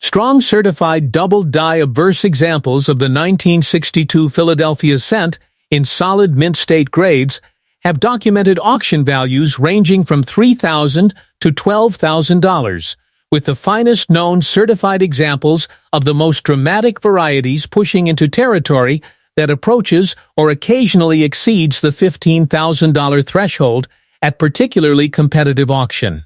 Strong certified double-die obverse examples of the 1962 Philadelphia cent in solid mint state grades have documented auction values ranging from $3,000 to $12,000, with the finest known certified examples of the most dramatic varieties pushing into territory that approaches or occasionally exceeds the $15,000 threshold at particularly competitive auction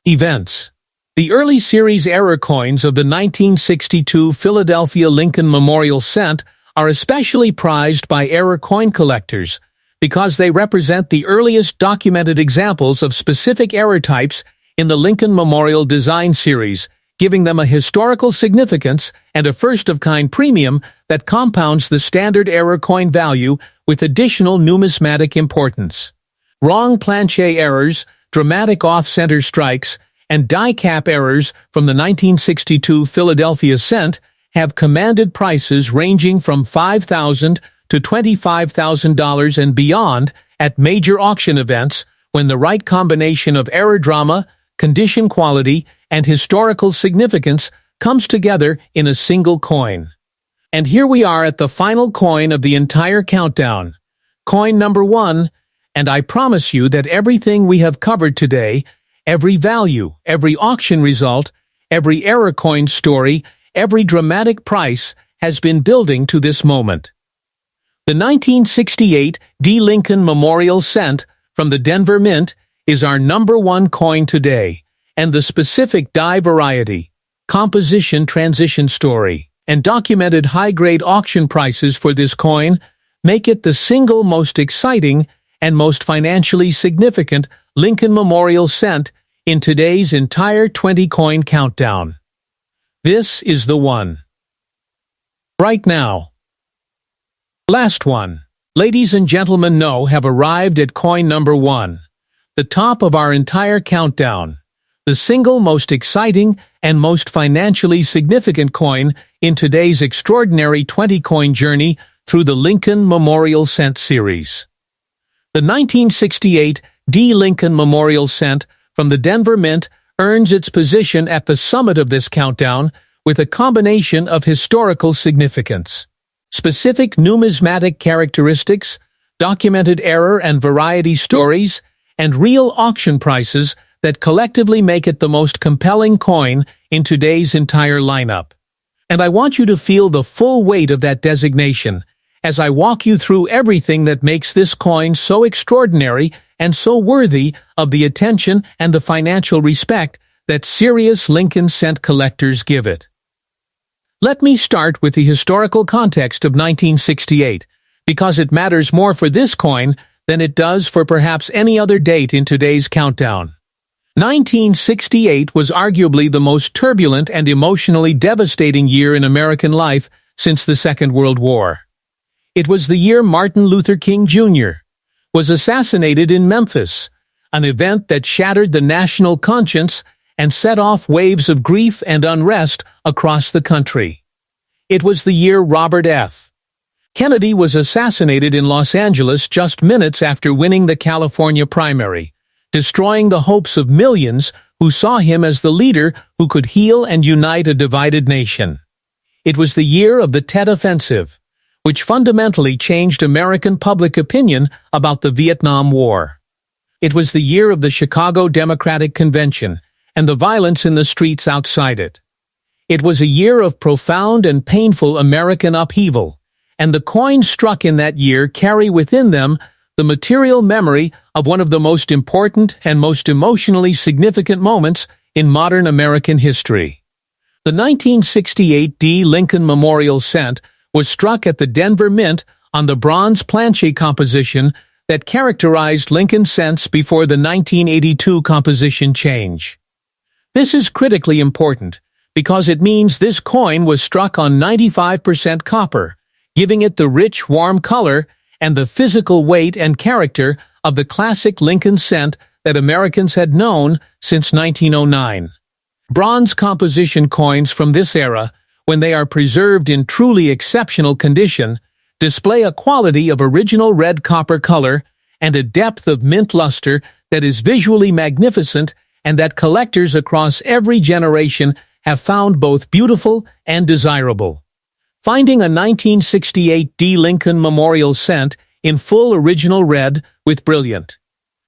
events. The early series error coins of the 1962 Philadelphia Lincoln Memorial cent are especially prized by error coin collectors because they represent the earliest documented examples of specific error types in the Lincoln Memorial design series, giving them a historical significance and a first-of-kind premium that compounds the standard error coin value with additional numismatic importance. Wrong planchet errors, dramatic off-center strikes, and die cap errors from the 1962 Philadelphia cent have commanded prices ranging from $5,000 to $25,000 and beyond at major auction events when the right combination of error drama, condition quality, and historical significance comes together in a single coin. And here we are at the final coin of the entire countdown. Coin number 1, and I promise you that everything we have covered today, every value, every auction result, every error coin story, every dramatic price has been building to this moment. The 1968 D. Lincoln Memorial Cent from the Denver Mint is our number 1 coin today, and the specific die variety, composition transition story, and documented high-grade auction prices for this coin make it the single most exciting and most financially significant Lincoln Memorial Cent in today's entire 20-coin countdown. This is the one. Right now. Last one. Ladies and gentlemen have arrived at coin number 1, the top of our entire countdown, the single most exciting and most financially significant coin in today's extraordinary 20-coin journey through the Lincoln Memorial Cent series. The 1968 D. Lincoln Memorial Cent from the Denver Mint earns its position at the summit of this countdown with a combination of historical significance, specific numismatic characteristics, documented error and variety stories, and real auction prices that collectively make it the most compelling coin in today's entire lineup. And I want you to feel the full weight of that designation as I walk you through everything that makes this coin so extraordinary and so worthy of the attention and the financial respect that serious Lincoln cent collectors give it. Let me start with the historical context of 1968, because it matters more for this coin than it does for perhaps any other date in today's countdown. 1968 was arguably the most turbulent and emotionally devastating year in American life since the Second World War. It was the year Martin Luther King Jr. was assassinated in Memphis, an event that shattered the national conscience and set off waves of grief and unrest across the country. It was the year Robert F. Kennedy was assassinated in Los Angeles just minutes after winning the California primary, destroying the hopes of millions who saw him as the leader who could heal and unite a divided nation. It was the year of the Tet Offensive, which fundamentally changed American public opinion about the Vietnam War. It was the year of the Chicago Democratic Convention and the violence in the streets outside it. It was a year of profound and painful American upheaval, and the coins struck in that year carry within them the material memory of one of the most important and most emotionally significant moments in modern American history. The 1968 D. Lincoln Memorial Cent was struck at the Denver Mint on the bronze planchet composition that characterized Lincoln cents before the 1982 composition change. This is critically important because it means this coin was struck on 95% copper, giving it the rich, warm color and the physical weight and character of the classic Lincoln cent that Americans had known since 1909. Bronze composition coins from this era, when they are preserved in truly exceptional condition, display a quality of original red copper color and a depth of mint luster that is visually magnificent and that collectors across every generation have found both beautiful and desirable. Finding a 1968 D. Lincoln Memorial Cent in full original red with brilliant,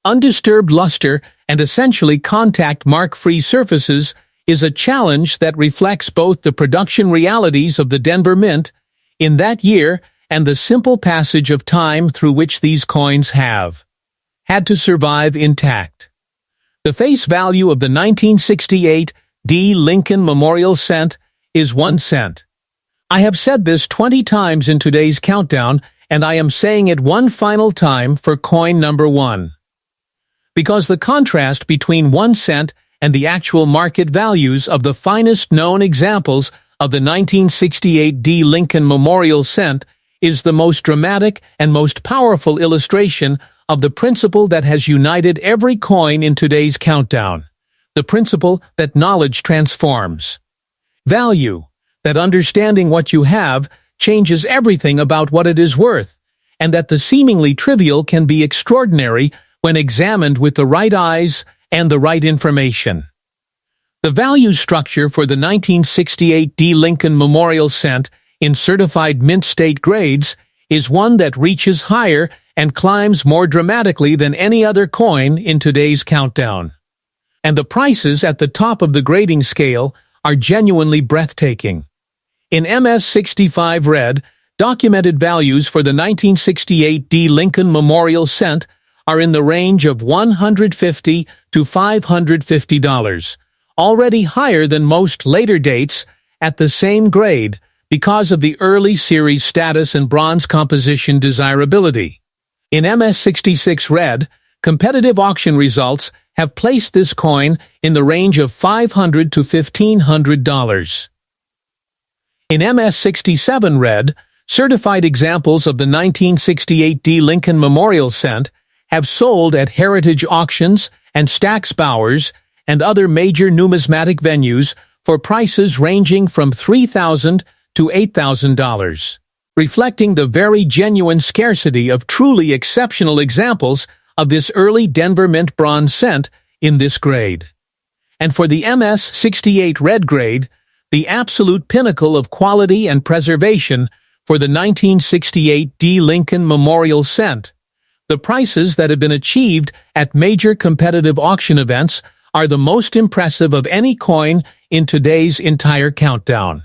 undisturbed luster and essentially contact mark-free surfaces is a challenge that reflects both the production realities of the Denver Mint in that year and the simple passage of time through which these coins have had to survive intact. The face value of the 1968 D. Lincoln Memorial Cent is 1 cent. I have said this 20 times in today's countdown, and I am saying it one final time for coin number 1. Because the contrast between 1 cent and the actual market values of the finest known examples of the 1968 D. Lincoln Memorial Cent is the most dramatic and most powerful illustration of the principle that has united every coin in today's countdown. The principle that knowledge transforms. Value, that understanding what you have changes everything about what it is worth, and that the seemingly trivial can be extraordinary when examined with the right eyes and the right information. The value structure for the 1968 D. Lincoln Memorial Cent in certified mint state grades is one that reaches higher and climbs more dramatically than any other coin in today's countdown. And the prices at the top of the grading scale are genuinely breathtaking. In MS-65 red, documented values for the 1968 D. Lincoln Memorial Cent are in the range of $150 to $550, already higher than most later dates at the same grade because of the early series status and bronze composition desirability. In MS-66 red, competitive auction results have placed this coin in the range of $500 to $1,500. In MS-67 red, certified examples of the 1968 D. Lincoln Memorial Cent have sold at heritage auctions and Stack's Bowers and other major numismatic venues for prices ranging from $3,000 to $8,000, reflecting the very genuine scarcity of truly exceptional examples of this early Denver Mint bronze cent in this grade. And for the MS-68 red grade, the absolute pinnacle of quality and preservation for the 1968 D. Lincoln Memorial Cent, the prices that have been achieved at major competitive auction events are the most impressive of any coin in today's entire countdown.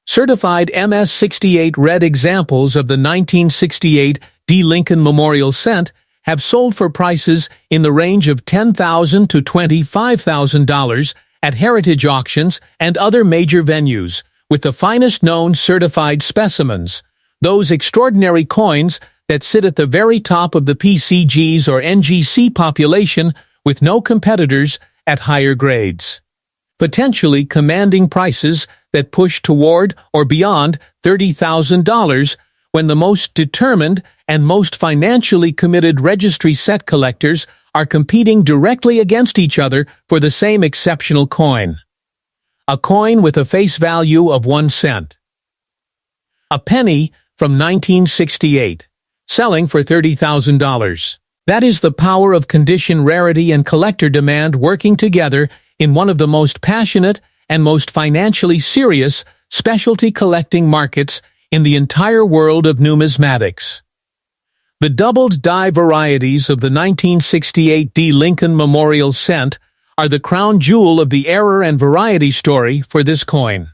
Certified MS-68 red examples of the 1968 D. Lincoln Memorial Cent have sold for prices in the range of $10,000 to $25,000 at heritage auctions and other major venues, with the finest known certified specimens, those extraordinary coins that sit at the very top of the PCGs or NGC population with no competitors at higher grades, potentially commanding prices that push toward or beyond $30,000 when the most determined and most financially committed registry set collectors are competing directly against each other for the same exceptional coin. A coin with a face value of 1 cent. A penny from 1968, selling for $30,000. That is the power of condition rarity and collector demand working together in one of the most passionate and most financially serious specialty collecting markets in the entire world of numismatics. The doubled die varieties of the 1968 D. Lincoln Memorial Cent are the crown jewel of the error and variety story for this coin.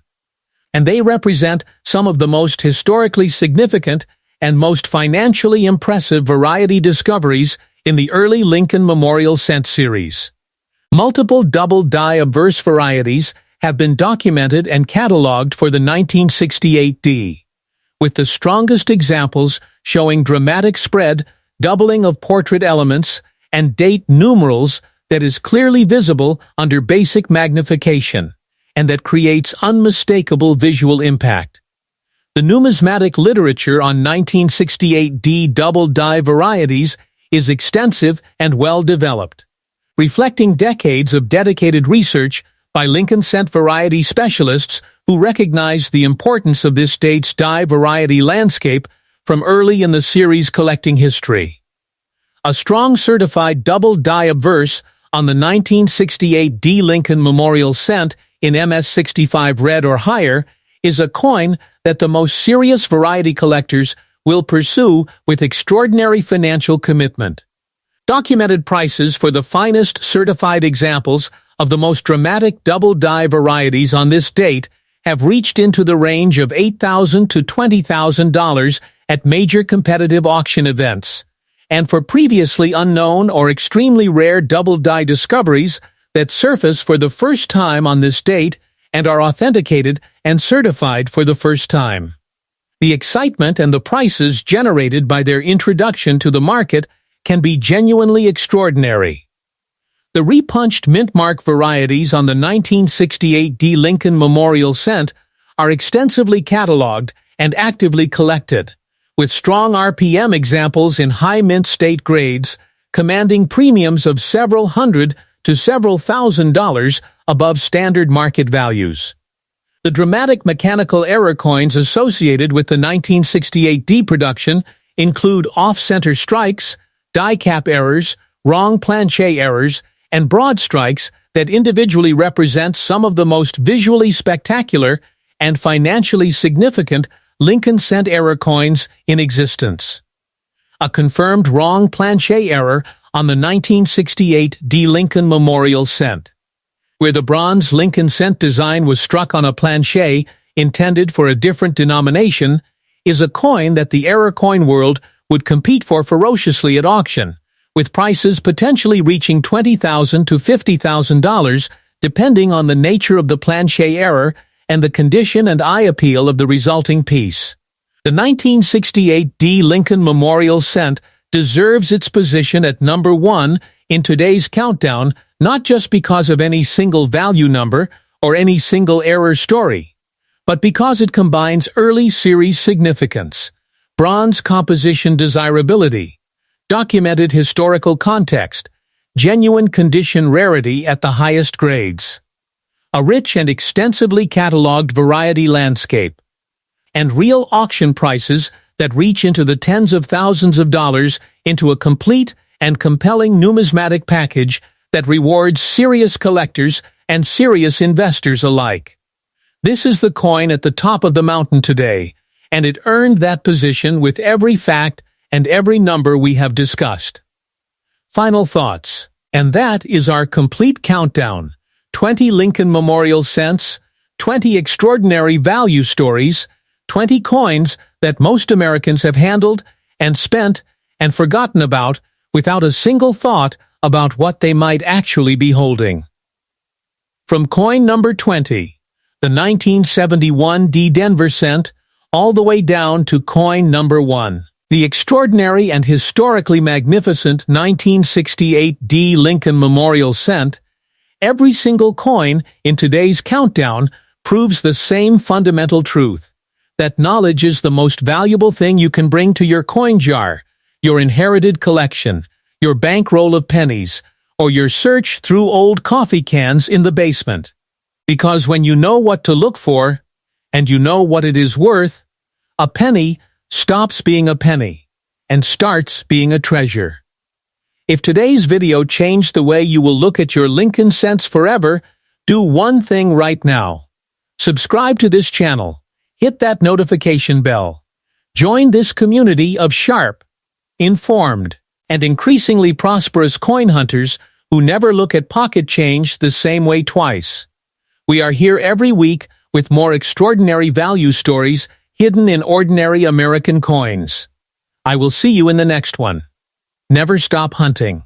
And they represent some of the most historically significant and most financially impressive variety discoveries in the early Lincoln Memorial Cent series. Multiple double die obverse varieties have been documented and cataloged for the 1968 D, with the strongest examples showing dramatic spread, doubling of portrait elements, and date numerals that is clearly visible under basic magnification, and that creates unmistakable visual impact. The numismatic literature on 1968 D double die varieties is extensive and well developed, reflecting decades of dedicated research by Lincoln Cent variety specialists who recognize the importance of this date's die variety landscape from early in the series collecting history. A strong certified double die obverse on the 1968 D. Lincoln Memorial Cent in MS-65 red or higher is a coin that the most serious variety collectors will pursue with extraordinary financial commitment. Documented prices for the finest certified examples of the most dramatic double die varieties on this date have reached into the range of $8,000 to $20,000 at major competitive auction events, and for previously unknown or extremely rare double die discoveries that surface for the first time on this date and are authenticated and certified for the first time. The excitement and the prices generated by their introduction to the market can be genuinely extraordinary. The repunched mint-mark varieties on the 1968 D. Lincoln Memorial Cent are extensively cataloged and actively collected, with strong RPM examples in high mint state grades, commanding premiums of several hundred to several $1,000s above standard market values. The dramatic mechanical error coins associated with the 1968 D production include off-center strikes, die cap errors, wrong planchet errors, and broad strikes that individually represent some of the most visually spectacular and financially significant Lincoln cent error coins in existence. A confirmed wrong planchet error on the 1968 D. Lincoln Memorial Cent, where the bronze Lincoln cent design was struck on a planchet intended for a different denomination, is a coin that the error coin world would compete for ferociously at auction, with prices potentially reaching $20,000 to $50,000 depending on the nature of the planchet error and the condition and eye appeal of the resulting piece. The 1968 D. Lincoln Memorial Cent deserves its position at number 1 in today's countdown, not just because of any single value number or any single error story, but because it combines early series significance, bronze composition desirability, documented historical context, genuine condition rarity at the highest grades, a rich and extensively cataloged variety landscape, and real auction prices that reach into the tens of thousands of dollars into a complete and compelling numismatic package that rewards serious collectors and serious investors alike. This is the coin at the top of the mountain today, and it earned that position with every fact and every number we have discussed. Final thoughts, and that is our complete countdown. 20 Lincoln Memorial Cents, 20 extraordinary value stories, 20 coins that most Americans have handled and spent and forgotten about without a single thought about what they might actually be holding. From coin number 20, the 1971 D. Denver cent, all the way down to coin number 1, the extraordinary and historically magnificent 1968 D. Lincoln Memorial Cent, every single coin in today's countdown proves the same fundamental truth, that knowledge is the most valuable thing you can bring to your coin jar, your inherited collection, your bankroll of pennies, or your search through old coffee cans in the basement. Because when you know what to look for, and you know what it is worth, a penny stops being a penny and starts being a treasure. If today's video changed the way you will look at your Lincoln cents forever, do one thing right now. Subscribe to this channel, hit that notification bell, join this community of sharp, informed, and increasingly prosperous coin hunters who never look at pocket change the same way twice. We are here every week with more extraordinary value stories hidden in ordinary American coins. I will see you in the next one. Never stop hunting.